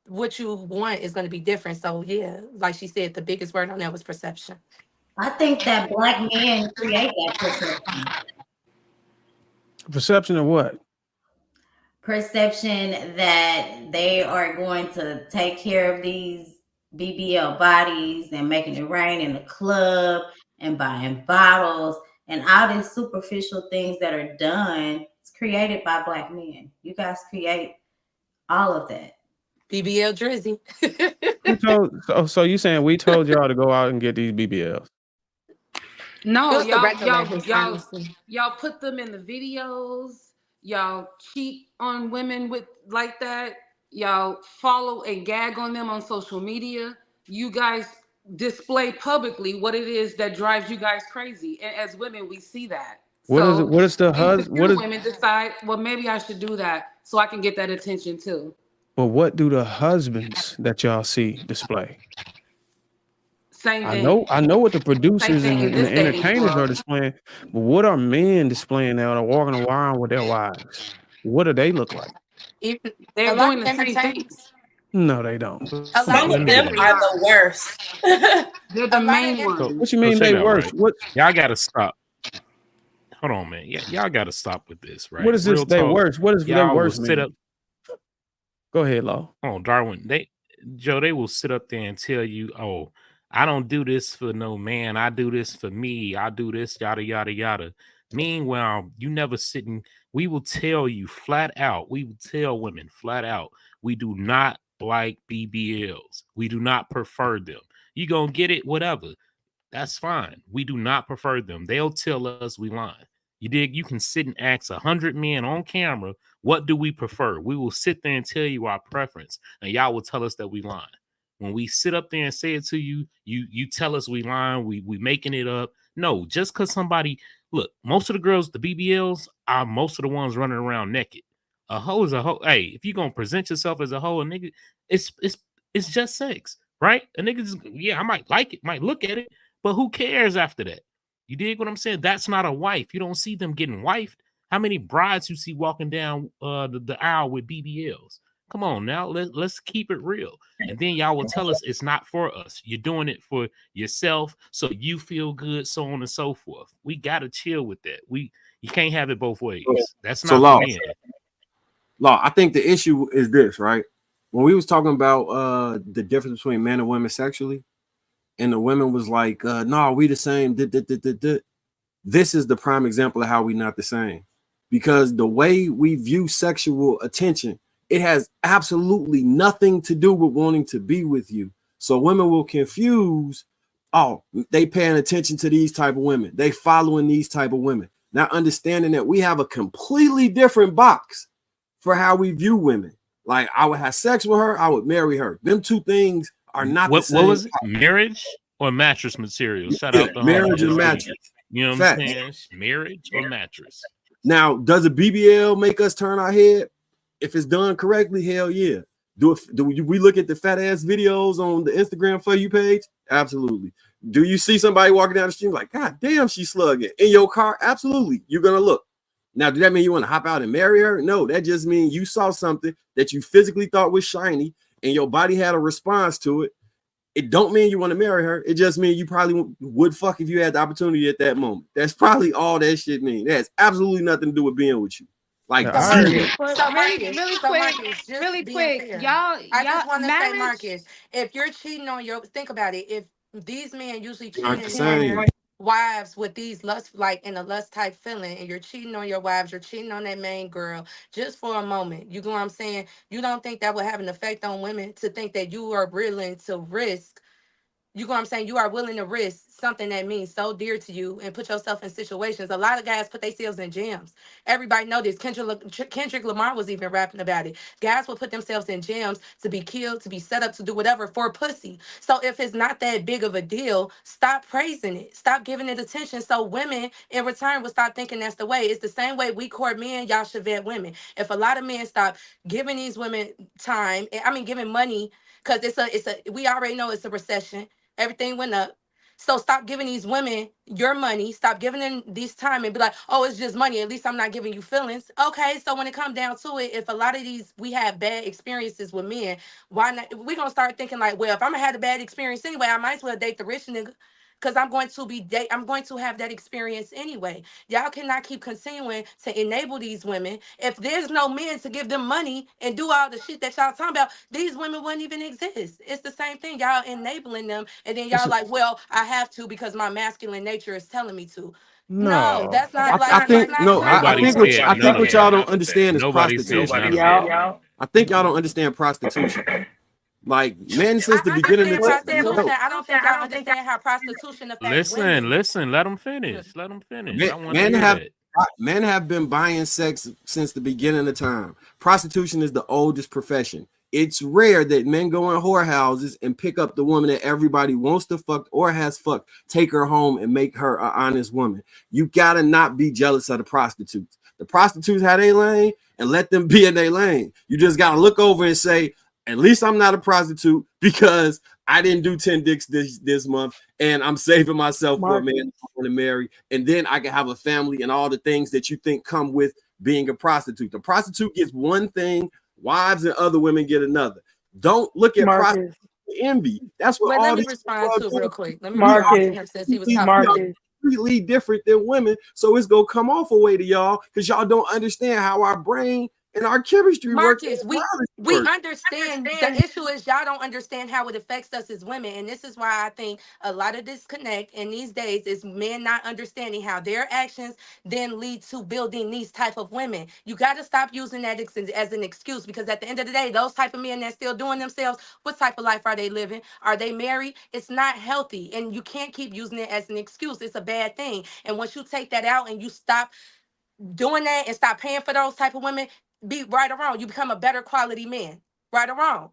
what you want is gonna be different. So yeah, like she said, the biggest word on that was perception. I think that Black men create that perception. Perception of what? Perception that they are going to take care of these BBL bodies and making it rain in the club and buying bottles and all these superficial things that are done. It's created by Black men. You guys create all of that. BBL Drizzy. So you saying we told y'all to go out and get these BBLs? No, Just the regulators, honestly. y'all put them in the videos. Y'all cheat on women with like that. Y'all follow and gag on them on social media. You guys display publicly what it is that drives you guys crazy. And as women, we see that. What is the husband? What is women decide, well, maybe I should do that so I can get that attention too. Well, what do the husbands that y'all see display? Same thing. I know what the producers Same thing and in the this day and entertainers age, are displaying, but what are men displaying now that are walking around with their wives? What do they look like? Even they're a lot doing of the same thing. entertainers. No, they don't. A lot Some of of them are the worst. They're a the lot main of So, ones. What you so mean check they it out, worse? right? What Y'all gotta stop. Hold on, man. Y'all gotta stop with this, right? what is this Real they talk. worse? What does they Y'all will worse sit mean? up. Go ahead, Law. Oh, Darwin, they will sit up there and tell you, oh, I don't do this for no man. I do this for me. I do this, yada, yada, yada. Meanwhile, you never sitting. We will tell you flat out. We will tell women flat out. We do not like BBLs. We do not prefer them. You gonna get it, whatever. That's fine. We do not prefer them. They'll tell us we lying. You dig? You can sit and ask 100 men on camera, what do we prefer? We will sit there and tell you our preference, and y'all will tell us that we lying. When we sit up there and say it to you, you tell us we lying, we making it up. No, just because somebody, look, most of the girls, the BBLs, are most of the ones running around naked. A hoe is a hoe. Hey, if you're gonna present yourself as a hoe, a nigga, it's just sex, right? A nigga just, yeah, I might like it, might look at it, but who cares after that? You dig what I'm saying? That's not a wife. You don't see them getting wifed. How many brides you see walking down the aisle with BBLs? Come on now, let's keep it real. And then y'all will tell us it's not for us. You're doing it for yourself, so you feel good, so on and so forth. We gotta chill with that. You can't have it both ways. That's So not for men. Law, I think the issue is this, right? When we was talking about the difference between men and women sexually, and the women was like, no, we the same. This is the prime example of how we not the same. Because the way we view sexual attention, it has absolutely nothing to do with wanting to be with you. So women will confuse, oh, they paying attention to these type of women. They following these type of women. Not understanding that we have a completely different box for how we view women. Like, I would have sex with her, I would marry her. Them two things are not the same. What was it? Marriage or mattress material? Shout out to marriage and mattress. You know what I'm saying? Marriage or mattress. Now, does a BBL make us turn our head? If it's done correctly, hell yeah. Do we look at the fat ass videos on the Instagram For You page? Absolutely. Do you see somebody walking down the street like, God damn, she's slugging in your car? Absolutely. You're gonna look. Now, does that mean you want to hop out and marry her? No, that just means you saw something that you physically thought was shiny and your body had a response to it. It don't mean you want to marry her. It just means you probably would fuck if you had the opportunity at that moment. That's probably all that shit means. That has absolutely nothing to do with being with you. Like, really quick, y'all. I just want to say, marriage- Marcus, if you're cheating on your, think about it. If these men usually Not cheating the on same. their wives with these lust, like in a lust type feeling, and you're cheating on your wives, you're cheating on that main girl just for a moment. You know what I'm saying? You don't think that would have an effect on women to think that you are willing to risk? You know what I'm saying? You are willing to risk something that means so dear to you and put yourself in situations. A lot of guys put themselves in jams. Everybody know this. Kendrick Lamar was even rapping about it. Guys will put themselves in jams to be killed, to be set up, to do whatever for pussy. So if it's not that big of a deal, stop praising it. Stop giving it attention. So women in return will stop thinking that's the way. It's the same way we court men, y'all should vet women. If a lot of men stop giving these women time, giving money, because we already know it's a recession. Everything went up. So stop giving these women your money. Stop giving them these time and be like, oh, it's just money. At least I'm not giving you feelings. Okay, so when it comes down to it, if a lot of these, we have bad experiences with men, why not? We're going to start thinking like, well, if I'm going to have a bad experience anyway, I might as well date the rich nigga. Because I'm going to have that experience anyway. Y'all cannot keep continuing to enable these women. If there's no men to give them money and do all the shit that y'all talking about, these women wouldn't even exist. It's the same thing. Y'all enabling them, and then y'all like, well, I have to because my masculine nature is telling me to. No, that's not. I think what y'all don't understand is prostitution. I think y'all don't understand prostitution. Like, men since the beginning of prostitution. I don't think y'all understand how prostitution affects women. Listen. Let them finish. Let them finish. I want to hear that. Men have been buying sex since the beginning of time. Prostitution is the oldest profession. It's rare that men go in whorehouses and pick up the woman that everybody wants to fuck or has fucked, take her home and make her an honest woman. You gotta not be jealous of the prostitutes. The prostitutes have their lane and let them be in their lane. You just gotta look over and say, at least I'm not a prostitute because I didn't do 10 dicks this month and I'm saving myself for a man I want to marry. And then I can have a family and all the things that you think come with being a prostitute. The prostitute gets one thing, wives and other women get another. Don't look at prostitutes with envy. That's what all let me these respond to real quick. Let me respond to him since he was talking. Completely different than women. So it's gonna come off a way to y'all because y'all don't understand how our brain And our chemistry works. Marcus, we understand. The issue is y'all don't understand how it affects us as women, and this is why I think a lot of disconnect in these days is men not understanding how their actions then lead to building these type of women. You got to stop using that as an excuse, because at the end of the day, those type of men that still doing themselves, what type of life are they living? Are they married? It's not healthy, and you can't keep using it as an excuse. It's a bad thing, and once you take that out and you stop doing that and stop paying for those type of women, be right or wrong, you become a better quality man. Right or wrong.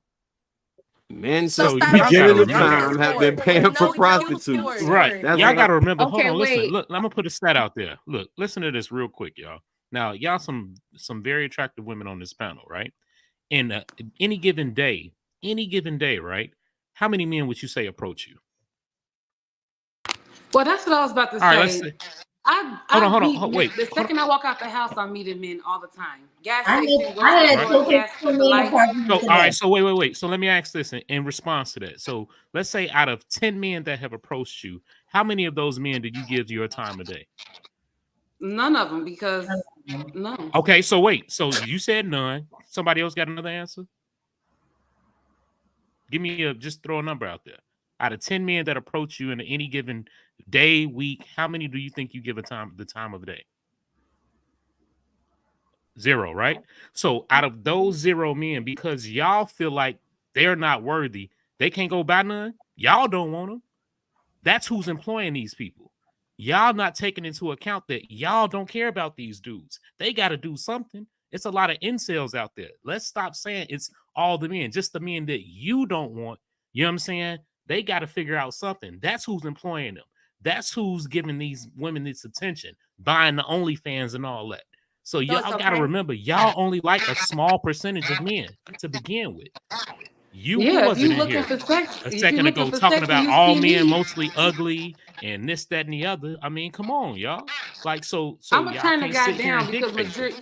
Men So since the y'all beginning gotta of time have been paying for prostitutes. Right. That's Y'all what gotta remember. Hold Okay, on, listen. wait. Look, I'm gonna put a stat out there. Look, listen to this real quick, y'all. Now, y'all some very attractive women on this panel, right? And any given day, right? How many men would you say approach you? Well, that's what I was about to All right, let's say. say. I meet men. Wait. The second I walk out the house, I'm meeting men all the time. Gas I station, had grocery a store, ticket gas, for the me lights. apartment So, all right. today. So, wait. So, let me ask this in response to that. So, let's say out of 10 men that have approached you, how many of those men did you give your time a day? None of them, because no. Okay. So, wait. So, you said none. Somebody else got another answer? Give me just throw a number out there. Out of 10 men that approach you in any given day, week, how many do you think you give the time of the day? 0, right? So out of those 0 men, because y'all feel like they're not worthy, they can't go buy none. Y'all don't want them. That's who's employing these people. Y'all not taking into account that y'all don't care about these dudes. They got to do something. It's a lot of incels out there. Let's stop saying it's all the men, just the men that you don't want. You know what I'm saying? They got to figure out something. That's who's employing them. That's who's giving these women this attention, buying the OnlyFans and all that. So y'all got to remember, y'all only like a small percentage of men to begin with. Who Yeah, if was you it in looking here for sex, a if you second looking ago for talking sex and about you all see men me, mostly ugly and this, that, and the other? I mean, come on, y'all. Like, so I'm gonna y'all turn the can't guy sit here down and because dictate this.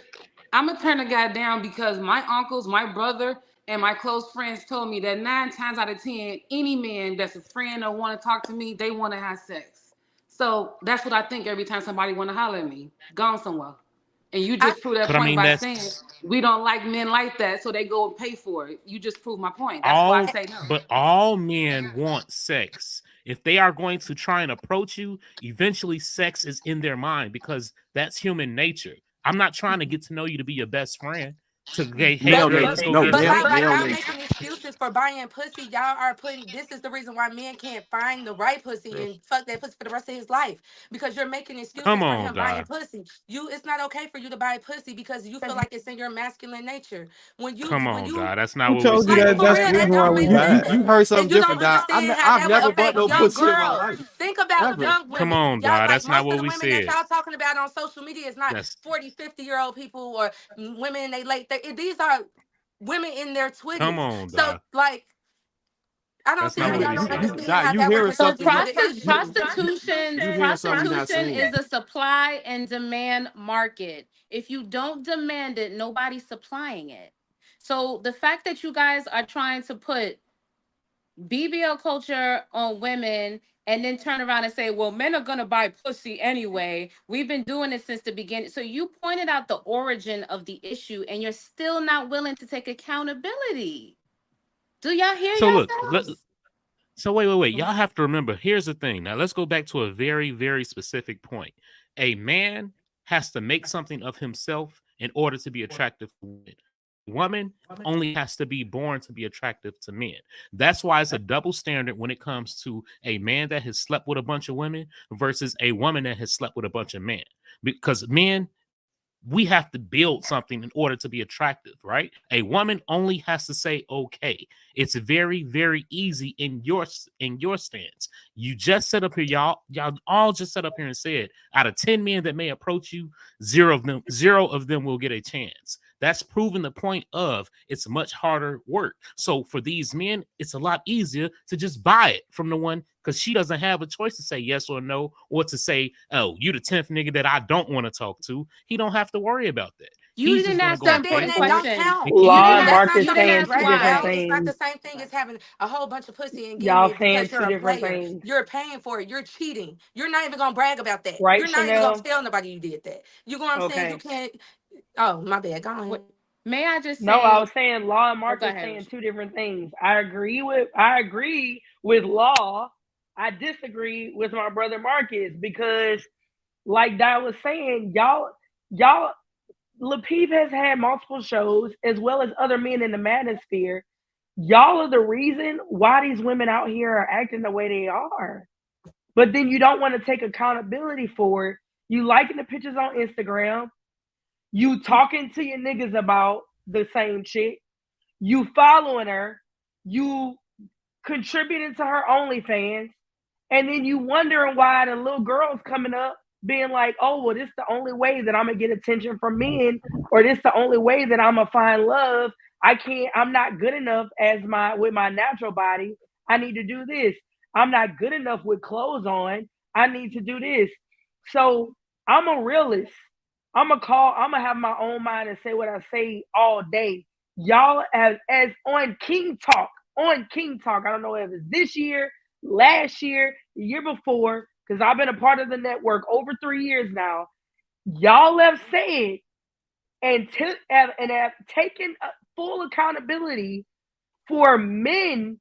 I'm gonna turn the guy down because my uncles, my brother, and my close friends told me that 9 times out of 10, any man that's a friend or want to talk to me, they want to have sex. So that's what I think every time somebody want to holler at me. Gone somewhere. And you just prove that But I point mean, by that's saying we don't like men like that, so they go and pay for it. You just proved my point. That's why I say no. but all men want sex. If they are going to try and approach you, eventually sex is in their mind because that's human nature. I'm not trying to get to know you to be your best friend. To hey girl, let's go get But naked. like y'all making excuses for buying pussy, y'all are putting. This is the reason why men can't find the right pussy and fuck that pussy for the rest of his life, because you're making excuses Come for on, him buying God. pussy. It's not okay for you to buy pussy because you feel like it's in your masculine nature. When you Come on, God. That's not Who what we told you said. like that? for That's real, the that reason why don't we make buy. sense. You heard something And you don't different, Doc. understand how I've that would never bought affect no young pussy in my girls. life. Think about Ever. young Come women. on, Y'all God. like That's not most of what the we women that said. y'all talking about on social media is not That's 40, 50-year-old people or women in their late. These are women in their come 20s. on, So God. like I don't That's see not how what y'all we don't said. understand how You that would hearing So contribute something? to the issue. You hearing something you're not prostitution saying? is a supply and demand market. If you don't demand it, nobody's supplying it. So the fact that you guys are trying to put BBL culture on women and then turn around and say, well, men are going to buy pussy anyway. We've been doing it since the beginning. So you pointed out the origin of the issue and you're still not willing to take accountability. Do y'all hear So look, yourselves? so wait. Y'all have to remember, here's the thing. Now let's go back to a very, very specific point. A man has to make something of himself in order to be attractive to women. A woman only has to be born to be attractive to men. That's why it's a double standard when it comes to a man that has slept with a bunch of women versus a woman that has slept with a bunch of men. Because men, we have to build something in order to be attractive, right? A woman only has to say okay. It's very, very easy in your stance. You just set up here, y'all all just set up here and said, out of 10 men that may approach you, zero of them will get a chance. That's proving the point of it's much harder work. So for these men, it's a lot easier to just buy it from the one, because she doesn't have a choice to say yes or no, or to say, oh, you the 10th nigga that I don't want to talk to. He don't have to worry about that. You He's didn't just gonna ask go So and that then pay that for it don't question. count. and keep You it didn't Law and moving. ask. That's Marcus You not didn't saying something, ask two right? different why. It's not things. the same thing as having a whole bunch of pussy and getting Y'all it saying because two you're a different player. things. You're paying for it. You're cheating. You're not even gonna brag about that. Right, You're not even gonna Chanel? tell nobody you did that. You know what I'm saying? You Okay. can't. Oh, my bad. Go ahead. May I just No, I say? was saying law and Oh, go market ahead, saying Richard. two different things. I agree with law. I disagree with my brother Marcus because, like Dad was saying, y'all, Lapeef has had multiple shows as well as other men in the manosphere. Y'all are the reason why these women out here are acting the way they are. But then you don't want to take accountability for it. You liking the pictures on Instagram. You talking to your niggas about the same chick. You following her. You contributing to her OnlyFans. And then you wondering why the little girl's coming up being like, oh, well, this is the only way that I'm gonna get attention from men, or this is the only way that I'm gonna find love. I'm not good enough with my natural body. I need to do this. I'm not good enough with clothes on. I need to do this. So I'm a realist. I'm gonna have my own mind and say what I say all day. Y'all as on King Talk, I don't know if it's this year, last year, the year before, because I've been a part of the network over 3 years now. Y'all have said and have taken full accountability for men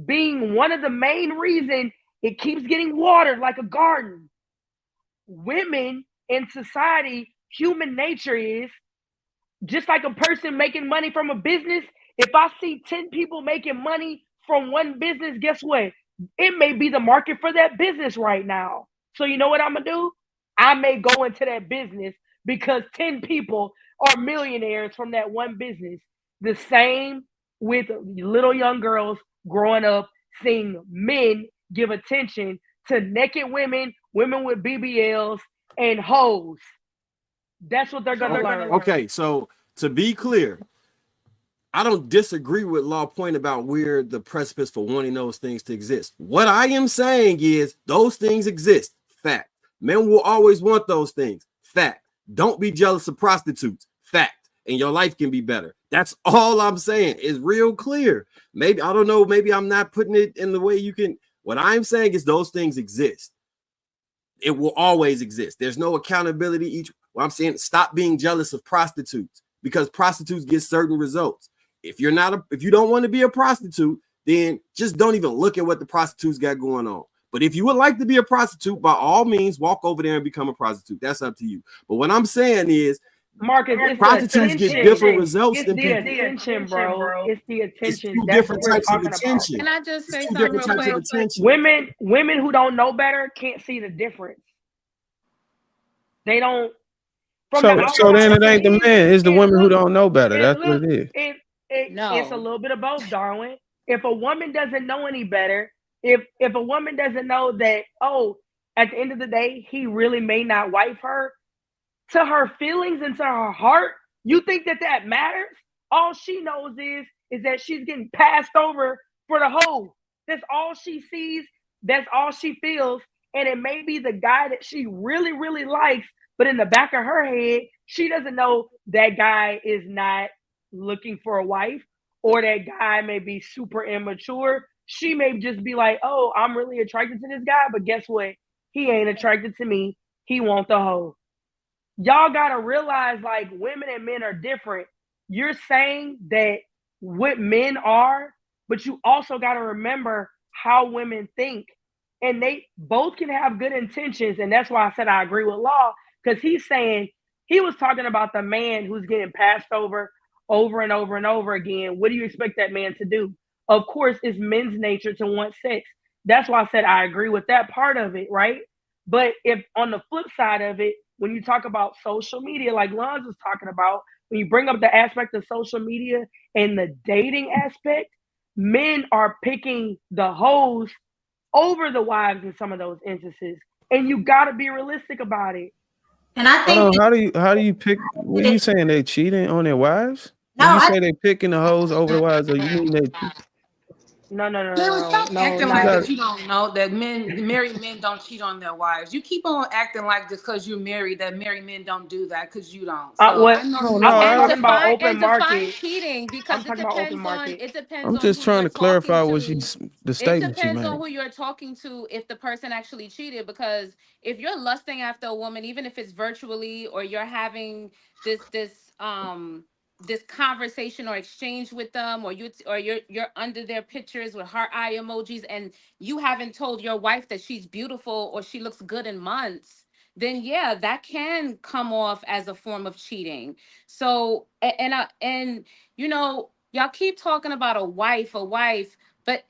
being one of the main reasons it keeps getting watered like a garden. Women in society, human nature is just like a person making money from a business. If I see 10 people making money from one business, guess what? It may be the market for that business right now. So you know what I'm going to do? I may go into that business because 10 people are millionaires from that one business. The same with little young girls growing up seeing men give attention to naked women, women with BBLs, and hoes. That's what they're going to learn. Okay, so to be clear, I don't disagree with Law's point about we're the precipice for wanting those things to exist. What I am saying is those things exist. Fact. Men will always want those things. Fact. Don't be jealous of prostitutes. Fact. And your life can be better. That's all I'm saying. It's real clear. Maybe, I don't know, maybe I'm not putting it in the way you can. What I'm saying is those things exist. It will always exist. There's no accountability. Well, I'm saying stop being jealous of prostitutes because prostitutes get certain results. If you don't want to be a prostitute, then just don't even look at what the prostitutes got going on. But if you would like to be a prostitute, by all means, walk over there and become a prostitute. That's up to you. But what I'm saying is, Marcus, prostitutes get different results it's than the people. attention, bro. It's the attention. It's two That's different what we're types of talking attention. Can I just say It's two something different real types quick? of attention. Women who don't know better can't see the difference. They don't. So then it ain't the men, it's the women who don't know better. That's what it is. It's a little bit of both, Darwin. If a woman doesn't know any better, if a woman doesn't know that, oh, at the end of the day, he really may not wife her, to her feelings and to her heart, you think that matters? All she knows is that she's getting passed over for the hoe. That's all she sees. That's all she feels. And it may be the guy that she really, really likes, but in the back of her head, she doesn't know that guy is not looking for a wife, or that guy may be super immature. She may just be like, oh, I'm really attracted to this guy, but guess what? He ain't attracted to me. He wants the hoe. Y'all gotta realize, like, women and men are different. You're saying that what men are, but you also gotta remember how women think. And they both can have good intentions. And that's why I said I agree with Law, because he's saying, he was talking about the man who's getting passed over and over and over again. What do you expect that man to do? Of course, it's men's nature to want sex. That's why I said I agree with that part of it, right? But if on the flip side of it, when you talk about social media, like Lons was talking about, when you bring up the aspect of social media and the dating aspect, men are picking the hoes over the wives in some of those instances. And you got to be realistic about it. And I think How do you pick? What are you saying? They cheating on their wives? No, when you say they picking the hoes over the wives, or you mean they? No. Acting like that you don't know that married men don't cheat on their wives. You keep on acting like just because you're married that married men don't do that because you don't. So I know I'm talking about open market. Define cheating, because it depends I'm on just who trying you're to clarify talking what to. the statement you It depends made. on who you're talking to if the person actually cheated. Because if you're lusting after a woman, even if it's virtually, or you're having this this conversation or exchange with them, or you're under their pictures with heart eye emojis, and you haven't told your wife that she's beautiful or she looks good in months, then yeah, that can come off as a form of cheating. So and you know, y'all keep talking about a wife, but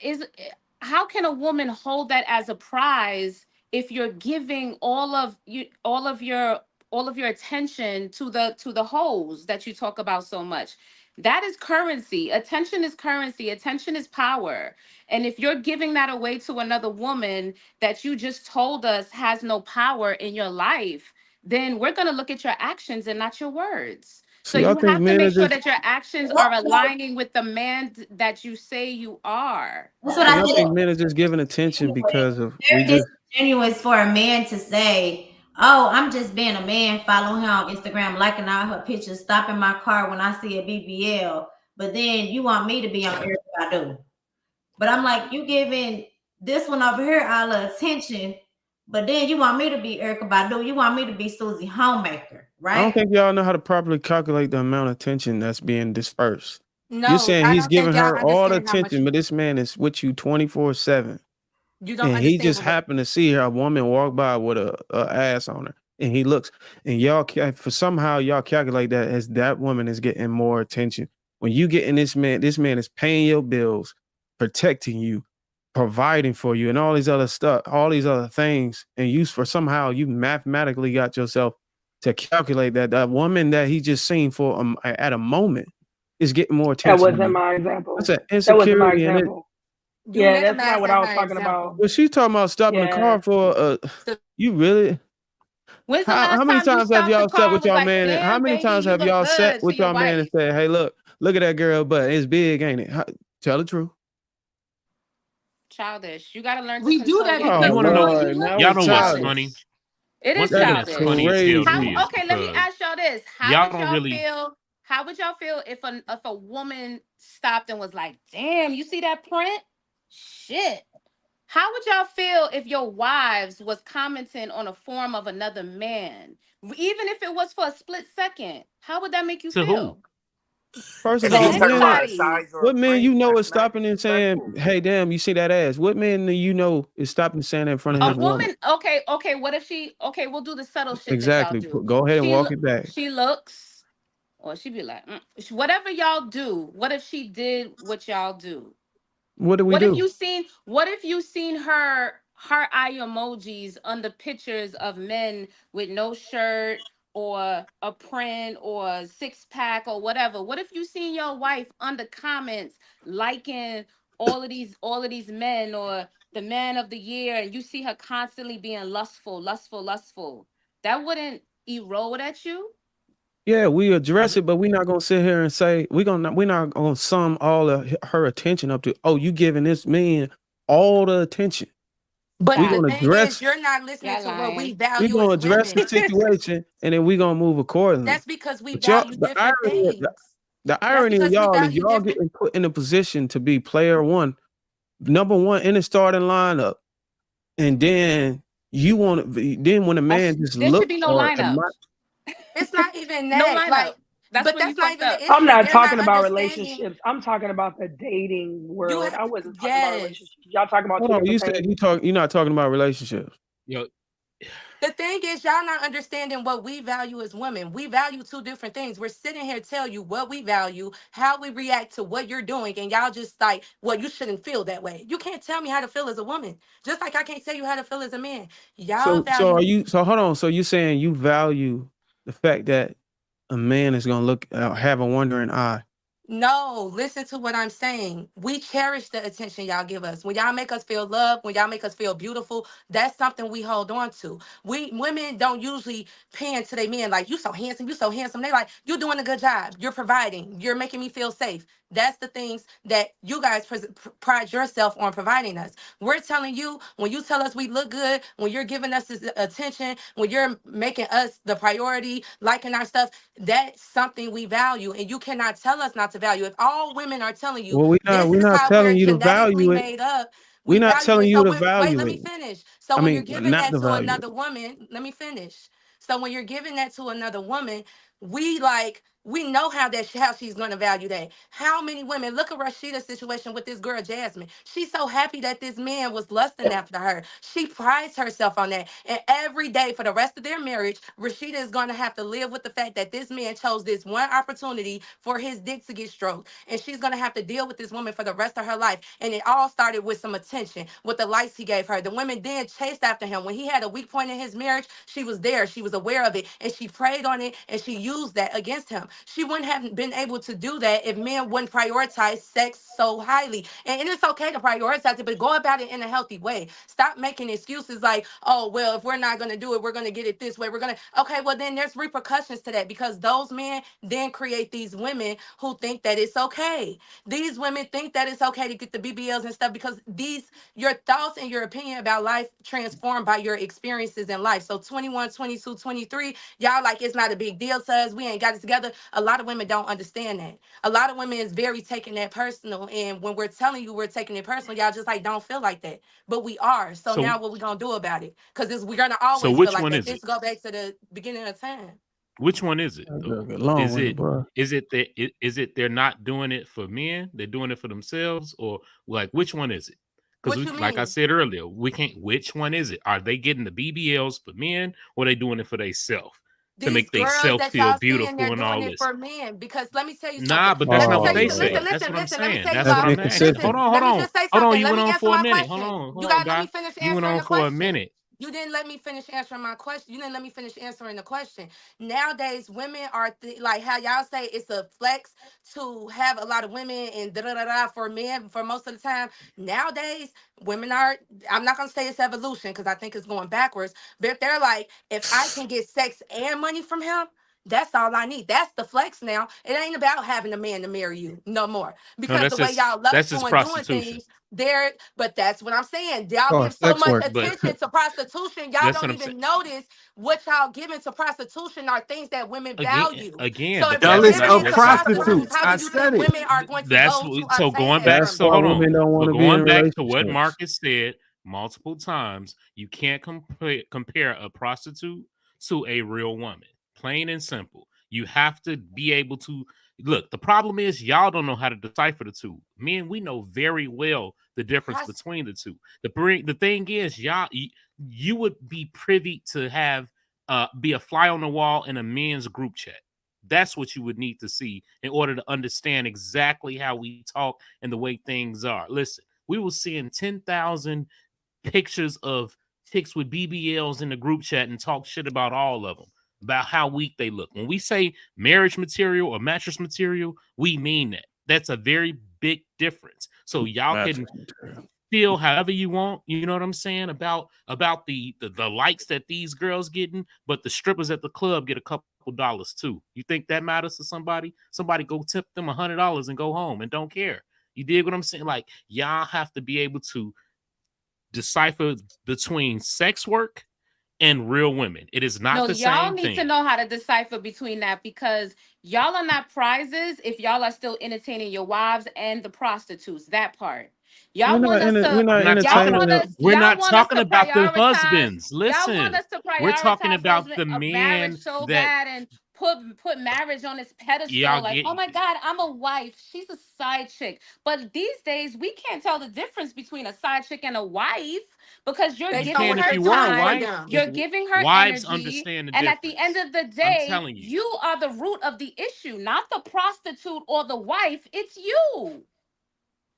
how can a woman hold that as a prize if you're giving all of your attention to the hoes that you talk about so much? That is currency. Attention is currency. Attention is power. And if you're giving that away to another woman that you just told us has no power in your life, then we're going to look at your actions and not your words. So See, I you think have to men are make sure just. that your actions are aligning with the man that you say you are. That's what See, I I think said. men are just giving attention because of we Very just. disingenuous for a man to say, "Oh, I'm just being a man, following her on Instagram, liking all her pictures, stopping my car when I see a BBL." But then you want me to be on Erica Badu. But I'm like, you giving this one over here all the attention, but then you want me to be Erica Badu. You want me to be Susie Homemaker, I don't right? think y'all know how to properly calculate the amount of attention that's being dispersed. You're No, saying I he's don't think giving y'all her all the understand how much attention, but this man is with you 24/7. you don't And he understand just what happened to see a woman walk by with a ass on her. And he looks, and for somehow y'all calculate that as that woman is getting more attention. When you getting this man is paying your bills, protecting you, providing for you, and all these other stuff, all these other things. And somehow you mathematically got yourself to calculate that woman that he just seen for at a moment is getting more That attention than wasn't you. my example. That's an That wasn't my insecurity, and it. example. you Yeah, that's not minimize what that I was my talking about. example. Well, she's talking about stopping the Yeah. car for So you really. When's the How last many time you times have stopped the y'all sat car and with was y'all like, man? How damn, many baby, times you have look y'all sat good to with your y'all man and wife? said, "Hey, look at that girl, but it's big, ain't it?" Tell the truth. Childish. You got to learn to we do control that your Oh You because want to the know? way Lord, you look now Y'all is it's know what's childish. funny? childish. It One is thing That is that's childish. funny and scary to How? me crazy. is Okay, let me because ask y'all this. y'all don't really. How would y'all feel if a woman stopped and was like, "Damn, you see that print? Shit." How would y'all feel if your wives was commenting on a form of another man, even if it was for a split second? How would that make you To who? feel? First of If To all, she's talking about men, a anybody. size or a what men print, you know that's is not stopping and saying, disrespectful. "Hey, damn, you see that ass"? What man do you know is stopping and saying that in front of A his woman? woman, okay, what if she, okay, we'll do the subtle shit that y'all Exactly. do. Go ahead and walk it back. She looks, or she be like, whatever y'all do, what if she did what y'all do? What do we What if do? you seen her heart eye emojis on the pictures of men with no shirt or a print or six pack or whatever? What if you seen your wife under comments liking all of these men or the man of the year, and you see her constantly being lustful, lustful, lustful? That wouldn't erode at you? Yeah, we I address mean, it, but we're not gonna sit here and say we're not gonna sum all of her attention up to, oh, you giving this man all the attention. But We're the gonna Childish. thing is, address you're not listening Y'all to what we lying. we're value gonna as address the women. situation and then we're gonna move accordingly. That's because we But y'all value different things. the That's irony of because we y'all is value y'all different. getting put in a position to be player one, number one in the starting lineup, and then you want to then when a man just There should look be no or lineup. It's not even No that. lineup. Like, That's but where you that's not fucked even up. the I'm issue. not They're talking not about understanding. relationships. I'm talking about the dating You world. have I wasn't talking about yes. relationships. Y'all talking about hold two on, you different said things. you're not talking about relationships. yo, The thing is, y'all not understanding what we value as women. We value two different things. We're sitting here tell you what we value, how we react to what you're doing, and y'all just like, well, you shouldn't feel that way. You can't tell me how to feel as a woman, just like I can't tell you how to feel as a man. Y'all So are value. you so hold on, so you saying you value the fact that a man is gonna look have a wondering eye. No, listen to what I'm saying. We cherish the attention y'all give us. When y'all make us feel loved, when y'all make us feel beautiful, that's something we hold on to. We women don't usually pan to their men like, you so handsome, you so handsome. They like, you're doing a good job. You're providing. You're making me feel safe. That's the things that you guys pride yourself on providing us. We're telling you, when you tell us we look good, when you're giving us this attention, when you're making us the priority, liking our stuff, that's something we value. And you cannot tell us not to value. If all women are telling you Well, this we're is not how we're telling you to genetically value it. made up, We're we not value telling it. you So to wait, value let me it. finish. So I when you're mean, giving not that to to value it. another woman, let me finish. So when you're giving that to another woman, we like We know how she's going to value that. How many women look at Rashida's situation with this girl Jasmine? She's so happy that this man was lusting after her. She prides herself on that. And every day for the rest of their marriage, Rashida is going to have to live with the fact that this man chose this one opportunity for his dick to get stroked. And she's going to have to deal with this woman for the rest of her life. And it all started with some attention, with the likes he gave her. The women then chased after him. When he had a weak point in his marriage, she was there. She was aware of it. And she preyed on it and she used that against him. She wouldn't have been able to do that if men wouldn't prioritize sex so highly. And it's okay to prioritize it, but go about it in a healthy way. Stop making excuses like, oh, well, if we're not going to do it, we're going to get it this way. We're going to, okay, well, then there's repercussions to that because those men then create these women who think that it's okay. These women think that it's okay to get the BBLs and stuff because your thoughts and your opinion about life transformed by your experiences in life. So 21, 22, 23, y'all like, it's not a big deal to us. We ain't got it together. A lot of women don't understand that. A lot of women is very taking that personal. And when we're telling you we're taking it personal, y'all just like don't feel like that. But we are. So now what we gonna do about it? Because we're gonna always feel which like one that. is it? Let's go back to the beginning of time. Which one is it? That's Though? a long-winded, bro. Is it they're not doing it for men? They're doing it for themselves, or like which one is it? What Because you like I mean? said earlier, we can't. Which one is it? Are they getting the BBLs for men, or are they doing it for themselves to These make girls themselves that feel y'all seeing, they're beautiful and doing all it this? for men. Because let me tell you something. Nah, but that's Let me not tell what you. they Oh, said. Listen, That's listen, what I'm listen. Let me saying. tell you That's let's what be I'm something. asking. Listen. consistent. Hold Let me on, just say hold on. something. You Let went me on answer for a my minute. Hold question. on, You hold on, gotta let me Doc. finish You went answering on the for a question. minute. You didn't let me finish answering my question. You didn't let me finish answering the question. Nowadays, women are like how y'all say it's a flex to have a lot of women and da da da da for men for most of the time. Nowadays, women are. I'm not gonna say it's evolution because I think it's going backwards. But they're like, if I can get sex and money from him. That's all I need. That's the flex now. It ain't about having a man to marry you no more. No, Because the way y'all that's just lustful and doing prostitution. things, but that's what I'm saying. Y'all Oh, give so sex much work. But attention to prostitution, y'all that's what don't I'm saying. even notice what y'all giving to prostitution are things that women value. Again, So but if you're that's Jealous giving not of it to that's prostitutes, prostitutes. how I do you think said it. women are going to that's go to so obtain going that back. from That's So you? why hold on. women don't want But to be in going back to what relationships. Marcus said multiple times, you can't compare a prostitute to a real woman. Plain and simple. You have to be able to look. The problem is y'all don't know how to decipher the two. Men, we know very well the difference Prost- between the two. The thing is, you would be privy to have be a fly on the wall in a men's group chat. That's what you would need to see in order to understand exactly how we talk and the way things are. Listen, we were seeing 10,000 pictures of chicks with BBLs in the group chat and talk shit about all of them, about how weak they look. When we say marriage material or mattress material, we mean that. That's a very big difference. So y'all can Mattress material. feel however you want, you know what I'm saying, about the likes that these girls getting, but the strippers at the club get a couple dollars too. You think that matters to somebody? Somebody go tip them $100 and go home and don't care. You dig what I'm saying? Like y'all have to be able to decipher between sex work and real women. It is not No, the y'all same need to thing. know how to decipher between that because y'all are not prizes if y'all are still entertaining your wives and the prostitutes. That part. We're Y'all not want us we're to not I'm not y'all talking entertaining want it. us we're y'all not want us talking to about the prioritize husbands. y'all want Listen, us to we're talking prioritize those about the a marriage men so that bad and put marriage on its pedestal y'all like, get. oh my God, I'm a wife, she's a side chick. But these days we can't tell the difference between a side chick and a wife because you're You Based on giving can what if her you're you were a doing for time, wife. them. you're giving her Wives energy, understand the and at the end difference. of the I'm day telling you. you are the root of the issue, not the prostitute or the wife. It's you.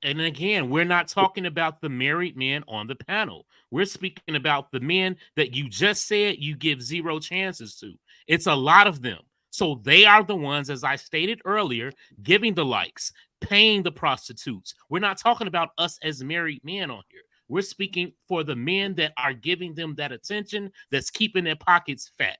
And again, we're not talking about the married men on the panel. We're speaking about the men that you just said you give zero chances to. It's a lot of them. So they are the ones, as I stated earlier, giving the likes, paying the prostitutes. We're not talking about us as married men on here. We're speaking for the men that are giving them that attention, that's keeping their pockets fat.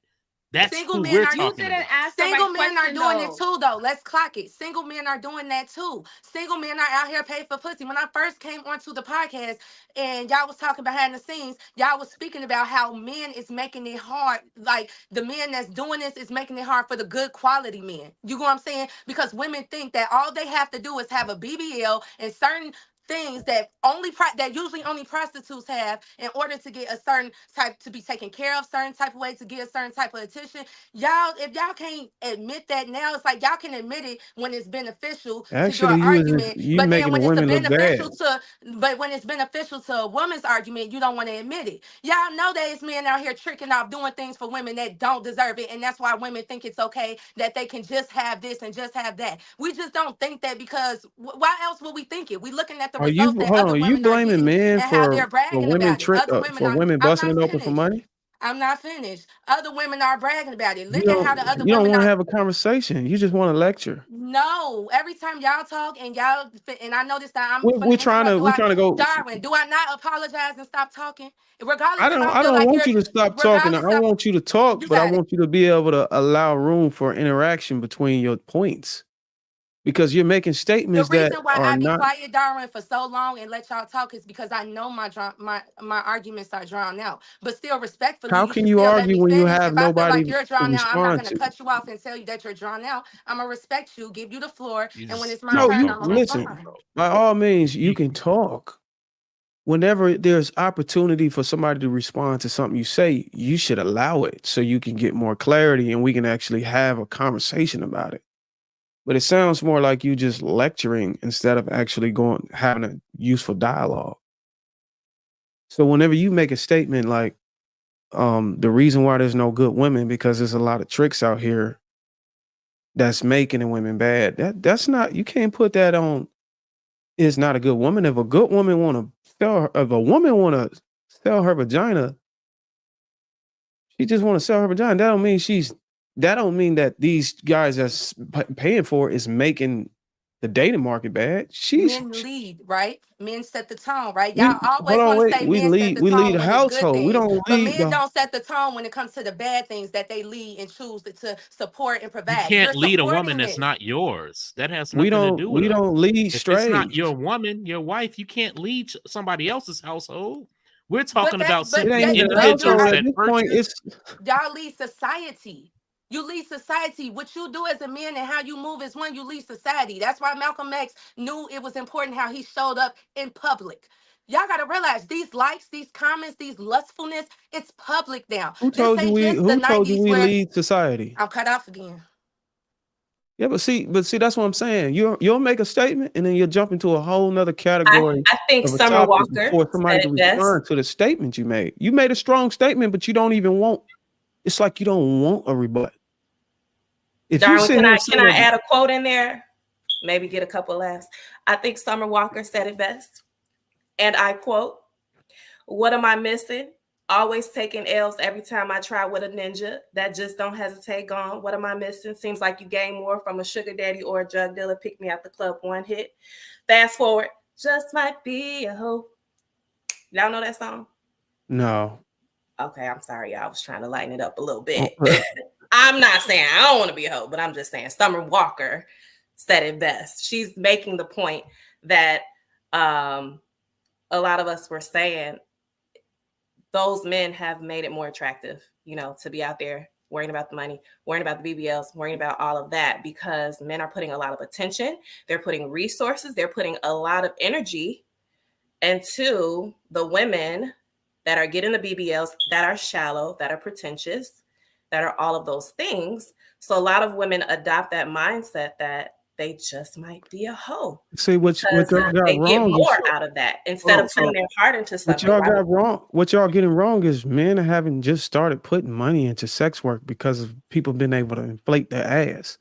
That's Single who men we're are You talking didn't about. ask the single right men are question doing it though. too though. Let's clock it. Single men are doing that too. Single men are out here paid for pussy. When I first came onto the podcast and y'all was talking behind the scenes, y'all was speaking about how men is making it hard. Like the men that's doing this is making it hard for the good quality men. You know what I'm saying? Because women think that all they have to do is have a BBL and certain things that that usually only prostitutes have in order to get a certain type, to be taken care of certain type of way, to get a certain type of attention. Y'all, if y'all can't admit that now, it's like y'all can admit it when it's beneficial to your Actually, argument, you but then making the when it's women look bad. when it's beneficial to a woman's argument, you don't want to admit it. Y'all know that it's men out here tricking off, doing things for women that don't deserve it, and that's why women think it's okay that they can just have this and just have that. We just don't think that, because why else would we think it? We looking at the Are you results that hold other on? You women are blaming getting men and how they're for bragging women about it. trick Other women for are. women I'm busting not it open for finished. money? I'm not finished. Other women are bragging about it. You Look at how don't the other you don't women want to are. have a conversation. You just want to lecture. No, every time y'all talk and I notice that I'm We're finna trying interrupt. to we're trying to go. Darwin, do I not apologize and stop talking? I Regardless if don't I I feel don't like want you to stop talking. I regardless of, want you to talk, you but I got it. want you to be able to allow room for interaction between your points, because you're making The statements that reason why are I be not. quiet, Darwin, for so long and let y'all talk is because I know my arguments are drawn out. But still, respectfully, How you can should you still let argue me when you finish. have If I feel nobody like you're to drawn out, I'm not respond gonna to? cut you off and tell you that you're drawn out. I'm gonna respect you, give you the floor, You and when just it's my No, talk turn, you I'm gonna over listen. people, respond. though. By all means, you can talk. Whenever there's opportunity for somebody to respond to something you say, you should allow it so you can get more clarity and we can actually have a conversation about it. But it sounds more like you just lecturing instead of actually having a useful dialogue. So whenever you make a statement like, the reason why there's no good women because there's a lot of tricks out here that's making the women bad. That's not, you can't put that on. It's not a good woman. If a good woman if a woman want to sell her vagina, she just want to sell her vagina. That don't mean that these guys that's paying for it is making the dating market bad. Men lead, right? Men set the tone, right? We Y'all hold always on, want to wait. say men set the We lead tone a when it's good household. We things, don't but lead men the. don't set the tone when it comes to the bad things that they lead and choose to support and You provide. You're can't lead a woman supporting that's this. not yours. That has nothing to do with We her. don't lead If it's not strays. your woman, your wife, you can't lead somebody else's household. We're But talking that, about but It ain't simply that, even a but you individuals household have at that this point. purchase. It's y'all lead society. You lead society. What you do as a man and how you move is when you lead society. That's why Malcolm X knew it was important how he showed up in public. Y'all gotta realize these likes, these comments, these lustfulness, it's public now. This ain't just the who told you 90s we where lead society? I'm cut off again. Yeah, but see, that's what I'm saying. You'll make a statement and then you'll jump into a whole nother category I think of a Summer topic Walker before somebody said can it best. respond to the statement you made. You made a strong statement, but you don't even want. It's like you don't want a rebut. If you Darwin, sit here and say can I that, add a quote in there? Maybe get a couple laughs. I think Summer Walker said it best. And I quote, "What am I missing? Always taking L's every time I try with a ninja. That just don't hesitate, gone. What am I missing? Seems like you gain more from a sugar daddy or a drug dealer. Pick me at the club, one hit. Fast forward, just might be a hope." Y'all know that song? no. Okay, I'm sorry, y'all. I was trying to lighten it up a little bit. I'm not saying I don't want to be a hoe, but I'm just saying Summer Walker said it best. She's making the point that a lot of us were saying those men have made it more attractive, to be out there worrying about the money, worrying about the BBLs, worrying about all of that, because men are putting a lot of attention. They're putting resources. They're putting a lot of energy into the women that are getting the BBLs, that are shallow, that are pretentious, that are all of those things. So a lot of women adopt that mindset that they just might be a hoe. See what y'all got they get wrong is more out of that instead of putting their heart into something. what y'all getting wrong is men haven't just started putting money into sex work because of people being able to inflate their ass.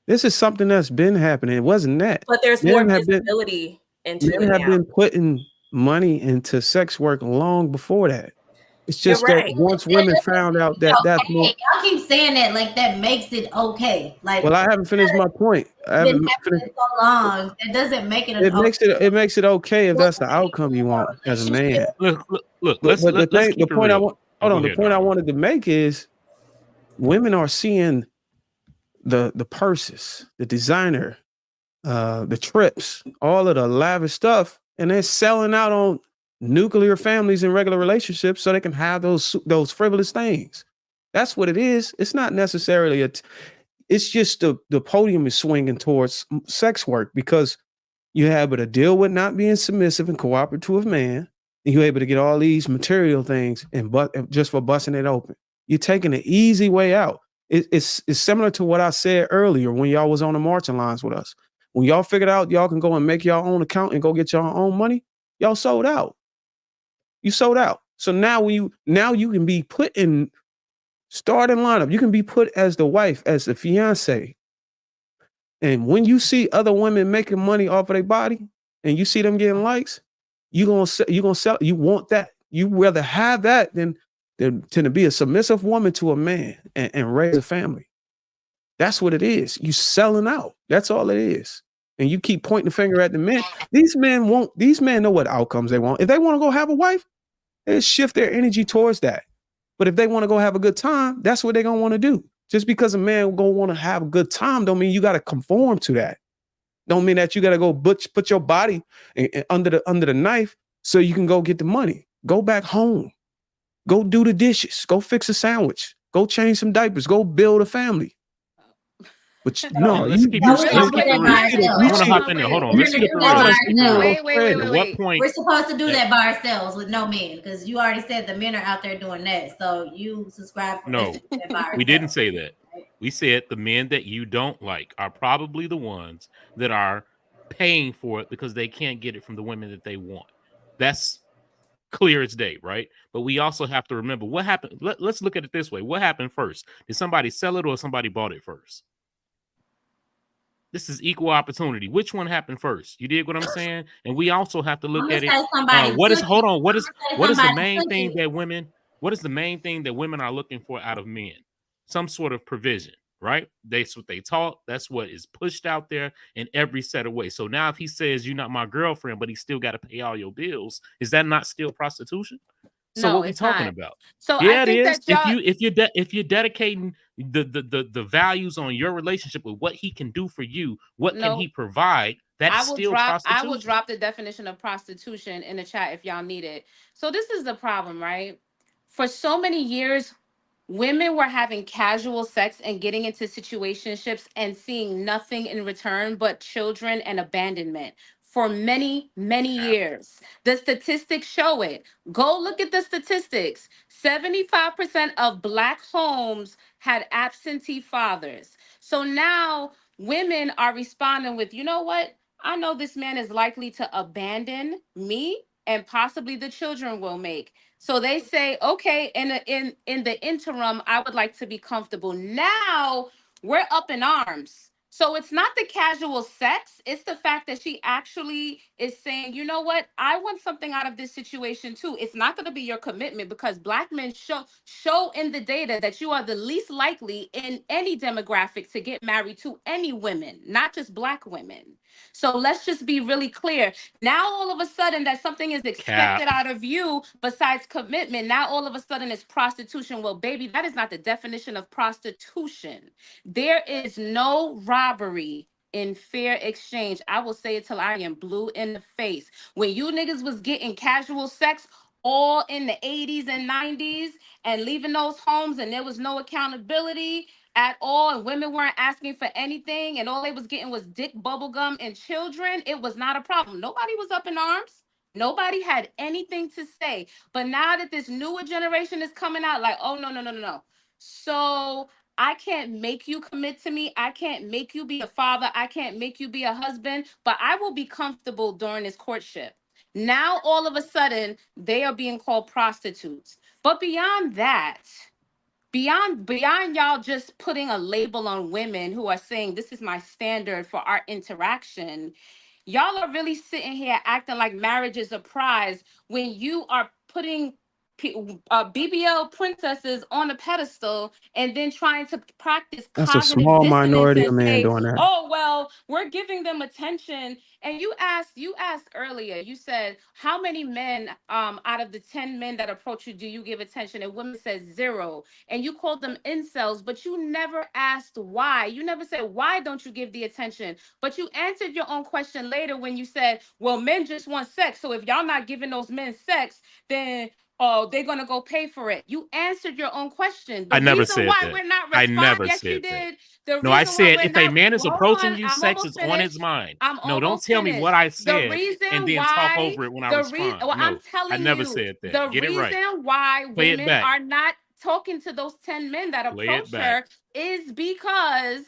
This is something that's been happening. It wasn't that. But there's more visibility into it men have now. been putting money into sex work long before that. It's You're just that right. once women found out that that's more. Y'all keep saying that like that makes it okay. Like, Well, I haven't finished my point. I been haven't finished. happening so long. That doesn't make it an It makes okay. it okay if that's the outcome you want as a man. Look, But let's the keep it point I real. want. Hold on. Go The ahead, point I Darwin. wanted to make is women are seeing the purses, the designer, the trips, all of the lavish stuff, and they're selling out on nuclear families and regular relationships so they can have those frivolous things. That's what it is. It's not necessarily it's just the podium is swinging towards sex work because You're able to deal with not being submissive and cooperative man, and you're able to get all these material things and just for busting it open. You're taking an easy way out. It's similar to what I said earlier when y'all was on the marching lines with us. When y'all figured out y'all can go and make your own account and go get your own money, y'all sold out. You sold out. So now you can be put in starting lineup. You can be put as the wife, as the fiance. And when you see other women making money off of their body and you see them getting likes, you gonna sell. You want that. You rather have that than to be a submissive woman to a man and raise a family. That's what it is. You selling out. That's all it is. And you keep pointing the finger at the men. These men know what outcomes they want. If they want to go have a wife, they shift their energy towards that. But if they want to go have a good time, that's what they're gonna want to do. Just because a man gonna want to have a good time don't mean you got to conform to that. Don't mean that you got to go put your body under the knife so you can go get the money. Go back home. Go do the dishes. Go fix a sandwich. Go change some diapers. Go build a family. But no, let's keep it real. I want to hop in there. Hold on. Let's keep it real. Wait. We're supposed to do that by ourselves with no men, because you already said the men are out there doing that. So you subscribe for No, we didn't say that. We said the men that you don't like are probably the ones that are paying for it because they can't get it from the women that they want. That's clear as day, right? But we also have to remember what happened. Let's look at it this way. What happened first? Did somebody sell it or somebody bought it first? This is equal opportunity. Which one happened first? You dig what I'm saying? And we also have to look at it. What is the main thing that women are looking for out of men? Some sort of provision, right? That's what they taught. That's what is pushed out there in every set of ways. So now if he says you're not my girlfriend, but he still got to pay all your bills, is that not still prostitution? So what we talking about? So yeah, I think it is. that If you're dedicating the values on your relationship with what he can do for you, what can he provide? That's still prostitution. I will drop the definition of prostitution in the chat if y'all need it. So this is the problem, right? For so many years, women were having casual sex and getting into situationships and seeing nothing in return but children and abandonment for many, many years. The statistics show it. Go look at the statistics. 75% of Black homes had absentee fathers. So now women are responding with, you know what? I know this man is likely to abandon me and possibly the children will make. So they say, okay, in the interim, I would like to be comfortable. Now we're up in arms. So it's not the casual sex, it's the fact that she actually is saying, you know what, I want something out of this situation too. It's not going to be your commitment, because Black men show in the data that you are the least likely in any demographic to get married to any women, not just Black women. So let's just be really clear. Now, all of a sudden, that something is expected out of you besides commitment. Now, all of a sudden, it's prostitution. Well, baby, that is not the definition of prostitution. There is no robbery in fair exchange. I will say it till I am blue in the face. When you niggas was getting casual sex all in the 80s and 90s and leaving those homes and there was no accountability at all, and women weren't asking for anything, and all they was getting was dick, bubblegum, and children, it was not a problem. Nobody was up in arms. Nobody had anything to say. But now that this newer generation is coming out, like, oh, no. So I can't make you commit to me. I can't make you be a father. I can't make you be a husband, but I will be comfortable during this courtship. Now, all of a sudden, they are being called prostitutes. But beyond that, beyond y'all just putting a label on women who are saying this is my standard for our interaction, y'all are really sitting here acting like marriage is a prize when you are putting BBL princesses on a pedestal and then trying to practice That's a cognitive small dissonance minority and of men say, doing that. oh, well, we're giving them attention. And you asked earlier, you said, how many men out of the 10 men that approach you do you give attention? And women said 0. And you called them incels, but you never asked why. You never said, why don't you give the attention? But you answered your own question later when you said, well, men just want sex. So if y'all not giving those men sex, then oh, they're gonna go pay for it. You answered your own question. The I never reason said why that. we're not I responding, never yes, you said that. did. The No, I reason why said we're if a not, man is hold approaching on, you, I'm sex almost is on his finished. mind. I'm No, don't almost tell me finished. what I The said and reason then talk why, over it when I the reason, respond. well, I'm No, I telling never you, said that. the Get it right. reason why Play it women back. are not talking to those 10 men that Play it approach back. her is because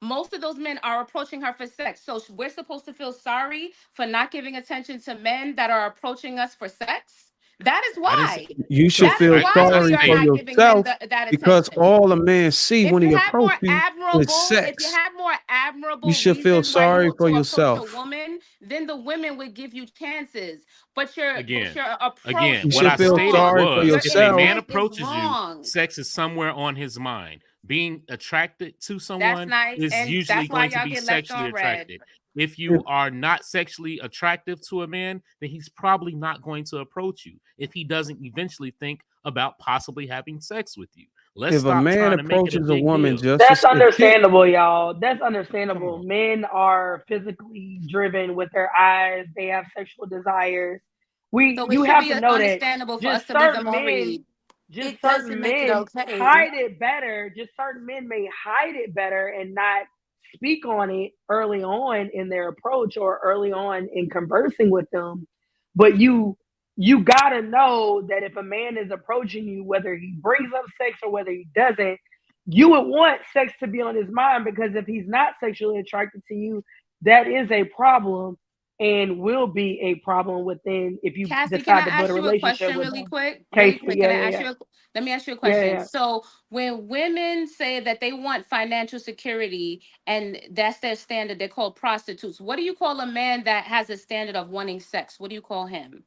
most of those men are approaching her for sex. So we're supposed to feel sorry for not giving attention to men that are approaching us for sex. That is I didn't say, why. You should no, That is feel why I we sorry are for not stated. giving men yourself that because attention. all a man see If when you he have more approach you is if you sex. have more You admirable should feel reasons why sorry you for to approach a yourself. woman, then the women would give you chances. But your Again, approach You what is should I feel stated wrong. sorry for was Your if a yourself. man intent is approaches you, wrong. sex is somewhere on his mind. Being attracted to That's someone nice, is and usually that's why going to y'all be get left sexually on red. attracted. If If you are not sexually attractive to a man, then he's probably not going to approach you if he doesn't eventually think about possibly having sex with you. Let's if a stop man trying to make it a approaches a big woman deal. just That's if Kid, understandable, y'all. That's Come understandable. on. Men are physically driven with their eyes. They have sexual desires. So it You should have be to know that understandable for us just to leave them certain on men, read. just It certain doesn't make it men okay. hide it better. Just certain men may hide it better and not speak on it early on in their approach or early on in conversing with them. But you gotta know that if a man is approaching you, whether he brings up sex or whether he doesn't, you would want sex to be on his mind, because if he's not sexually attracted to you, that is a problem and will be a problem within if you Cassie, can I decide to build a ask you a relationship question with really them. quick? Really Casey, quick. Can I ask you let me ask you a yeah, question. yeah. So when women say that they want financial security and that's their standard, they're called prostitutes. What do you call a man that has a standard of wanting sex? What do you call him?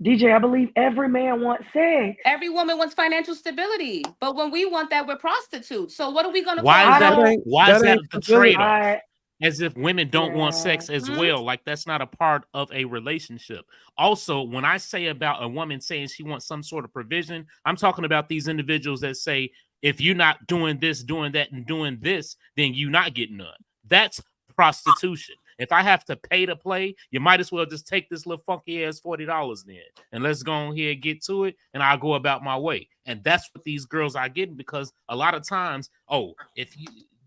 DJ, I believe every man wants sex. Every woman wants financial stability, but when we want that, we're prostitutes. So what are we gonna Why call is I that? them? don't. Why is that that ain't the stability. trade-off? I As if women don't want yeah. sex as Hmm? well. Like that's not a part of a relationship. Also, when I say about a woman saying she wants some sort of provision, I'm talking about these individuals that say, if you're not doing this, doing that, and doing this, then you're not getting none. That's prostitution. If I have to pay to play, you might as well just take this little funky ass $40 then, and let's go on here and get to it, and I'll go about my way. And that's what these girls are getting, because a lot of times,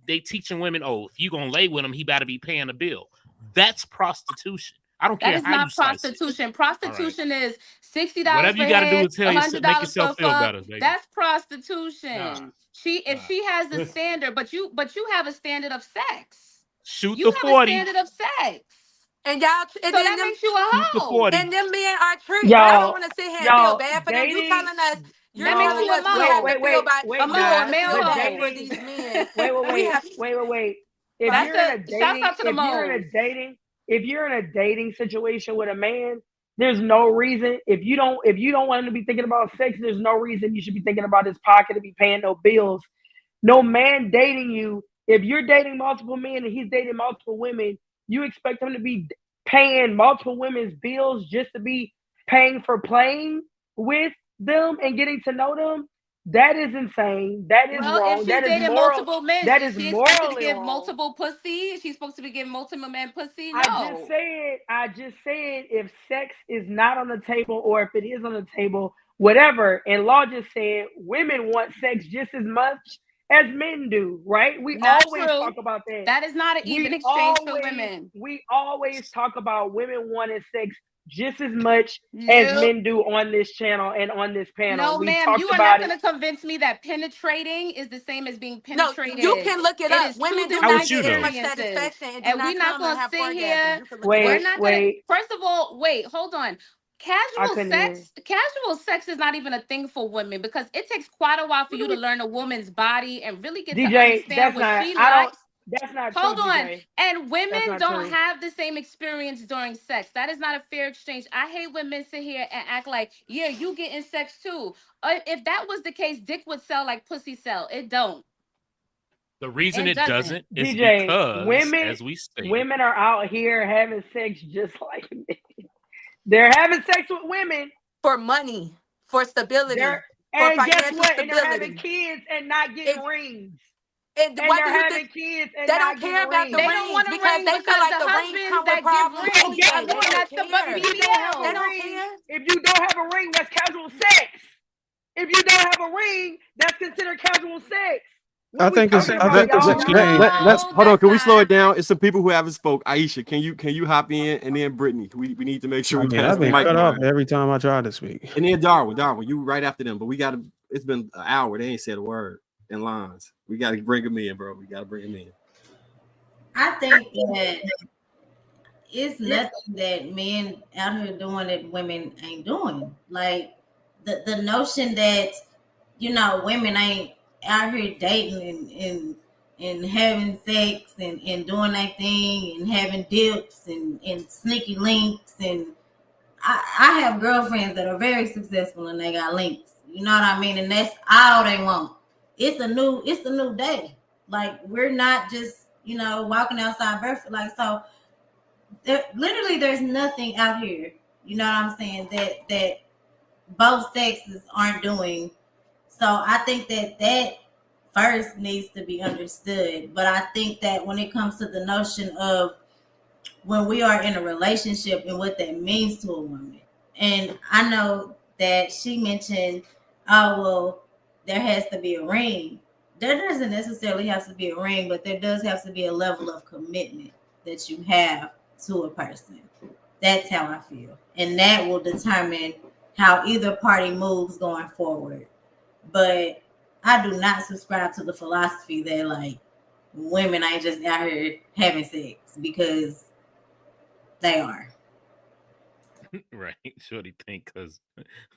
they teaching women, if you gonna lay with him, he better be paying a bill. That's prostitution. I don't That care is how you not slice it. prostitution. All right. Prostitution is $60 Whatever for you got to do head, is tell you, make $100 yourself for feel fuck. better, baby. That's prostitution. If Nah. she has a Listen, standard, but you have a standard of sex. shoot You the have a 40. standard of sex. And y'all, and So then that them, makes you a Shoot the hoe. 40. and them men are treated. I don't Y'all, want to sit here and feel y'all, bad for them. dating, You're That makes no, telling you a us we wait, have mo. to wait, feel wait, bad. A wait, We mo, a have guys, to male feel but bad hoe. for dating, these men. wait, wait, We wait, have wait, wait, wait. That's shouts out to the moles. If you're in a dating situation with a man, there's no reason, if you don't want him to be thinking about sex, there's no reason you should be thinking about his pocket to be paying no bills. No man dating you, if you're dating multiple men and he's dating multiple women, you expect him to be paying multiple women's bills just to be paying for playing with them and getting to know them? That is insane. That is Well, if wrong. she's That is dating moral. multiple men, That is is she expected to morally give wrong. multiple pussy? Is she supposed to be giving multiple men pussy? I just No. said if sex is not on the table or if it is on the table, whatever. And law just said women want sex just as much as men do, right? We Not always true. talk about that. That is not an even exchange for women. We always talk about women wanting sex just as much as Nope. men do on this channel and on this panel. No, We've ma'am, you talked are not about it. going to convince me that penetrating is the same as being No, penetrated. you can look it It up. is two Women do How different would not you get as much know? experiences. satisfaction and do And we're not not come and going to have sit orgasms. here. You can look it We're up. not going to. Wait. First of all, wait, hold on. I couldn't hear. Casual sex is not even a thing for women because it takes quite a while for you to learn a woman's body and really get to DJ, understand what she likes. that's not true, Hold on. DJ. And That's women not don't true. have the same experience during sex. That is not a fair exchange. I hate when men sit here and act like, yeah, you getting sex too. If that was the case, dick would sell like pussy sell. It don't. The reason It it doesn't. doesn't is DJ, because, as we stated, women are out here having sex just like men. They're having sex with women for money, for stability, for and guess financial what? And they're having stability. kids and not getting rings. and they're having kids and they not don't care getting about the rings. They don't ring want a because ring they feel because like the the ring husbands come with that give problems rings, Well, guess anyway. again, They what? that's don't the care. If you don't have They a BBL. don't ring, care. if you don't have a ring, that's casual sex. If you don't have a ring, that's considered casual sex. What I are we think it's talking I about, think it's a y'all? change. Let's No, hold on. that's Can we slow not. it down? It's some people who haven't spoke. Aisha, can you hop in, and then Brittany. We need to make sure I we mean, pass I've the been mic cut off around. every time I try to speak. And then Darwin, you right after them. But we got to. It's been an hour. They ain't said a word in lines. We got to bring them in, bro. We got to bring them in. I think that it's nothing that men out here doing that women ain't doing. Like the notion that women ain't out here dating and having sex and doing that thing and having dips and sneaky links and I have girlfriends that are very successful and they got links. You know what I mean? And that's all they want. It's a new day. Like we're not just walking outside barefoot. Like so. There's nothing out here, you know what I'm saying, that both sexes aren't doing. So I think that first needs to be understood. But I think that when it comes to the notion of when we are in a relationship and what that means to a woman, and I know that she mentioned, oh well, there has to be a ring. There doesn't necessarily have to be a ring, but there does have to be a level of commitment that you have to a person. That's how I feel. And that will determine how either party moves going forward. But I do not subscribe to the philosophy that like women ain't just out here having sex because they are. Right. Shorty think because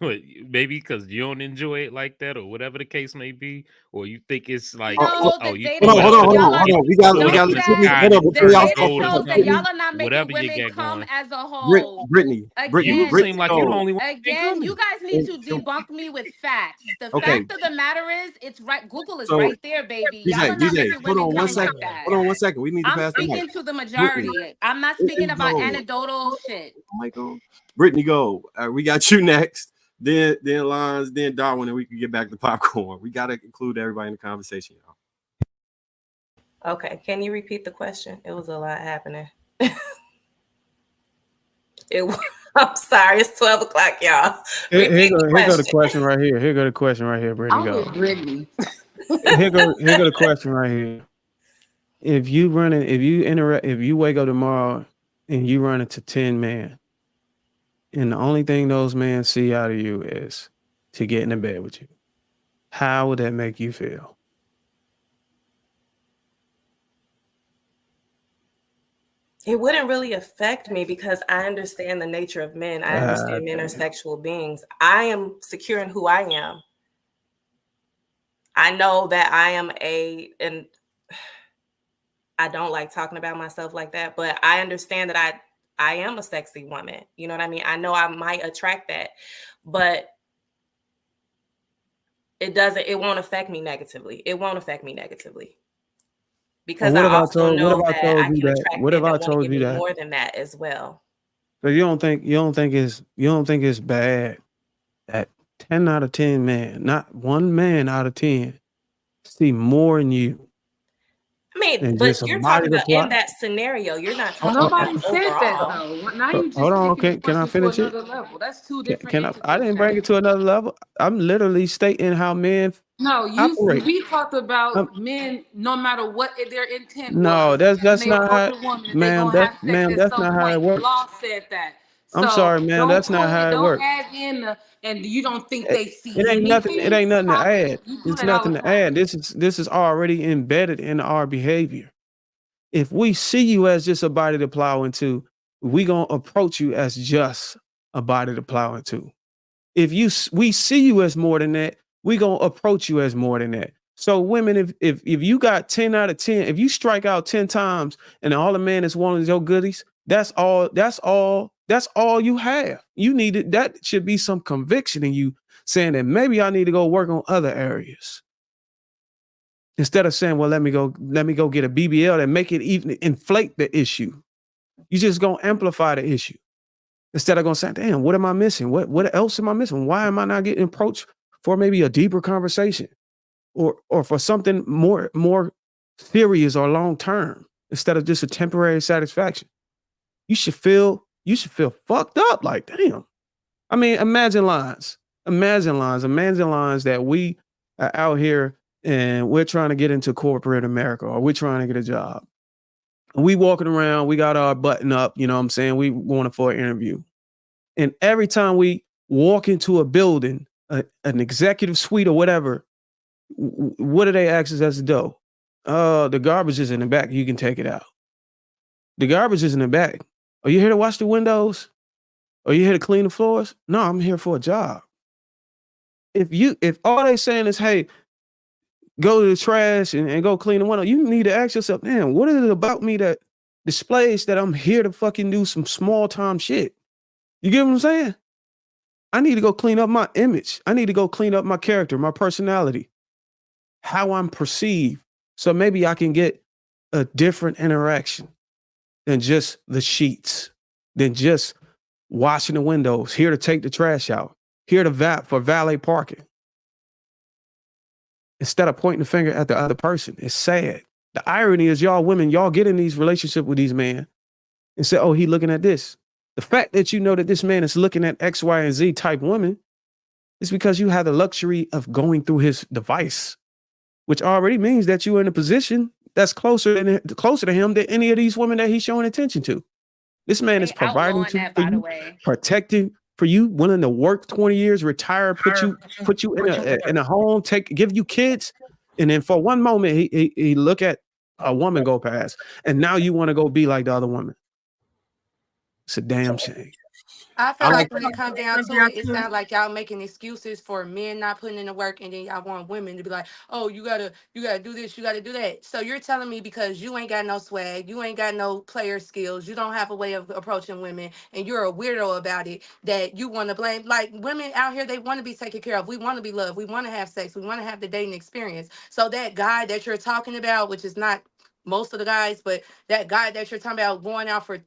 maybe because you don't enjoy it like that or whatever the case may be, or you think it's like No, the you data Hold on, shows hold y'all on, are hold on. We got don't do to that. hold on The before y'all data go. shows that y'all are not making whatever you women got come going. as a whole. Brittany, Again, You seem like you the only one. again, you guys need to And- debunk me with facts. The okay, fact of the matter is, it's right. Google is so right there, baby. Y'all are not DJ, making hold women on one come second. like that. Hold on one second. We need to I'm pass the mic. speaking to the Brittany, majority. I'm not speaking Brittany, about go. anecdotal shit. Mic on. Brittany, go. We got you next. Then Lines, then Darwin, and we can get back to popcorn. We got to include everybody in the conversation, y'all. Okay, can you repeat the question? It was a lot happening. I'm sorry, it's 12 o'clock, y'all. Here go the question right here. Here go the question right here, Brittany. I'm with Brittany. Here go the question right here. If you wake up tomorrow and you run into 10 men, and the only thing those men see out of you is to get in the bed with you, how would that make you feel? It wouldn't really affect me because I understand the nature of men. I understand men are sexual beings. I am secure in who I am. I know that I am and I don't like talking about myself like that, but I understand that I am a sexy woman. You know what I mean? I know I might attract that, but it won't affect me negatively. It won't affect me negatively. Because I also know that I can attract men that want to give me more than that as well. So you don't think it's bad that 10 out of 10 men, not one man out of 10, see more in you? I mean, but you're talking about in that scenario. You're not talking Nobody about said that overall. though. Now you just Hold on, taking can I it finish to it? another level. That's two different I didn't bring it to another level. I'm literally stating how men operate. We talked about men no matter what their intent No, was. that's not how, ma'am. That's not how it works. Law said that. I'm sorry, man. That's not how it works. Don't add in and you don't think they see It ain't nothing. It ain't nothing to add. You do It's that all nothing the to time. add. This is already embedded in our behavior. If we see you as just a body to plow into, we gonna approach you as just a body to plow into. If we see you as more than that, we gonna approach you as more than that. So women, if you got 10 out of 10, if you strike out 10 times and all the man is wanting is your goodies, that's all you have. You need it. That should be some conviction in you saying that maybe I need to go work on other areas. Instead of saying, well, let me go get a BBL and make it even inflate the issue. You just gonna amplify the issue. Instead of going to say, damn, what am I missing? What else am I missing? Why am I not getting approached for maybe a deeper conversation or for something more serious or long term instead of just a temporary satisfaction. You should feel fucked up. Like, damn. I mean, imagine lines that we are out here and we're trying to get into corporate America or we're trying to get a job. And we walking around, we got our button up, you know what I'm saying? We going for an interview. And every time we walk into a building, an executive suite or whatever, what do they ask us to do? The garbage is in the back. You can take it out. The garbage is in the back. Are you here to wash the windows? Are you here to clean the floors? No, I'm here for a job. If all they saying is, hey, go to the trash and go clean the window, you need to ask yourself, man, what is it about me that displays that I'm here to fucking do some small time shit? You get what I'm saying? I need to go clean up my image. I need to go clean up my character, my personality, how I'm perceived. So maybe I can get a different interaction than just the sheets, than just washing the windows, here to take the trash out, here to for valet parking. Instead of pointing the finger at the other person. It's sad. The irony is y'all women, y'all get in these relationships with these men and say, oh, he looking at this. The fact that you know that this man is looking at X, Y, and Z type woman is because you have the luxury of going through his device, which already means that you're in a position that's closer to him than any of these women that he's showing attention to. This man is providing for you, protecting for you, willing to work 20 years, retire, put you in a home, give you kids, and then for one moment he look at a woman go past, and now you want to go be like the other woman. It's a damn shame. I feel like when it comes down to it, it sounds like y'all making excuses for men not putting in the work, and then y'all want women to be like, oh, you gotta do this, you gotta do that. So you're telling me because you ain't got no swag, you ain't got no player skills, you don't have a way of approaching women, and you're a weirdo about it, that you want to blame. Like, women out here, they want to be taken care of. We want to be loved. We want to have sex. We want to have the dating experience. So that guy that you're talking about, which is not most of the guys, but that guy that you're talking about going out for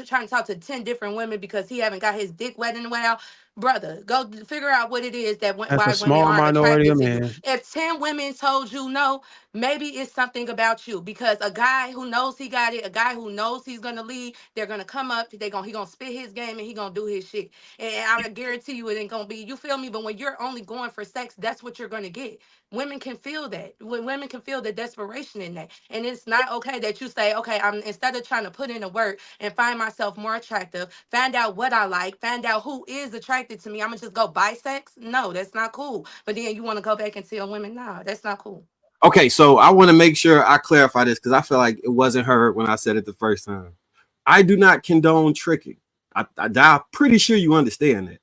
trying to talk to 10 different women because he haven't got his dick wet in a while, brother, go figure out what it is that That's why a women small aren't minority attracted of to you. men. If 10 women told you no, maybe it's something about you, because a guy who knows he got it, a guy who knows he's gonna lead, they're gonna come up, he gonna spit his game and he gonna do his shit. And I guarantee you it ain't gonna be, you feel me? But when you're only going for sex, that's what you're gonna get. Women can feel that. Women can feel the desperation in that. And it's not okay that you say, okay, I'm, instead of trying to put in the work and find myself more attractive, find out what I like, find out who is attracted to me, I'm gonna just go buy sex. No, that's not cool. But then you want to go back and tell women, no, that's not cool. Okay, so I want to make sure I clarify this because I feel like it wasn't heard when I said it the first time. I do not condone tricking. I'm pretty sure you understand that.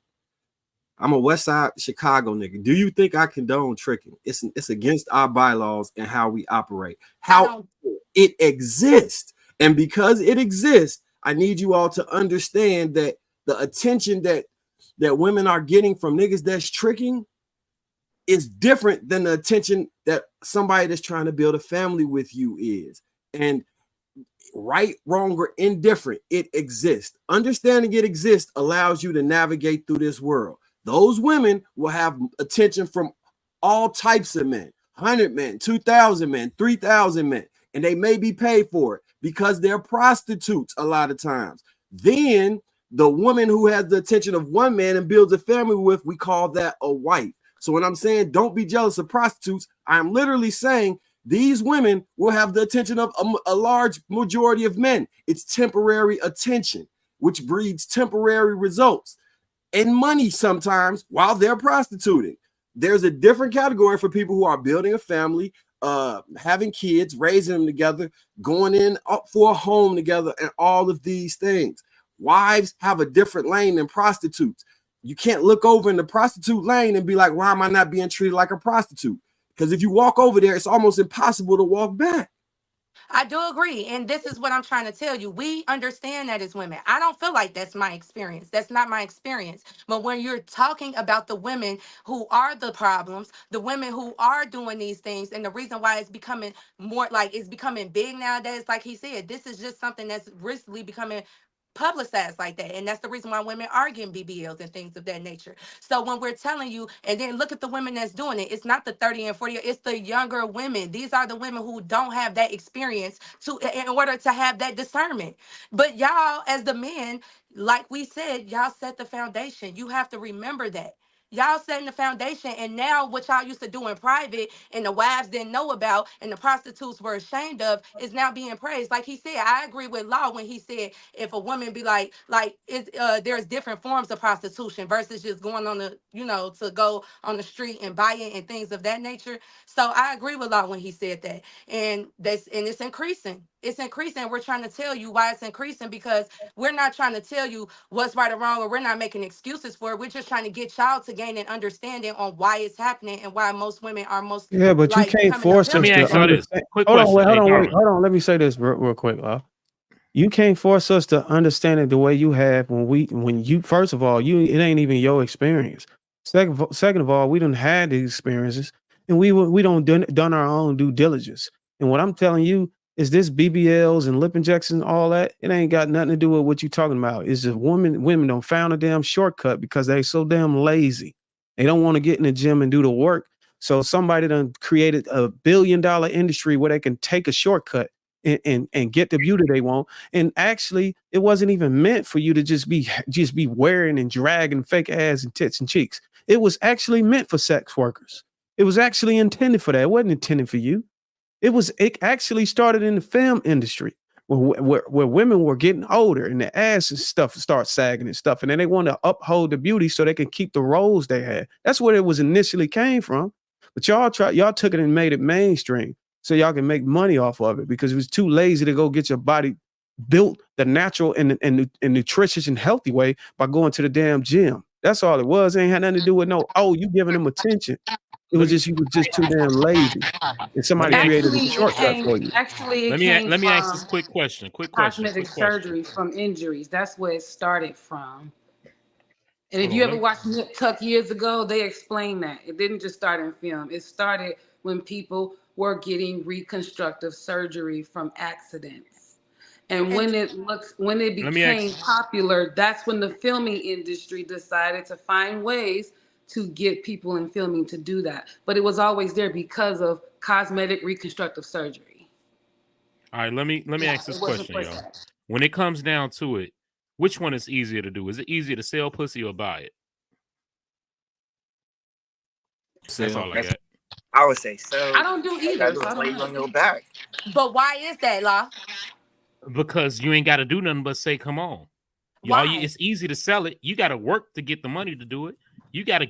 I'm a West Side Chicago nigga. Do you think I condone tricking? It's against our bylaws and how we operate. How it exists. And because it exists, I need you all to understand that the attention that women are getting from niggas that's tricking is different than the attention that somebody that's trying to build a family with you is. And right, wrong, or indifferent, it exists. Understanding it exists allows you to navigate through this world. Those women will have attention from all types of men, 100 men, 2,000 men, 3,000 men, and they may be paid for it because they're prostitutes a lot of times. Then the woman who has the attention of one man and builds a family with, we call that a wife. So when I'm saying don't be jealous of prostitutes, I'm literally saying these women will have the attention of a large majority of men. It's temporary attention, which breeds temporary results and money sometimes while they're prostituting. There's a different category for people who are building a family, having kids, raising them together, going in up for a home together, and all of these things. Wives have a different lane than prostitutes. You can't look over in the prostitute lane and be like, why am I not being treated like a prostitute? Because if you walk over there, it's almost impossible to walk back. I do agree. And this is what I'm trying to tell you. We understand that as women. I don't feel like that's my experience. That's not my experience. But when you're talking about the women who are the problems, the women who are doing these things, and the reason why it's becoming more like it's becoming big nowadays, like he said, this is just something that's recently becoming publicized like that. And that's the reason why women are getting BBLs and things of that nature. So when we're telling you, and then look at the women that's doing it, it's not the 30 and 40, it's the younger women. These are the women who don't have that experience in order to have that discernment. But y'all, as the men, like we said, y'all set the foundation. You have to remember that. Y'all setting the foundation, and now what y'all used to do in private and the wives didn't know about and the prostitutes were ashamed of is now being praised. Like he said, I agree with Law when he said if a woman be like there's different forms of prostitution versus just going on the, to go on the street and buy it and things of that nature. So I agree with Law when he said that. And it's increasing. It's increasing. We're trying to tell you why it's increasing, because we're not trying to tell you what's right or wrong, or we're not making excuses for it. We're just trying to get y'all to gain an understanding on why it's happening and why most women are Yeah, but you can't force us to understand. Hold on. Let me say this real quick, Law. You can't force us to understand it the way you have when you first of all, it ain't even your experience. Second of all, we done had these experiences, and we don't done our own due diligence. And what I'm telling you is this BBLs and lip injections, all that, it ain't got nothing to do with what you talking about. It's just women don't found a damn shortcut because they so damn lazy. They don't want to get in the gym and do the work. So somebody done created $1 billion industry where they can take a shortcut and get the beauty they want. And actually, it wasn't even meant for you to just be wearing and dragging fake ass and tits and cheeks. It was actually meant for sex workers. It was actually intended for that. It wasn't intended for you. It actually started in the film industry where women were getting older and the ass and stuff start sagging and stuff. And then they want to uphold the beauty so they can keep the roles they had. That's where it was initially came from. But y'all took it and made it mainstream so y'all can make money off of it, because it was too lazy to go get your body built the natural and nutritious and healthy way by going to the damn gym. That's all it was. It ain't had nothing to do with you giving them attention. It was just, you were just too damn lazy. And somebody created a shortcut for you. Actually, let me ask this quick question. Cosmetic surgery from injuries. That's where it started from. And if you ever watched Nip Tuck years ago, they explained that. It didn't just start in film. It started when people were getting reconstructive surgery from accidents. And when it became popular, that's when the filming industry decided to find ways to get people in filming to do that. But it was always there because of cosmetic reconstructive surgery. All right, let me ask this question, y'all. When it comes down to it, which one is easier to do? Is it easier to sell pussy or buy it? That's all I got. I would say so. I don't do either. So I don't on your back. But why is that, Law? Because you ain't got to do nothing but say, "Come on." Y'all, it's easy to sell it. You got to work to get the money to do it. You got to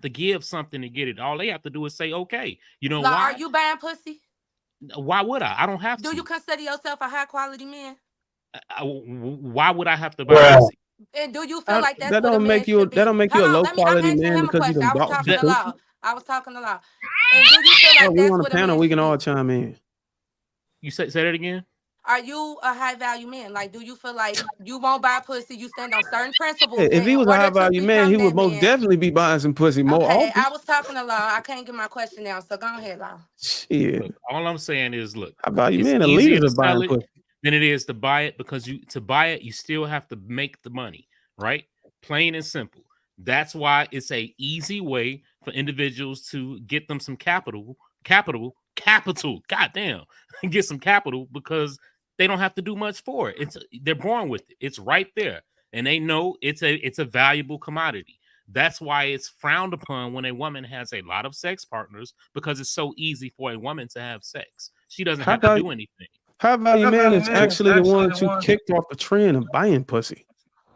give something to get it. All they have to do is say, "Okay." You know why? Are you buying pussy? Why would I? I don't have to. Do you consider yourself a high quality man? Why would I have to buy pussy? And do you feel like that's that don't make you a low quality man because you done bought the pussy? I was talking a lot. And do you feel like we on a panel? We can all chime in. You say that again? Are you a high value man? Like, do you feel like you won't buy pussy? You stand on certain principles. Yeah, if he was a high value man, he would most definitely be buying some pussy more often. I was talking a lot. I can't get my question now, so go ahead, Law. Look, all I'm saying is, look, high value man, the leaders are buying pussy than it is to buy it, because to buy it, you still have to make the money, right? Plain and simple. That's why it's a easy way for individuals to get them some capital. Goddamn, get some capital, because they don't have to do much for it. They're born with it. It's right there, and they know it's a valuable commodity. That's why it's frowned upon when a woman has a lot of sex partners, because it's so easy for a woman to have sex. She doesn't have to do anything. High value man is actually the one who kicked off the trend of buying pussy.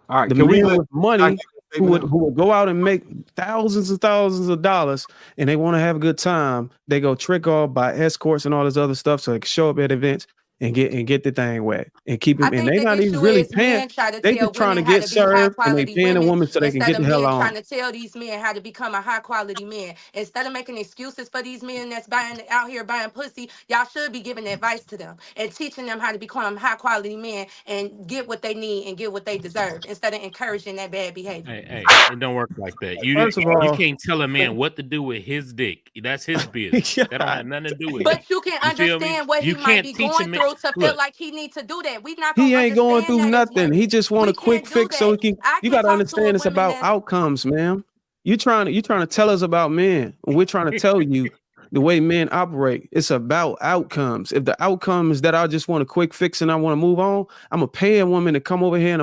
All right, the man with money who would go out and make thousands and thousands of dollars, and they want to have a good time. They go trick off, buy escorts and all this other stuff so they can show up at events and get the thing wet and keep him. And they not even really paying. They just trying to get served, and they paying a woman so they can get the hell on. Trying to tell these men how to become a high quality man instead of making excuses for these men that's out here buying pussy. Y'all should be giving advice to them and teaching them how to become high quality men and get what they need and get what they deserve instead of encouraging that bad behavior. Hey, it don't work like that. You can't tell a man what to do with his dick. That's his business. That don't have nothing to do with it. But you can understand what he might be going through moral to feel Look, like he needs to do that. We not he gonna ain't going understand through that as nothing. He women. just want We a quick can't do fix so that. he can. I You can got to talk to a understand it's woman about that's outcomes, man. You trying to tell us about men. We're trying to tell you the way men operate. It's about outcomes. If the outcome is that I just want a quick fix and I want to move on, I'm gonna pay a woman to come over here and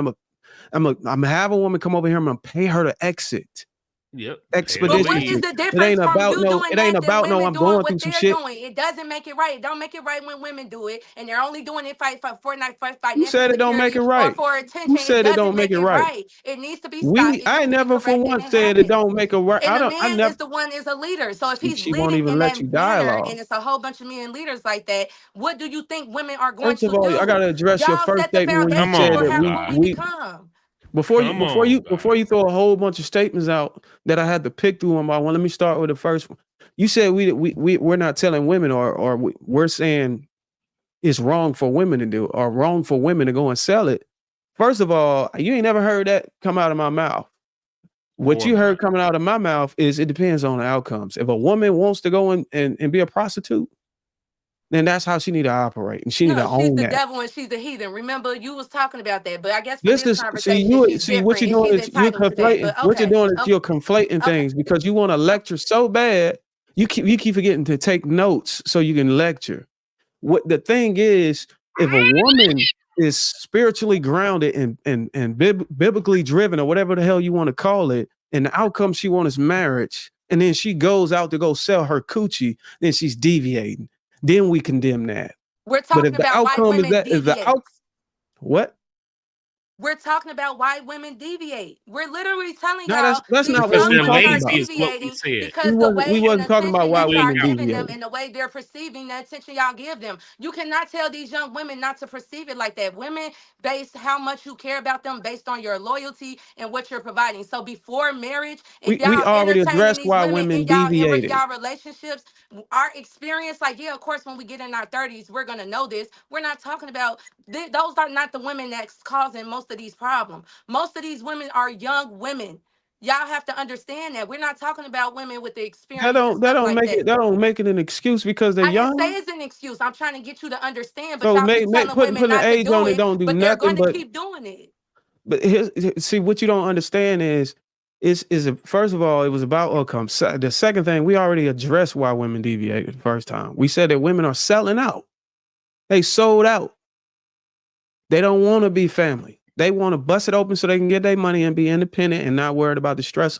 I'm gonna have a woman come over here. I'm gonna pay her to exit Yep. But what is expeditiously. the It ain't difference from about you no. doing It ain't that than about no. women I'm doing going through what some they're shit. doing? It doesn't make it right. It don't make it right when women do it, and they're only doing it for Who financial said it don't make security it or right? for Who attention. It said it doesn't don't make make it it right? right. It needs to be stopped. It I needs to be never for corrected, and once it said it happens. don't make it right. And the I man never. is the one is a leader. So if he's She won't leading even in let that you manner, dialogue. and it's a whole bunch of men leaders like that, what do you think women are going First of to all, I do? gotta address your Y'all first set the statement when you Come foundation said for on, that how God. who we become. Come on, God. before you throw a whole bunch of statements out that I had to pick through them. Let me start with the first one. You said we're not telling women or we're saying it's wrong for women to do or wrong for women to go and sell it. First of all, you ain't never heard that come out of my mouth. What Or you heard mine. coming out of my mouth is it depends on the outcomes. If a woman wants to go and be a prostitute, then that's how she need to operate, and she need to No, she's own the that. devil and she's the heathen. Remember, you was talking about that, but I guess for This this is conversation, she's see what different you're and doing she's is you're entitled to that. conflating. But What you're okay, doing is you're conflating okay. things because you want to lecture so bad. You keep forgetting to take notes so you can lecture. What the thing is, if a woman is spiritually grounded and biblically driven or whatever the hell you want to call it, and the outcome she wants is marriage, and then she goes out to go sell her coochie, then she's deviating. Then we condemn that. We're But talking if the about why outcome is women that is the deviate. out what? We're talking about why women deviate. We're literally telling No, y'all that's these not what Because young we they're women talking are about. lazy, is what we deviating said. because the way We and wasn't talking about attention why that We y'all ain't women got giving one. them deviate. and the way they're perceiving the attention y'all give them. You cannot tell these young women not to perceive it like that. Women base how much you care about them based on your loyalty and what you're providing. So before marriage, if We y'all already entertaining addressed these why women women in deviated. y'all relationships, our experience, like, yeah, of course, when we get in our 30s, we're gonna know this. We're not talking about those are not the women that's causing most of these problems. Most of these women are young women. Y'all have to understand that. We're not talking about women with the experience and That stuff don't like make that. it an excuse because they're I didn't say young. it's an excuse. I'm trying to get you to understand, but So y'all keep telling women putting an not to age do on it it, don't do but they're nothing. going to But keep doing it. see what you don't understand is first of all it was about outcome. The second thing we already addressed why women deviated the first time. We said that women are selling out. They sold out. They don't want to be family. They want to bust it open so they can get their money and be independent and not worried about the stress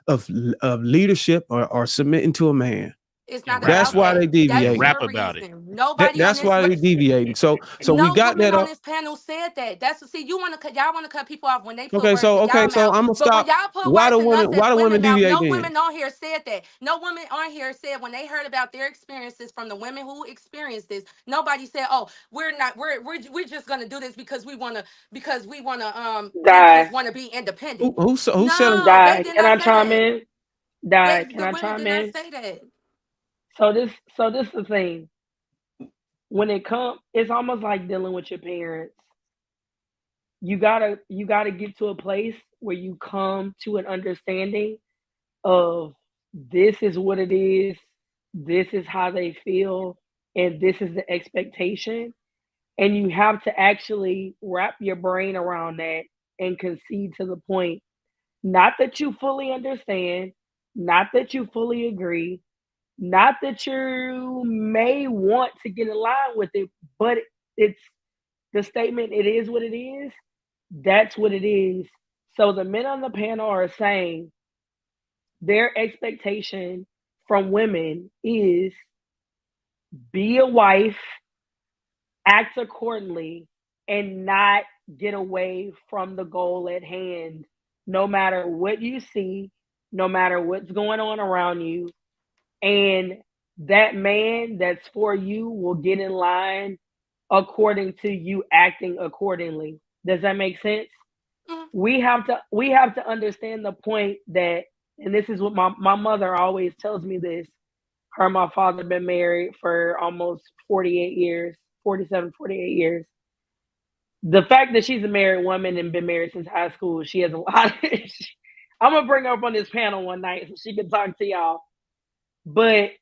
of leadership or submitting to a man. It's And not rap That's about why about that. they it. That's And deviating. rap your about it. reason. Nobody on That's this why they deviating. So we no got woman that on up. this panel said that. That's see, you want to cut y'all want to cut people off when they put Okay, words in y'all so mouth. I'm gonna But when stop. y'all put words in us as Why the women women mouth, deviate no then? women on here said that. No woman on here said when they heard about their experiences from the women who experienced this. Nobody said, "Oh, we're just gonna do this because we wanna we just Die, want to be independent." Who said No, they die. did Can not I say chime that. in? Die. Can The I women chime did not in? say that. So this is the thing. When it comes, it's almost like dealing with your parents. You gotta get to a place where you come to an understanding of this is what it is, this is how they feel, and this is the expectation. And you have to actually wrap your brain around that and concede to the point. Not that you fully understand, not that you fully agree, not that you may want to get in line with it, but it's the statement, it is what it is. That's what it is. So the men on the panel are saying their expectation from women is be a wife, act accordingly, and not get away from the goal at hand, no matter what you see, no matter what's going on around you. And that man that's for you will get in line according to you acting accordingly. Does that make sense? Mhm. We have to understand the point that, and this is what my mother always tells me this. Her and my father been married for almost 48 years, 47, 48 years. The fact that she's a married woman and been married since high school, she has a lot of, I'm gonna bring her up on this panel one night so she can talk to y'all. But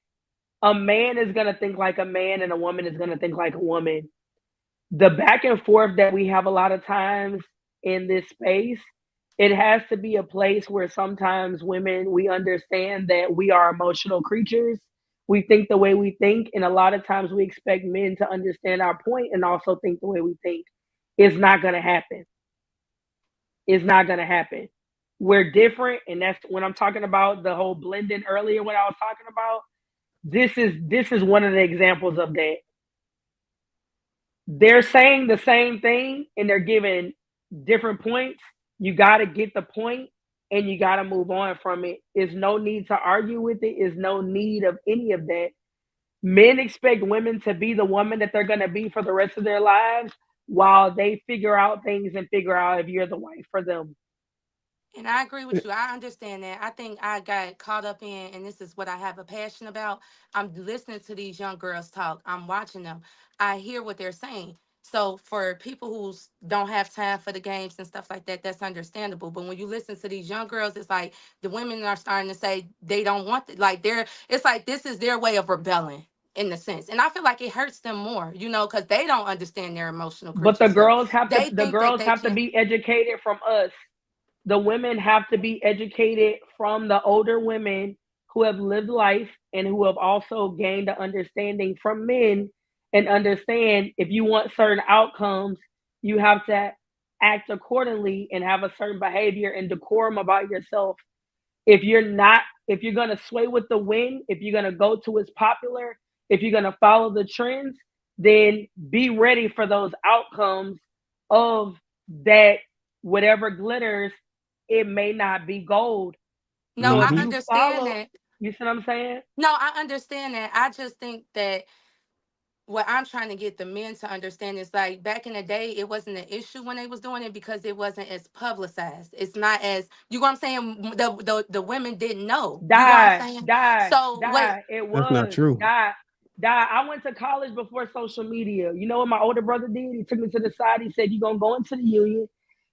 a man is gonna think like a man and a woman is gonna think like a woman. the back and forth that we have a lot of times in this space, it has to be a place where sometimes women, we understand that we are emotional creatures. We think the way we think, and a lot of times we expect men to understand our point and also think the way we think. It's not going to happen. It's not going to happen. We're different, and that's when I'm talking about the whole blending earlier. When I was talking about this is one of the examples of that. They're saying the same thing and they're giving different points. You got to get the point and you got to move on from it. There's no need to argue with it. There's no need of any of that. Men expect women to be the woman that they're going to be for the rest of their lives while they figure out things and figure out if you're the wife for them. And I agree with you. I understand that. I think I got caught up in, and this is what I have a passion about. I'm listening to these young girls talk. I'm watching them. I hear what they're saying. So for people who don't have time for the games and stuff like that, that's understandable. But when you listen to these young girls, it's like the women are starting to say they don't want it. Like it's like this is their way of rebelling in the sense. And I feel like it hurts them more, because they don't understand their emotional But the creatures. So girls have they think that they have to can. be educated from us. The women have to be educated from the older women who have lived life and who have also gained the understanding from men and understand if you want certain outcomes, you have to act accordingly and have a certain behavior and decorum about yourself. If you're going to sway with the wind, if you're going to go to what's popular, if you're going to follow the trends, then be ready for those outcomes of that. Whatever glitters, it may not be gold. No, So if I you understand follow, that. you see what I'm saying? No, I understand that. I just think that what I'm trying to get the men to understand is like back in the day, it wasn't an issue when they was doing it because it wasn't as publicized. It's not as you know what I'm saying. The women didn't know. You know what I'm saying? So what? It That's not was true. die. I went to college before social media. You know what my older brother did? He took me to the side. He said, "You're gonna go into the union.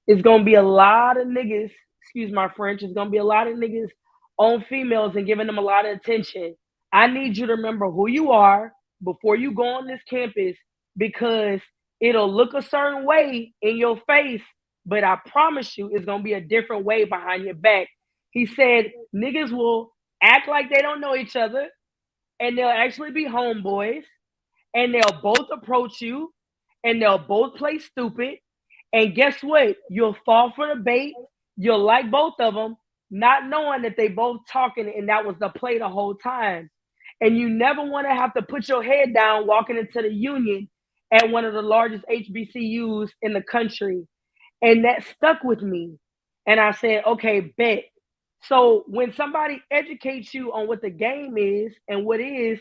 It's gonna be a lot of niggas. Excuse my French. It's gonna be a lot of niggas on females and giving them a lot of attention. I need you to remember who you are before you go on this campus because it'll look a certain way in your face, but I promise you it's gonna be a different way behind your back." He said niggas will act like they don't know each other and they'll actually be homeboys and they'll both approach you and they'll both play stupid. And guess what? You'll fall for the bait. You'll like both of them, not knowing that they both talking and that was the play the whole time. And you never want to have to put your head down walking into the union at one of the largest HBCUs in the country. And that stuck with me. And I said, okay, bet. So when somebody educates you on what the game is and what is,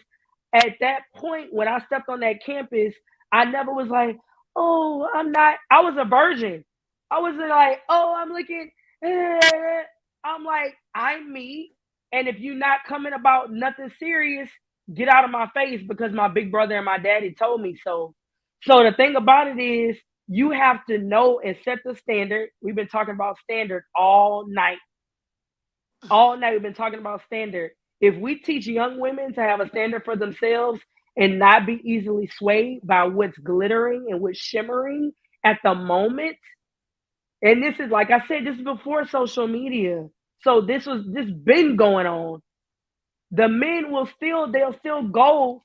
at that point, when I stepped on that campus, I never was like, oh, I was a virgin. I wasn't like, oh, I'm looking, I'm like, I'm me. And if you're not coming about nothing serious, get out of my face because my big brother and my daddy told me so. So the thing about it is, you have to know and set the standard. We've been talking about standard all night. All night we've been talking about standard. If we teach young women to have a standard for themselves and not be easily swayed by what's glittering and what's shimmering at the moment, and this is like I said, this is before social media. So this been going on. The men they'll still go.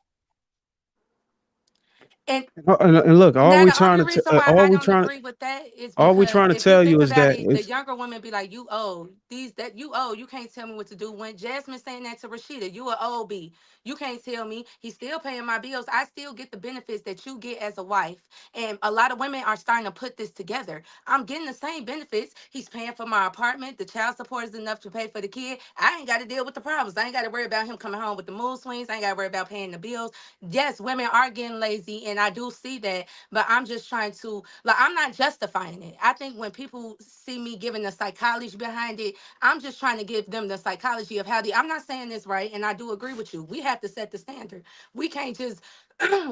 And look, Now, the only reason why I don't agree with that is all we because trying to if you tell you think is about that it, the younger women be like, "You old you can't tell me what to do." When Jasmine saying that to Rashida, "You a old B, you can't tell me." He's still paying my bills. I still get the benefits that you get as a wife, and a lot of women are starting to put this together. I'm getting the same benefits. He's paying for my apartment. The child support is enough to pay for the kid. I ain't got to deal with the problems. I ain't got to worry about him coming home with the mood swings. I ain't got to worry about paying the bills. Yes, women are getting lazy, and I do see that. But I'm just trying to, like, I'm not justifying it. I think when people see me giving the psychology behind it, I'm just trying to give them the psychology of how I'm not saying this right, and I do agree with you. We have to set the standard. We can't just,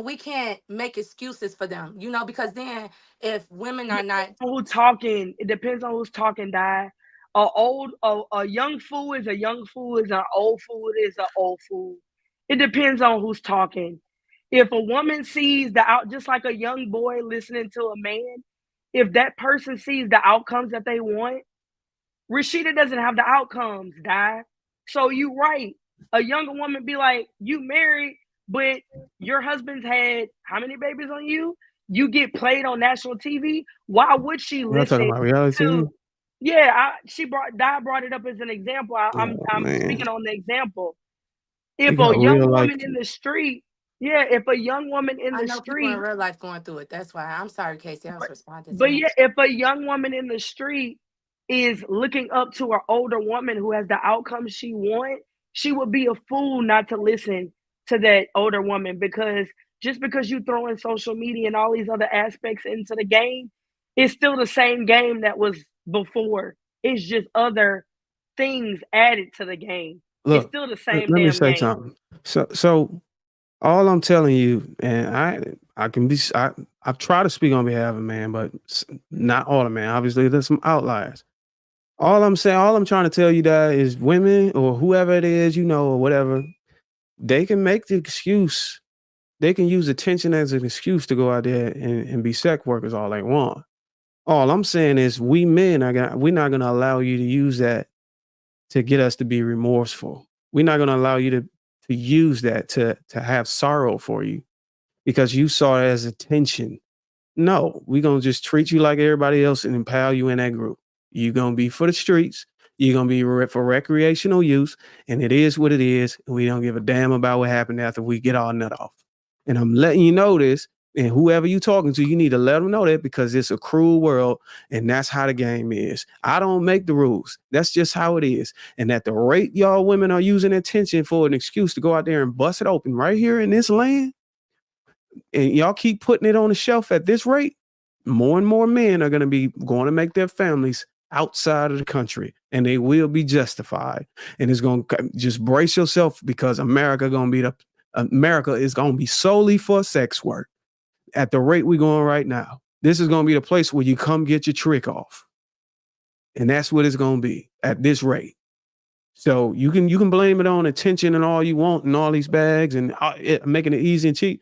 we can't make excuses for them, because then if women are not. Who's talking? It depends on who's talking, Die. A young fool is a young fool, is an old fool is an old fool. It depends on who's talking. If a woman sees the out, just like a young boy listening to a man, if that person sees the outcomes that they want, Rashida doesn't have the outcomes, die. So you right. A younger woman be like, you married, but your husband's had how many babies on you? You get played on national TV. Why would she Y'all talking listen about reality TV? to? Yeah, Di brought it up as an example. I'm man. speaking on the example. We If got a young real life. woman in the street, if a young woman in I the know people in street, real life going through it. That's why. I'm sorry, Casey. I was responding to but him. yeah, if a young woman in the street is looking up to an older woman who has the outcome she wants, she would be a fool not to listen to that older woman, because just because you throw in social media and all these other aspects into the game, it's still the same game that was before. It's just other things added to the game. It's Look, still the let same me damn say game. something. So all I'm telling you, and I can be, I've tried to speak on behalf of man, but not all of man. Obviously, there's some outliers. All I'm trying to tell you that is women or whoever it is, or whatever, they can make the excuse. They can use attention as an excuse to go out there and be sex workers all they want. All I'm saying is we men we're not going to allow you to use that to get us to be remorseful. We're not going to allow you to use that to have sorrow for you because you saw it as attention. No, we're going to just treat you like everybody else and empower you in that group. You're going to be for the streets. You're going to be for recreational use. And it is what it is. And we don't give a damn about what happened after we get our nut off. And I'm letting you know this. And whoever you're talking to, you need to let them know that, because it's a cruel world. And that's how the game is. I don't make the rules. That's just how it is. And at the rate y'all women are using attention for an excuse to go out there and bust it open right here in this land, and y'all keep putting it on the shelf at this rate, more and more men are going to be going to make their families outside of the country, and they will be justified. And it's going to just brace yourself, because America is going to be solely for sex work at the rate we're going right now. This is going to be the place where you come get your trick off. And that's what it's going to be at this rate. So you can blame it on attention and all you want and all these bags and making it easy and cheap.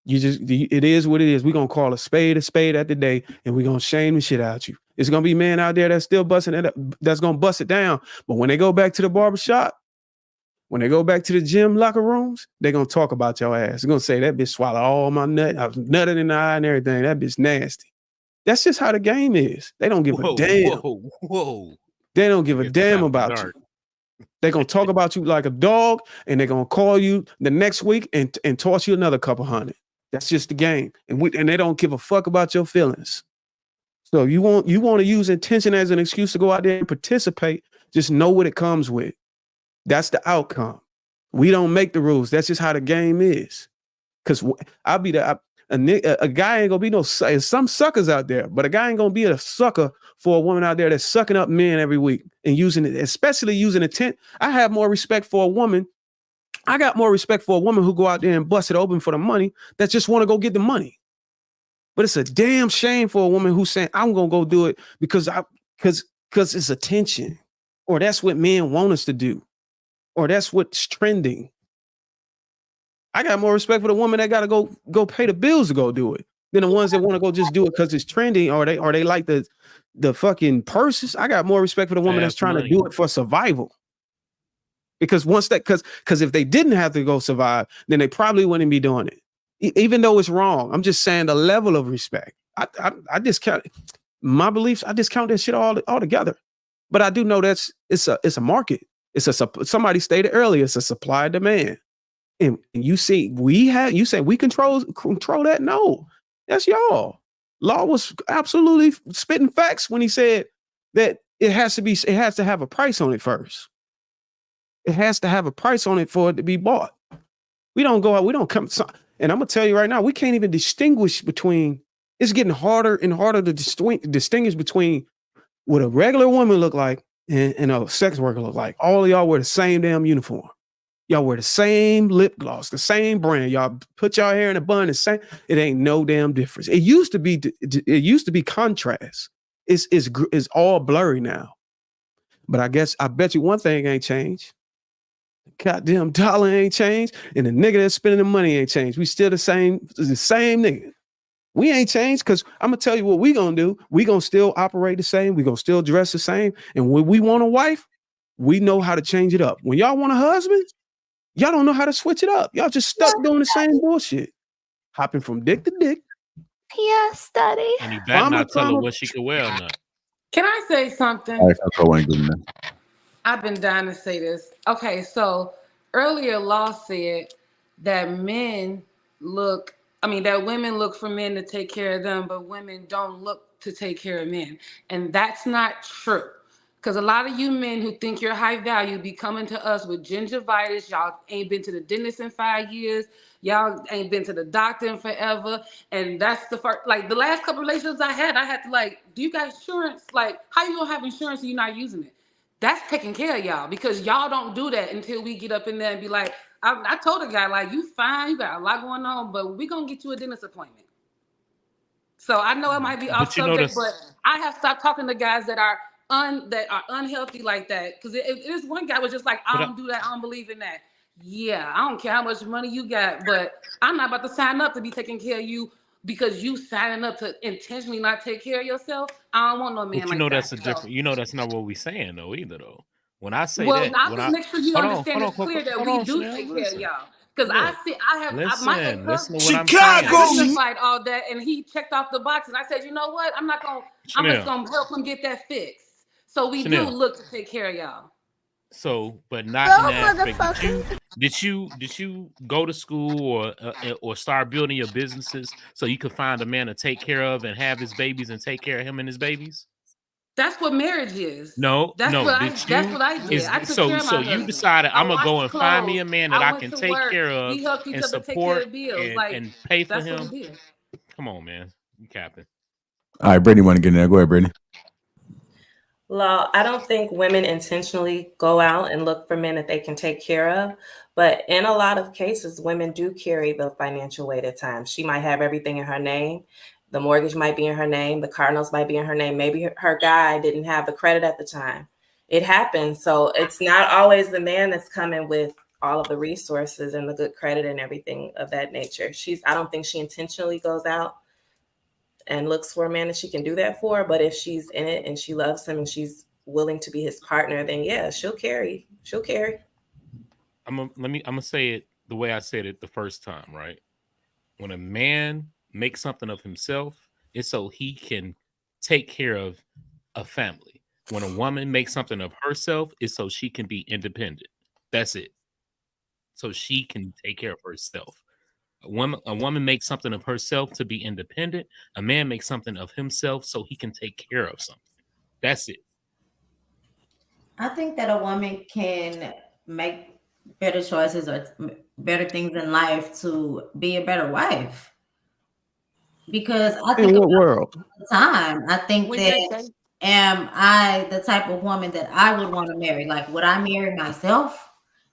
It is what it is. We're going to call a spade at the day, and we're going to shame the shit out you. It's going to be men out there that's still busting it up, that's going to bust it down. But when they go back to the barbershop, when they go back to the gym locker rooms, they're going to talk about your ass. They're going to say, that bitch swallowed all my nut. I was nutted in the eye and everything. That bitch nasty. That's just how the game is. They don't give a damn. Whoa. They don't give a damn about you. They're going to talk about you like a dog, and they're going to call you the next week and toss you another couple hundred. That's just the game. And they don't give a fuck about your feelings. So you want to use intention as an excuse to go out there and participate, just know what it comes with. That's the outcome. We don't make the rules. That's just how the game is. Because I'll be a guy ain't gonna be some suckers out there, but a guy ain't gonna be a sucker for a woman out there that's sucking up men every week and using it, especially using intent. I have more respect for a woman. I got more respect for a woman who go out there and bust it open for the money, that just want to go get the money. But it's a damn shame for a woman who's saying, I'm gonna go do it because it's attention, or that's what men want us to do, or that's what's trending. I got more respect for the woman that got to go pay the bills to go do it than the ones that want to go just do it because it's trending, or they like the fucking purses. I got more respect for the woman that's trying to do it for survival. Because because if they didn't have to go survive, then they probably wouldn't be doing it. Even though it's wrong. I'm just saying the level of respect. I discount my beliefs. I discount that shit all together. But I do know it's a market. Somebody stated earlier, it's a supply and demand. And you see, you say we control that. No, that's y'all. Law was absolutely spitting facts when he said that it has to have a price on it first. It has to have a price on it for it to be bought. We don't go out, we don't come. And I'm gonna tell you right now, we can't even distinguish between. It's getting harder and harder to distinguish between what a regular woman look like and a sex worker look like. All of y'all wear the same damn uniform. Y'all wear the same lip gloss, the same brand. Y'all put y'all hair in a bun. The same. It ain't no damn difference. It used to be contrast. It's all blurry now. But I bet you one thing ain't changed. Goddamn dollar ain't changed, and the nigga that's spending the money ain't changed. We still the same nigga. We ain't changed because I'm gonna tell you what we gonna do. We gonna still operate the same. We gonna still dress the same. And when we want a wife, we know how to change it up. When y'all want a husband, y'all don't know how to switch it up. Y'all just stuck doing the same bullshit, hopping from dick to dick. Yes, Daddy. And you better not tell her what she can wear or not. Can I say something? All right, Coco ain't good enough. I've been dying to say this. Okay, so earlier Law said that that women look for men to take care of them, but women don't look to take care of men. And that's not true. Because a lot of you men who think you're high value be coming to us with gingivitis. Y'all ain't been to the dentist in 5 years. Y'all ain't been to the doctor in forever. And that's the first, like the last couple relationships I had to like, do you got insurance? Like, how you gonna have insurance and you're not using it? That's taking care of y'all because y'all don't do that until we get up in there and be like, I told a guy, like, you fine, you got a lot going on, but we gonna get you a dentist appointment. So I know it might be off subject, but I have stopped talking to guys that are unhealthy like that. Because this one guy was just like, I don't do that, I don't believe in that. Yeah, I don't care how much money you got, but I'm not about to sign up to be taking care of you because you signing up to intentionally not take care of yourself. I don't want no man like that. That's a different. You know that's not what we're saying though either though. When I say well, that, I just make sure you understand it's clear that we do take care of y'all. Because my ex-husband, listen to what I'm saying. justified all that, and he checked off the box, and I said, you know what? I'm just gonna help him get that fixed. So we do look to take care of y'all. So, but not in that aspect. Did you go to school or start building your businesses so you could find a man to take care of and have his babies and take care of him and his babies? That's what marriage is. That's what I did. I took care of my husband. You decided I'm gonna go and find me a man that I can take care of we helped each and other take care of support bills. and pay for that's him. What we did. Come on, man, you capping. All right, Brittany, want to get in there? Go ahead, Brittany. Law, I don't think women intentionally go out and look for men that they can take care of. But in a lot of cases, women do carry the financial weight at times. She might have everything in her name. The mortgage might be in her name. The car notes might be in her name. Maybe her guy didn't have the credit at the time. It happens. So it's not always the man that's coming with all of the resources and the good credit and everything of that nature. I don't think she intentionally goes out and looks for a man that she can do that for. But if she's in it and she loves him and she's willing to be his partner, then yeah, she'll carry. I'm gonna say it the way I said it the first time, right? When a man makes something of himself, it's so he can take care of a family. When a woman makes something of herself, it's so she can be independent. That's it. So she can take care of herself. A woman makes something of herself to be independent. A man makes something of himself so he can take care of something. That's it. I think that a woman can make better choices or better things in life to be a better wife. Because I think in what world? All the time, I think that am I the type of woman that I would want to marry? Like, would I marry myself?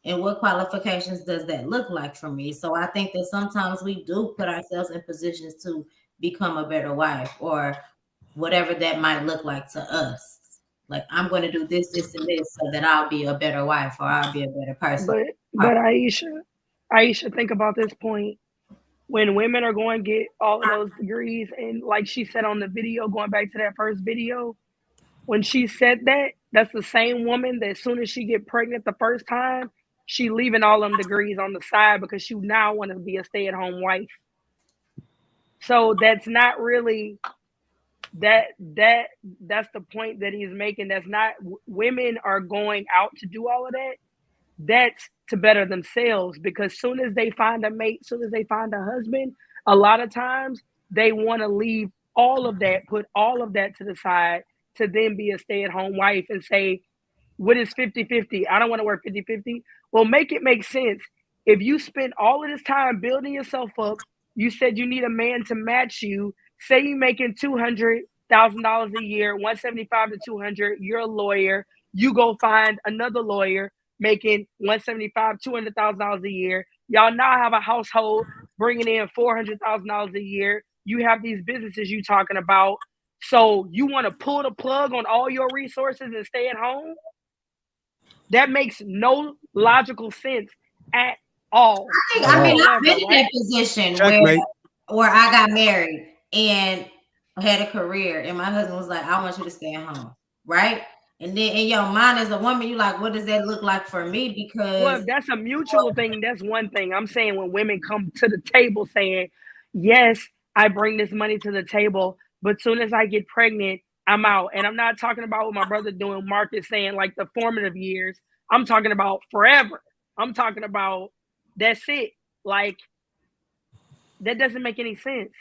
And what qualifications does that look like for me? So I think that sometimes we do put ourselves in positions to become a better wife or whatever that might look like to us. Like, I'm going to do this, this, and this so that I'll be a better wife or I'll be a better person. But Aisha, think about this point. When women are going to get all of those degrees, and like she said on the video, going back to that first video, when she said that, that's the same woman that as soon as she get pregnant the first time, she leaving all them degrees on the side because she now want to be a stay-at-home wife. So that's not really that's the point that he's making. That's not, women are going out to do all of that. That's to better themselves, because soon as they find a mate, soon as they find a husband, a lot of times they want to leave all of that, put all of that to the side to then be a stay-at-home wife and say, what is 50-50? I don't want to work 50-50. Well, make it make sense. If you spend all of this time building yourself up, you said you need a man to match you. Say you're making $200,000 a year, 175 to 200. You're a lawyer. You go find another lawyer making 175, $200,000 a year. Y'all now have a household bringing in $400,000 a year. You have these businesses you talking about. So you want to pull the plug on all your resources and stay at home? That makes no logical sense at all. I mean, I've However, been in right? that position Checkmate. where I got married and had a career, and my husband was like, "I want you to stay at home," right? And then in your mind as a woman, you like, what does that look like for me? Well, Because if that's a mutual thing, that's one thing. I'm saying when women come to the table saying, yes, I bring this money to the table, but soon as I get pregnant, I'm out. And I'm not talking about what my brother doing, Marcus, saying like the formative years. I'm talking about forever. I'm talking about that's it. Like, that doesn't make any sense.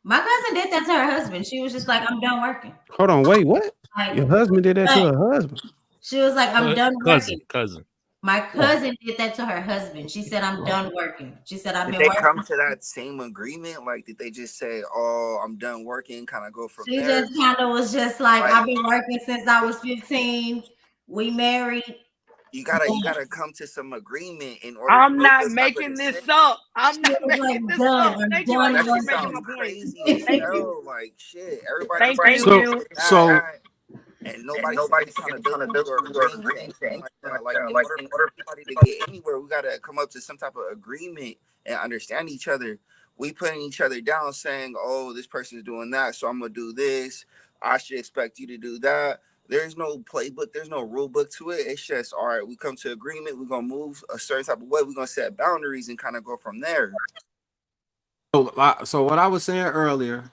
my cousin did that to her husband. She was just like, I'm done working. Hold on, wait, what? Like, Your husband did that to her husband? she was like, I'm done working. Cousin. My cousin did that to her husband. She said, I'm done working. She said, I've Did been they working. come to that same agreement? Like, did they just say, "Oh, I'm done working," kind of go from She there? just kind of was just like, I've been working since I was 15. We married. You gotta come to some agreement in order I'm to make not this type of making this decision. up. I'm She not was like, making this done. up. I'm Thank you. I done think That you're shit making working. my sounds point. crazy as Thank you. hell. Like shit, everybody Thank fighting you. So and nobody's taking accountability or agreeing to anything like that. Like in order for anybody to get anywhere, we gotta come up to some type of agreement and understand each other. We putting each other down, saying, "Oh, this person's doing that, so I'm gonna do this. I should expect you to do that." There's no playbook. There's no rule book to it. It's just all right. We come to agreement. We're gonna move a certain type of way. We're gonna set boundaries and kind of go from there. so what I was saying earlier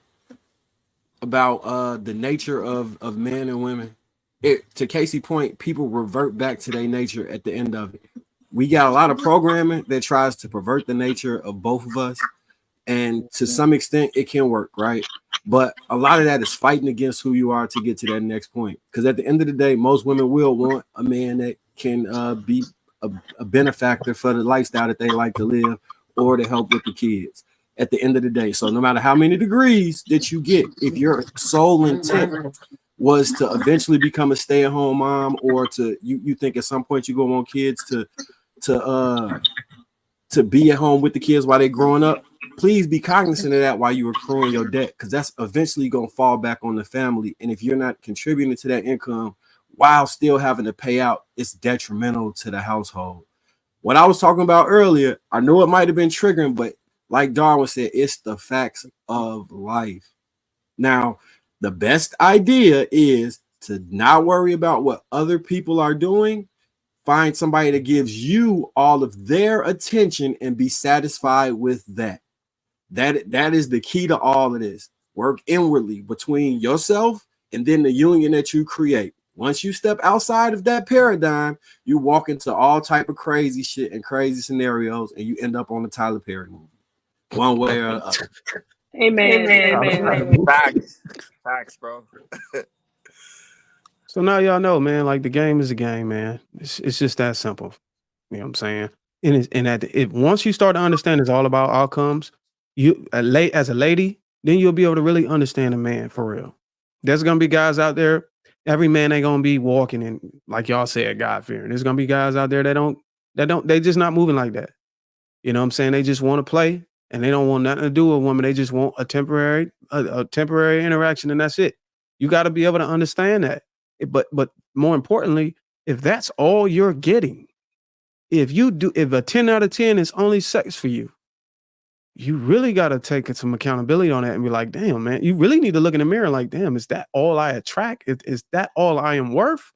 about the nature of men and women, to Casey point, people revert back to their nature at the end of it. We got a lot of programming that tries to pervert the nature of both of us, and to some extent it can work, right? But a lot of that is fighting against who you are to get to that next point, because at the end of the day, most women will want a man that can be a benefactor for the lifestyle that they like to live, or to help with the kids at the end of the day. So no matter how many degrees that you get, if your sole intent was to eventually become a stay-at-home mom, or to you think at some point you go on kids to be at home with the kids while they're growing up, please be cognizant of that while you accruing your debt, because that's eventually going to fall back on the family. And if you're not contributing to that income while still having to pay out, it's detrimental to the household. What I was talking about earlier, I know it might have been triggering, but like Darwin said, it's the facts of life. Now, the best idea is to not worry about what other people are doing. Find somebody that gives you all of their attention and be satisfied with that. That is the key to all of this. Work inwardly between yourself and then the union that you create. Once you step outside of that paradigm, you walk into all type of crazy shit and crazy scenarios, and you end up on the Tyler Perry movie, one way or the other. Amen. Facts, bro. So now y'all know, man, like the game is a game, man. It's just that simple. You know what I'm saying? And once you start to understand it's all about outcomes, as a lady, then you'll be able to really understand a man for real. There's gonna be guys out there. Every man ain't gonna be walking in, like y'all said, God fearing. There's gonna be guys out there they just not moving like that. You know what I'm saying? They just want to play, and they don't want nothing to do with a woman. They just want a temporary interaction, and that's it. You got to be able to understand that. But more importantly, if that's all you're getting, if a 10 out of 10 is only sex for you, you really got to take some accountability on that and be like, damn, man, you really need to look in the mirror like, damn, is that all I attract? Is that all I am worth?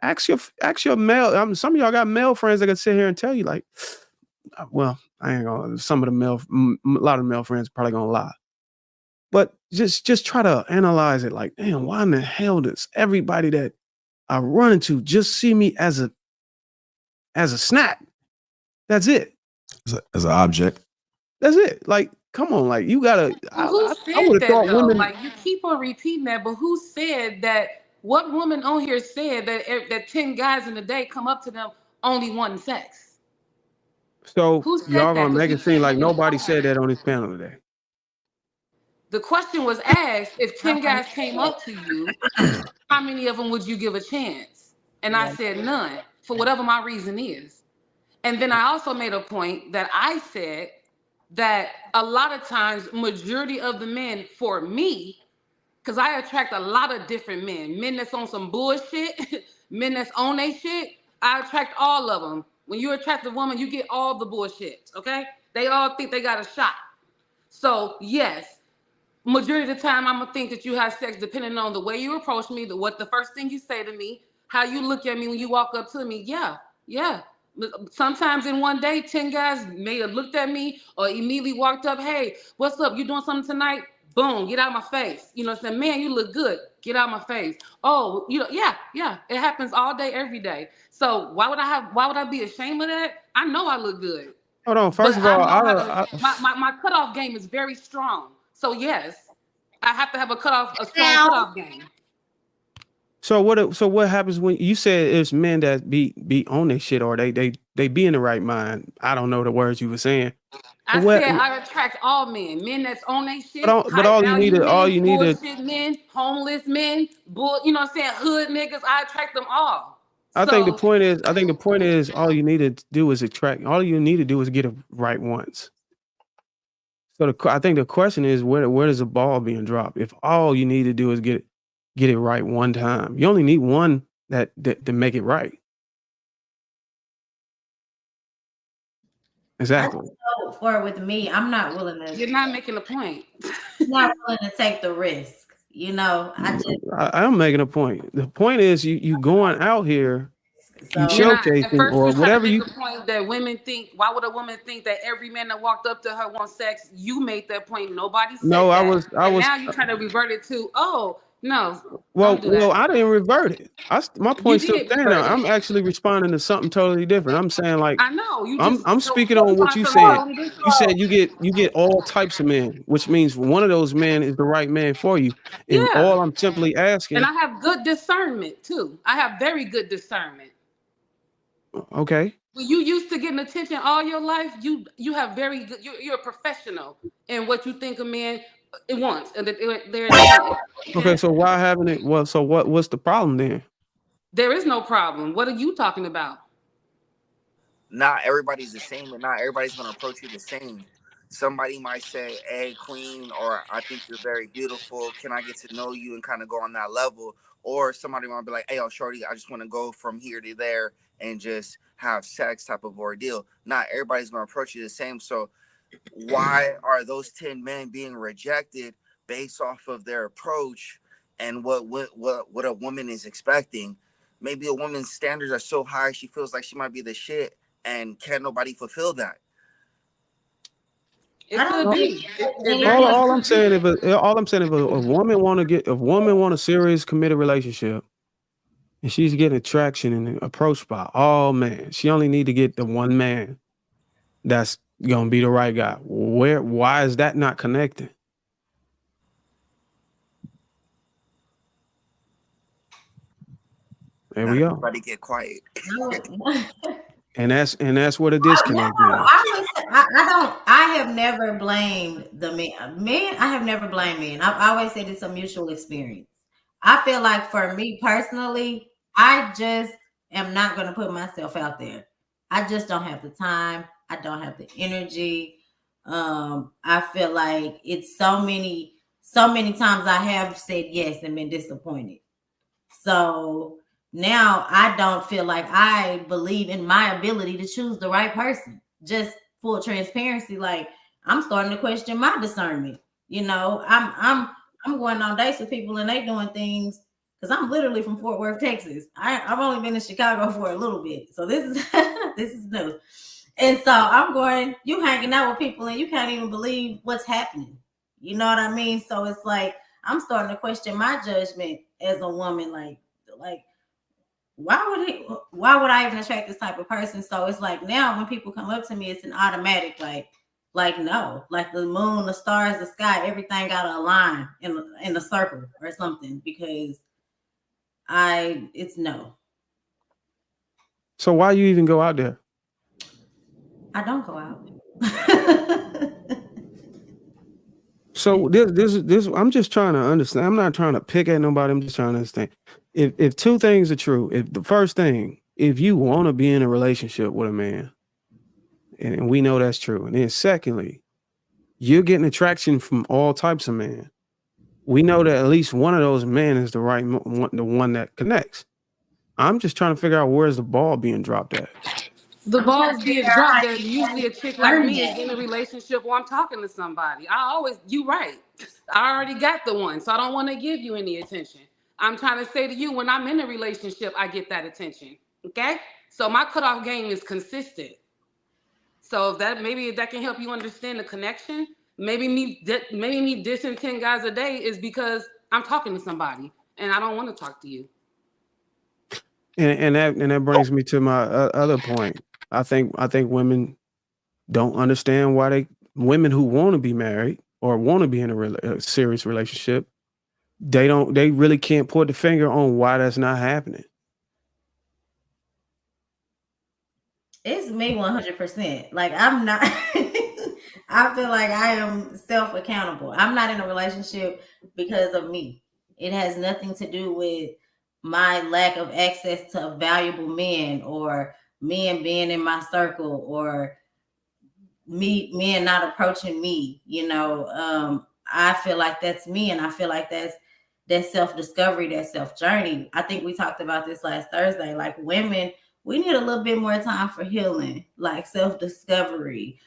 Ask your male. Some of y'all got male friends that can sit here and tell you like, well, I ain't gonna, a lot of male friends probably gonna lie. But just try to analyze it like, damn, why in the hell does everybody that I run into just see me as a snack? That's it. As an object. That's it. Like, come on, like you gotta. Who I said would have that thought though? women. Like you keep on repeating that, but who said that? What woman on here said that 10 guys in a day come up to them only wanting sex? So Who said y'all that? gonna 'Cause make we it seem can't like look at nobody the said that on this panel today. The question was asked, if 10 guys came up to you, how many of them would you give a chance? And I said none, for whatever my reason is. And then I also made a point that I said that a lot of times, majority of the men for me, because I attract a lot of different men that's on some bullshit, men that's on their shit. I attract all of them. When you attract a woman, you get all the bullshit, okay? They all think they got a shot. So, yes, majority of the time, I'm going to think that you have sex depending on the way you approach me, what the first thing you say to me, how you look at me when you walk up to me. Yeah. Sometimes in one day, 10 guys may have looked at me or immediately walked up, hey, what's up? You doing something tonight? Boom, get out of my face. You know what I'm saying? Man, you look good. Get out of my face. Oh, yeah. It happens all day, every day. So why would I be ashamed of that? I know I look good. Hold on. First But of I all, know how to, my cutoff game is very strong. So yes, I have to have a strong cutoff game. So what happens when you said it's men that be on this shit, or they be in the right mind? I don't know the words you were saying. I said I attract all men that's on their shit, but high all you value need men, to bullshit men, homeless men, you know what I'm saying, hood niggas. I attract them all. I think the point is all you need to do is attract. All you need to do is get it right once. So I think the question is where does the ball being dropped? If all you need to do is get it right one time, you only need one that to make it right. Exactly. For with me, I'm not willing to. You're not making a point. I'm not willing to take the risk. You know, I'm making a point. The point is you going out here, you At showcasing first or you try whatever to make you. a point that women think, why would a woman think that every man that walked up to her wants sex? You made that point. Nobody said No, that. I was. Now you trying to revert it to, oh, no. Well, Don't do that. I didn't revert it. My You point's still did standing. revert it. I'm actually responding to something totally different. I'm saying like I know. You I'm just speaking on what you something said. totally different. You said you get all types of men, which means one of those men is the right man for you. And Yeah. all I'm simply asking. And I have good discernment too. I have very good discernment. Okay. When you used to getting attention all your life, you have very good. You're a professional in what you think a man wants, and that they're attentive. Okay. So why haven't it? Well, so what's the problem then? There is no problem. What are you talking about? Not everybody's the same, and not everybody's gonna approach you the same. Somebody might say, "Hey, queen," or "I think you're very beautiful. Can I get to know you?" and kind of go on that level. Or somebody might be like, "Hey, shorty, I just want to go from here to there and just have sex," type of ordeal. Not everybody's gonna approach you the same. So why are those 10 men being rejected based off of their approach and what a woman is expecting? Maybe a woman's standards are so high she feels like she might be the shit, and can't nobody fulfill that. It could be. All I'm saying if a woman want a serious committed relationship, and she's getting attraction and approached by all men, she only need to get the one man that's gonna be the right guy. Why is that not connecting? There we go. Everybody get quiet. And that's where the disconnect is. I have never blamed the men. I have never blamed men. I've always said it's a mutual experience. I feel like for me personally, I just am not going to put myself out there. I just don't have the time. I don't have the energy. I feel like it's so many times I have said yes and been disappointed. So now I don't feel like I believe in my ability to choose the right person. Just full transparency, like I'm starting to question my discernment. You know, I'm going on dates with people and they doing things because I'm literally from Fort Worth, Texas. I've only been in Chicago for a little bit, so this is this is new. And so I'm going, you hanging out with people and you can't even believe what's happening. You know what I mean? So it's like I'm starting to question my judgment as a woman, like why would I even attract this type of person? So it's like now when people come up to me, it's an automatic like no, like the moon, the stars, the sky, everything gotta align in a circle or something because it's no. So why you even go out there? I don't go out. So this I'm just trying to understand. I'm not trying to pick at nobody. I'm just trying to understand. If two things are true, if the first thing, if you want to be in a relationship with a man, and we know that's true, and then secondly, you're getting attraction from all types of men. We know that at least one of those men is the right one, the one that connects. I'm just trying to figure out where's the ball being dropped at. The I'm trying ball's to being figure out dropped how that you usually a chick like learn me is that. in a relationship or I'm talking to somebody. You right. I already got the one, so I don't want to give you any attention. I'm trying to say to you, when I'm in a relationship, I get that attention. Okay? So my cutoff game is consistent. So if that can help you understand the connection. Maybe me dissing 10 guys a day is because I'm talking to somebody and I don't want to talk to you. And that brings me to my other point. I think women don't understand why women who want to be married or want to be in a serious relationship, they really can't put the finger on why that's not happening. It's me 100%. Like, I'm not, I feel like I am self-accountable. I'm not in a relationship because of me. It has nothing to do with my lack of access to valuable men or men being in my circle or men not approaching me. I feel like that's me, and I feel like that's that self-discovery, that self-journey. I think we talked about this last Thursday. Like, women, we need a little bit more time for healing, like self-discovery.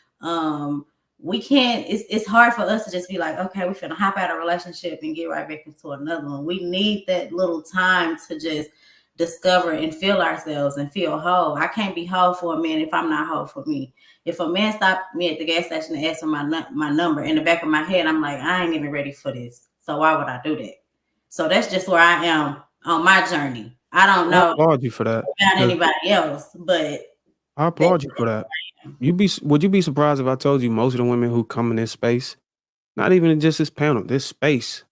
We can't, it's hard for us to just be like, okay, we're finna hop out of a relationship and get right back into another one. We need that little time to just discover and feel ourselves and feel whole. I can't be whole for a man if I'm not whole for me. If a man stopped me at the gas station and asked for my number, in the back of my head, I'm like, I ain't even ready for this. So why would I do that? So that's just where I am on my journey. I don't know I applaud you for that. about anybody else, but I applaud you for that. Would you be surprised if I told you most of the women who come in this space, not even in just this panel, this space,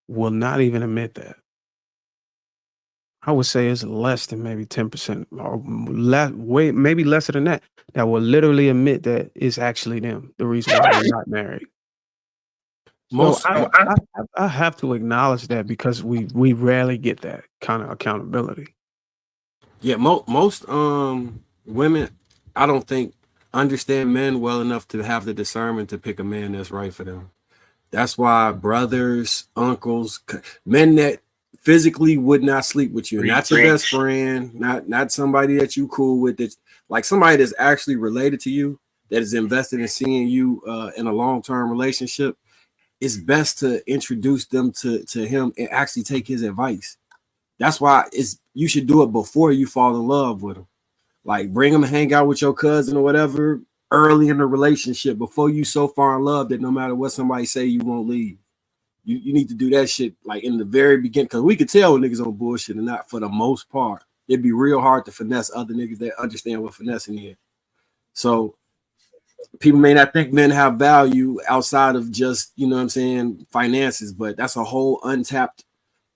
will not even admit that? I would say it's less than maybe 10% or maybe lesser than that will literally admit that it's actually them, the reason why they're not married. Most, I have to acknowledge that because we rarely get that kind of accountability. Yeah, most women, I don't think, understand men well enough to have the discernment to pick a man that's right for them. That's why brothers, uncles, men that physically would not sleep with you, not your best friend, not somebody that you cool with, that's like somebody that's actually related to you, that is invested in seeing you in a long-term relationship. It's best to introduce them to him and actually take his advice. That's why you should do it before you fall in love with him. Like, bring him and hang out with your cousin or whatever early in the relationship before you so far in love that no matter what somebody say, you won't leave. You need to do that shit like in the very beginning, because we could tell when niggas on bullshit and not for the most part. It'd be real hard to finesse other niggas that understand what finessing is. So people may not think men have value outside of just, you know what I'm saying, finances, but that's a whole untapped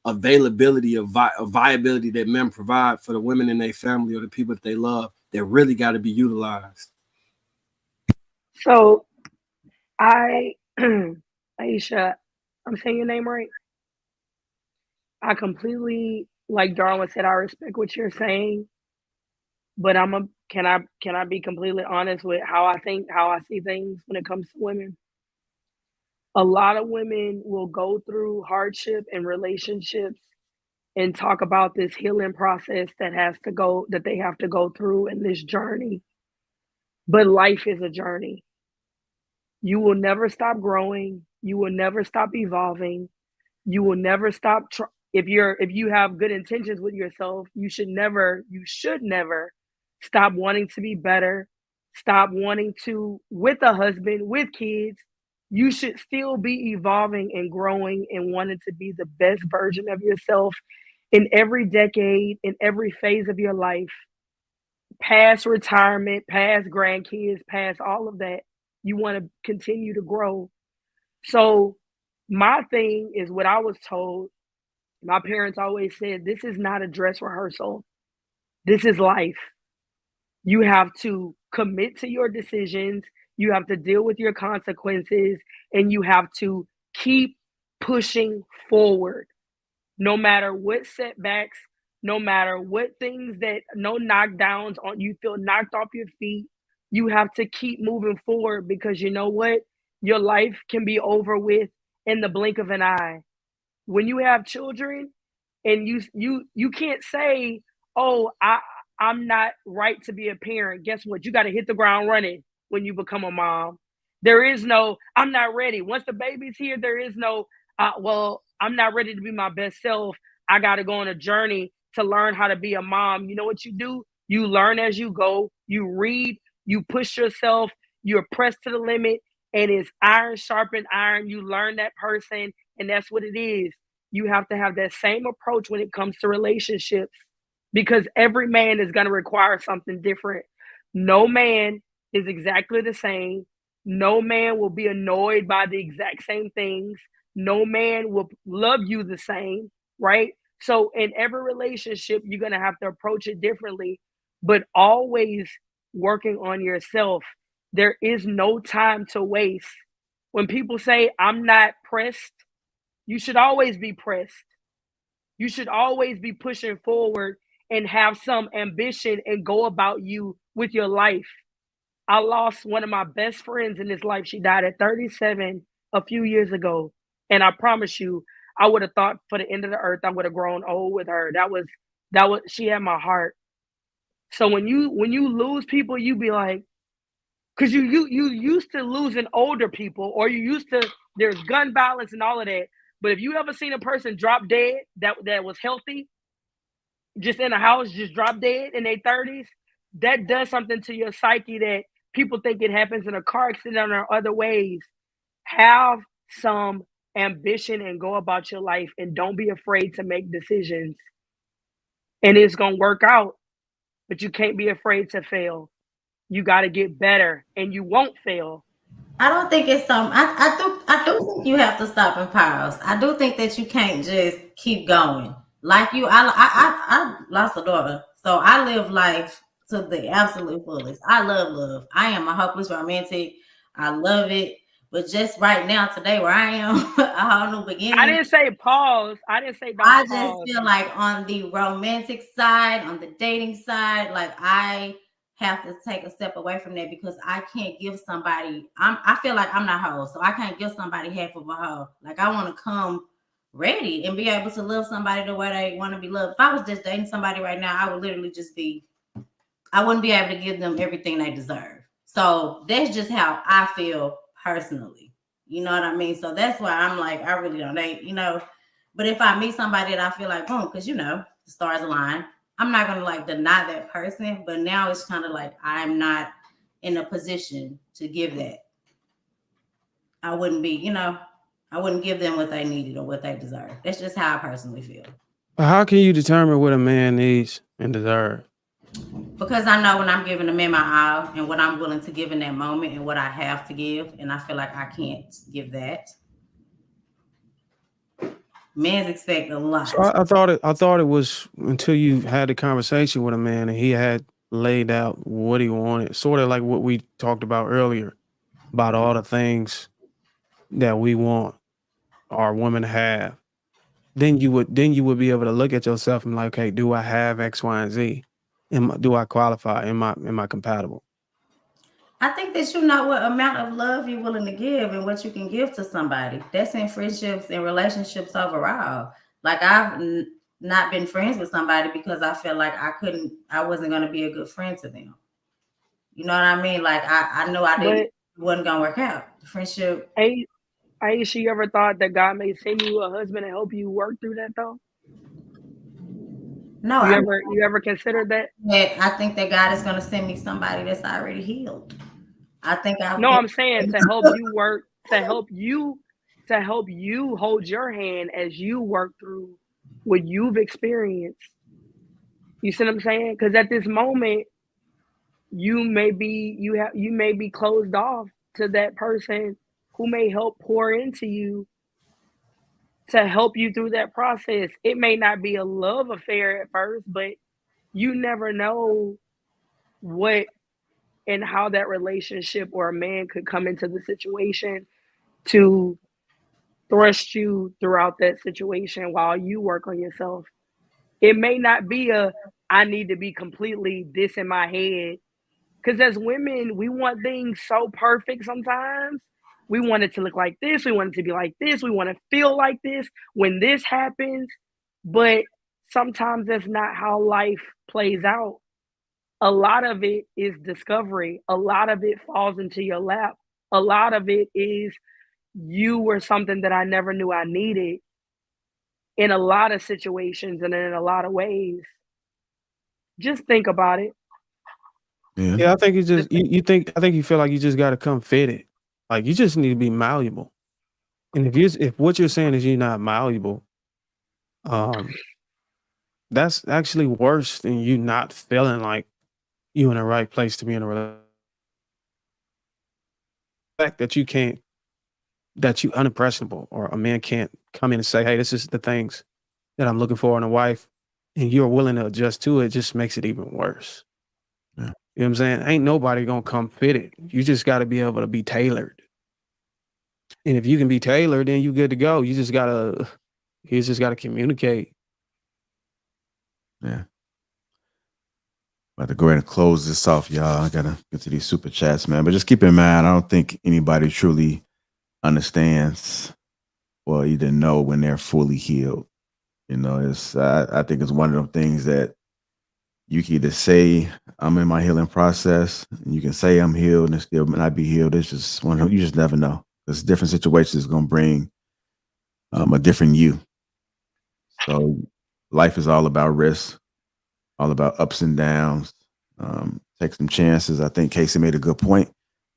availability of viability that men provide for the women in their family or the people that they love that really got to be utilized. So Aisha, I'm saying your name right? I completely, like Darwin said, I respect what you're saying, but can I be completely honest with how I see things when it comes to women? A lot of women will go through hardship and relationships and talk about this healing process that they have to go through in this journey. But life is a journey. You will never stop growing. You will never stop evolving. You will never stop. If you have good intentions with yourself, you should never stop wanting to be better. Stop wanting to, with a husband, with kids. You should still be evolving and growing and wanting to be the best version of yourself in every decade, in every phase of your life, past retirement, past grandkids, past all of that. You want to continue to grow. So my thing is what I was told. My parents always said, this is not a dress rehearsal. This is life. You have to commit to your decisions. You have to deal with your consequences, and you have to keep pushing forward. No matter what setbacks, no matter what things no knockdowns on you feel knocked off your feet, you have to keep moving forward, because you know what? Your life can be over with in the blink of an eye. When you have children, And you can't say, oh, I'm not right to be a parent. Guess what? You got to hit the ground running when you become a mom. There is no, I'm not ready. Once the baby's here, there is no, well, I'm not ready to be my best self. I got to go on a journey to learn how to be a mom. You know what you do? You learn as you go. You read, you push yourself, you're pressed to the limit, and it's iron sharpened iron. You learn that person, and that's what it is. You have to have that same approach when it comes to relationships, because every man is going to require something different. No man is exactly the same. No man will be annoyed by the exact same things. No man will love you the same, right? So in every relationship, you're going to have to approach it differently, but always working on yourself. There is no time to waste. When people say, I'm not pressed, you should always be pressed. You should always be pushing forward and have some ambition and go about you with your life. I lost one of my best friends in this life. She died at 37 a few years ago. And I promise you, I would have thought for the end of the earth, I would have grown old with her. She had my heart. So when you lose people, you be like, because you used to losing older people, or you used to, there's gun violence and all of that. But if you ever seen a person drop dead that was healthy, just in a house, just drop dead in their 30s, that does something to your psyche that people think it happens in a car accident or other ways. Have some ambition and go about your life, and don't be afraid to make decisions. And it's going to work out, but you can't be afraid to fail. You got to get better, and you won't fail. I don't think it's I do think you have to stop and pause. I do think that you can't just keep going. Like you, I lost a daughter, so I live life to the absolute fullest. I love love. I am a hopeless romantic. I love it. But just right now, today, where I am, a whole new beginning. I didn't say pause. I didn't say don't I pause. just feel like on the romantic side, on the dating side, like I have to take a step away from that, because I can't give somebody, I feel like I'm not whole, so I can't give somebody half of a whole. Like I want to come ready and be able to love somebody the way they want to be loved. If I was just dating somebody right now, I would literally just be, I wouldn't be able to give them everything they deserve. So that's just how I feel personally. You know what I mean? So that's why I'm like, I really don't date, But if I meet somebody that I feel like, boom, because the stars align, I'm not gonna like deny that person. But now it's kind of like I'm not in a position to give that. I wouldn't be, I wouldn't give them what they needed or what they deserve. That's just how I personally feel. But how can you determine what a man needs and deserves? Because I know when I'm giving a man my all and what I'm willing to give in that moment and what I have to give, and I feel like I can't give that. Men expect a lot. So I thought it was until you had a conversation with a man and he had laid out what he wanted, sort of like what we talked about earlier about all the things that we want our women to have. Then you would be able to look at yourself and like, okay, do I have X, Y, and Z? Do I qualify? Am I compatible? I think that you know what amount of love you're willing to give and what you can give to somebody. That's in friendships and relationships overall. Like I've not been friends with somebody because I felt like I wasn't going to be a good friend to them. You know what I mean? Like I knew it wasn't going to work out. The friendship. Aisha, you ever thought that God may send you a husband to help you work through that though? No. You ever considered that? I think that God is going to send me somebody that's already healed. I think I'm saying to help you work, to help you hold your hand as you work through what you've experienced. You see what I'm saying? Because at this moment, you may be closed off to that person who may help pour into you to help you through that process. It may not be a love affair at first, but you never know what and how that relationship or a man could come into the situation to thrust you throughout that situation while you work on yourself. It may not be I need to be completely this in my head. Because as women, we want things so perfect sometimes. We want it to look like this. We want it to be like this. We want to feel like this. When this happens, But sometimes that's not how life plays out. A lot of it is discovery. A lot of it falls into your lap. A lot of it is you were something that I never knew I needed in a lot of situations and in a lot of ways. Just think about it. Yeah, I think I think you feel like you just gotta come fitted. Like you just need to be malleable. And if what you're saying is you're not malleable, um, that's actually worse than you not feeling like you in the right place to be in a relationship. The fact that you unimpressionable or a man can't come in and say, hey, this is the things that I'm looking for in a wife, and you're willing to adjust to it, just makes it even worse. Yeah. You know what I'm saying? Ain't nobody gonna come fitted. You just gotta be able to be tailored. And if you can be tailored, then you good to go. You just gotta communicate. Yeah. About to go ahead and close this off, y'all. I gotta get to these super chats, man. But just keep in mind, I don't think anybody truly understands or even know when they're fully healed. You know, I think it's one of them things that you can either say I'm in my healing process, and you can say I'm healed and still not be healed. It's just you just never know. Because different situations is gonna bring a different you. So life is all about risk, all about ups and downs. Take some chances. I think Casey made a good point.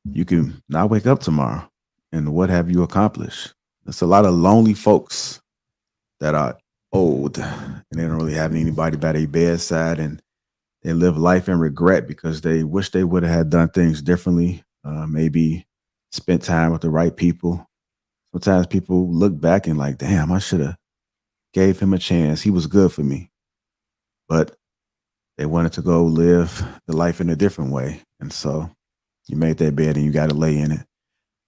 You can not wake up tomorrow, and what have you accomplished? There's a lot of lonely folks that are old and they don't really have anybody by their bedside, and they live life in regret because they wish they would have had done things differently. Maybe spent time with the right people. Sometimes people look back and like, damn, I should have gave him a chance. He was good for me. But they wanted to go live the life in a different way. And so you made that bed and you got to lay in it.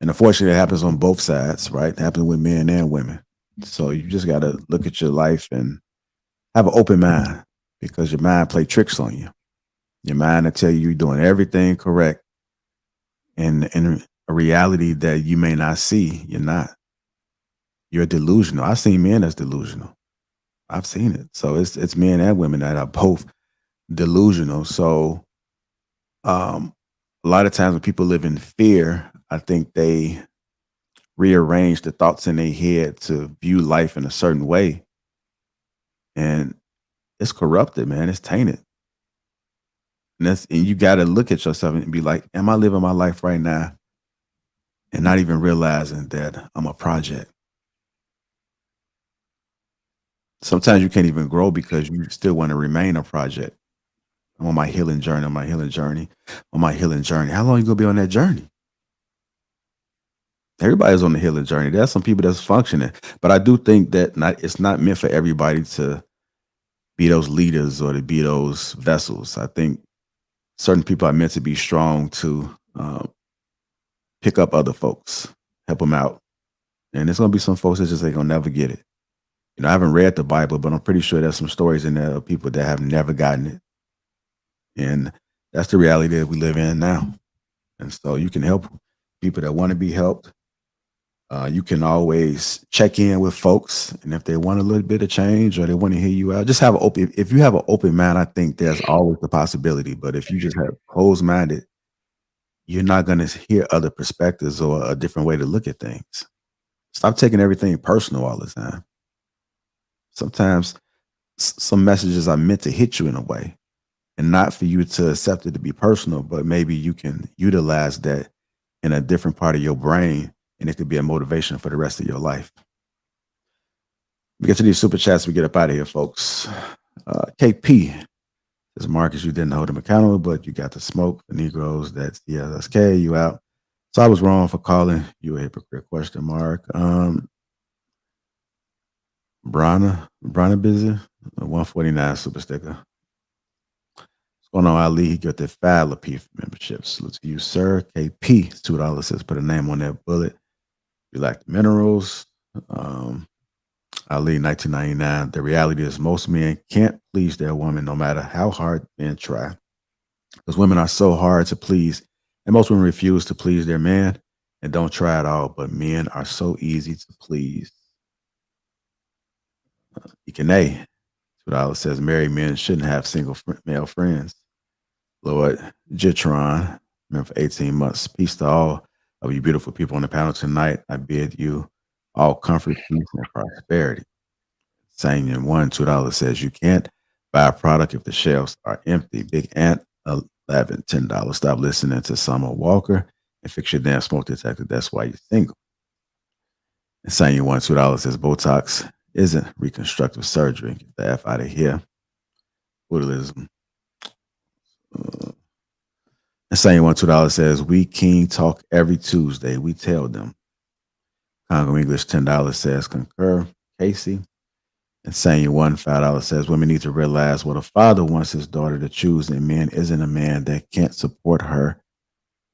And unfortunately, it happens on both sides, right? It happens with men and women. So you just got to look at your life and have an open mind, because your mind play tricks on you. Your mind will tell you you're doing everything correct. And in a reality that you may not see, you're not. You're delusional. I've seen men that's delusional. I've seen it. So it's men and women that are both delusional. So a lot of times when people live in fear, I think they rearrange the thoughts in their head to view life in a certain way. And it's corrupted, man. It's tainted. And you got to look at yourself and be like, am I living my life right now and not even realizing that I'm a project? Sometimes you can't even grow because you still want to remain a project. I'm on my healing journey, on my healing journey, on my healing journey. How long you gonna be on that journey? Everybody's on the healing journey. There's some people that's functioning, but I do think that it's not meant for everybody to be those leaders or to be those vessels. I think certain people are meant to be strong to pick up other folks, help them out. And there's gonna be some folks that just ain't gonna never get it. You know, I haven't read the Bible, but I'm pretty sure there's some stories in there of people that have never gotten it. And that's the reality that we live in now. And so you can help people that want to be helped. You can always check in with folks, and if they want a little bit of change or they want to hear you out, just have an open. If you have an open mind, I think there's always the possibility. But if you just have closed minded, you're not going to hear other perspectives or a different way to look at things. Stop taking everything personal all the time. Sometimes some messages are meant to hit you in a way, and not for you to accept it to be personal, but maybe you can utilize that in a different part of your brain, and it could be a motivation for the rest of your life. We get to these super chats, we get up out of here, folks. KP says, Marcus, you didn't hold him accountable, but you got the smoke. The Negroes, that's DLSK, you out. So I was wrong for calling you a hypocrite, question mark. Brana busy, 149 super sticker. What's going on, Ali? He got that file Lapeef membership. Salute to you, sir. KP, $2 says put a name on that bullet. You like the minerals. Ali, 1999. The reality is most men can't please their woman no matter how hard men try. Because women are so hard to please, and most women refuse to please their man and don't try at all. But men are so easy to please. Ikene, $2 says married men shouldn't have single male friends. Lord Jitron, been for 18 months. Peace to all of you beautiful people on the panel tonight. I bid you all comfort, peace, and prosperity. Saying in one, $2 says you can't buy a product if the shelves are empty. Big Ant, 11, $10. Stop listening to Summer Walker and fix your damn smoke detector. That's why you're single. And saying you want $2 says Botox isn't reconstructive surgery. Get the F out of here. Buddhism. And saying you want $2 says we King talk every Tuesday. We tell them. Congo English $10 says concur. Casey. And saying you won $5 says women need to realize what a father wants his daughter to choose, and men isn't a man that can't support her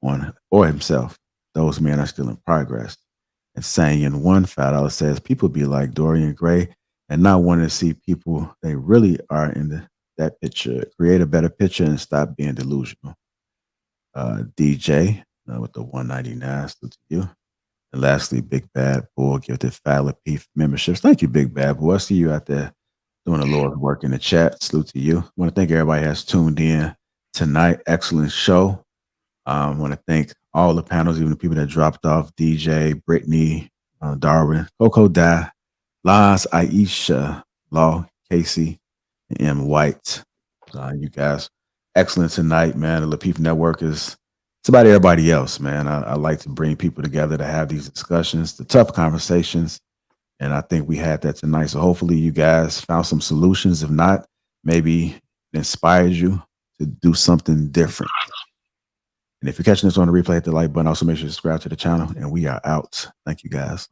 on or himself. Those men are still in progress. And saying in one $5 says people be like Dorian Gray and not wanting to see people they really are in that picture. Create a better picture and stop being delusional. DJ with the 199, salute to you. And lastly, Big Bad Bull gifted Lapeef memberships. Thank you, Big Bad Bull. I see you out there doing the Lord's work in the chat. Salute to you. I want to thank everybody has tuned in tonight. Excellent show. I want to thank all the panels, even the people that dropped off: DJ, Brittany, Darwin, Coco Di, Laz, Aisha, Law, Casey, and M. White. You guys, excellent tonight, man. The Lapeef Network is it's about everybody else, man. I like to bring people together to have these discussions, the tough conversations. And I think we had that tonight. So hopefully you guys found some solutions. If not, maybe it inspired you to do something different. And if you're catching this on the replay, hit the like button. Also make sure to subscribe to the channel. And we are out. Thank you, guys.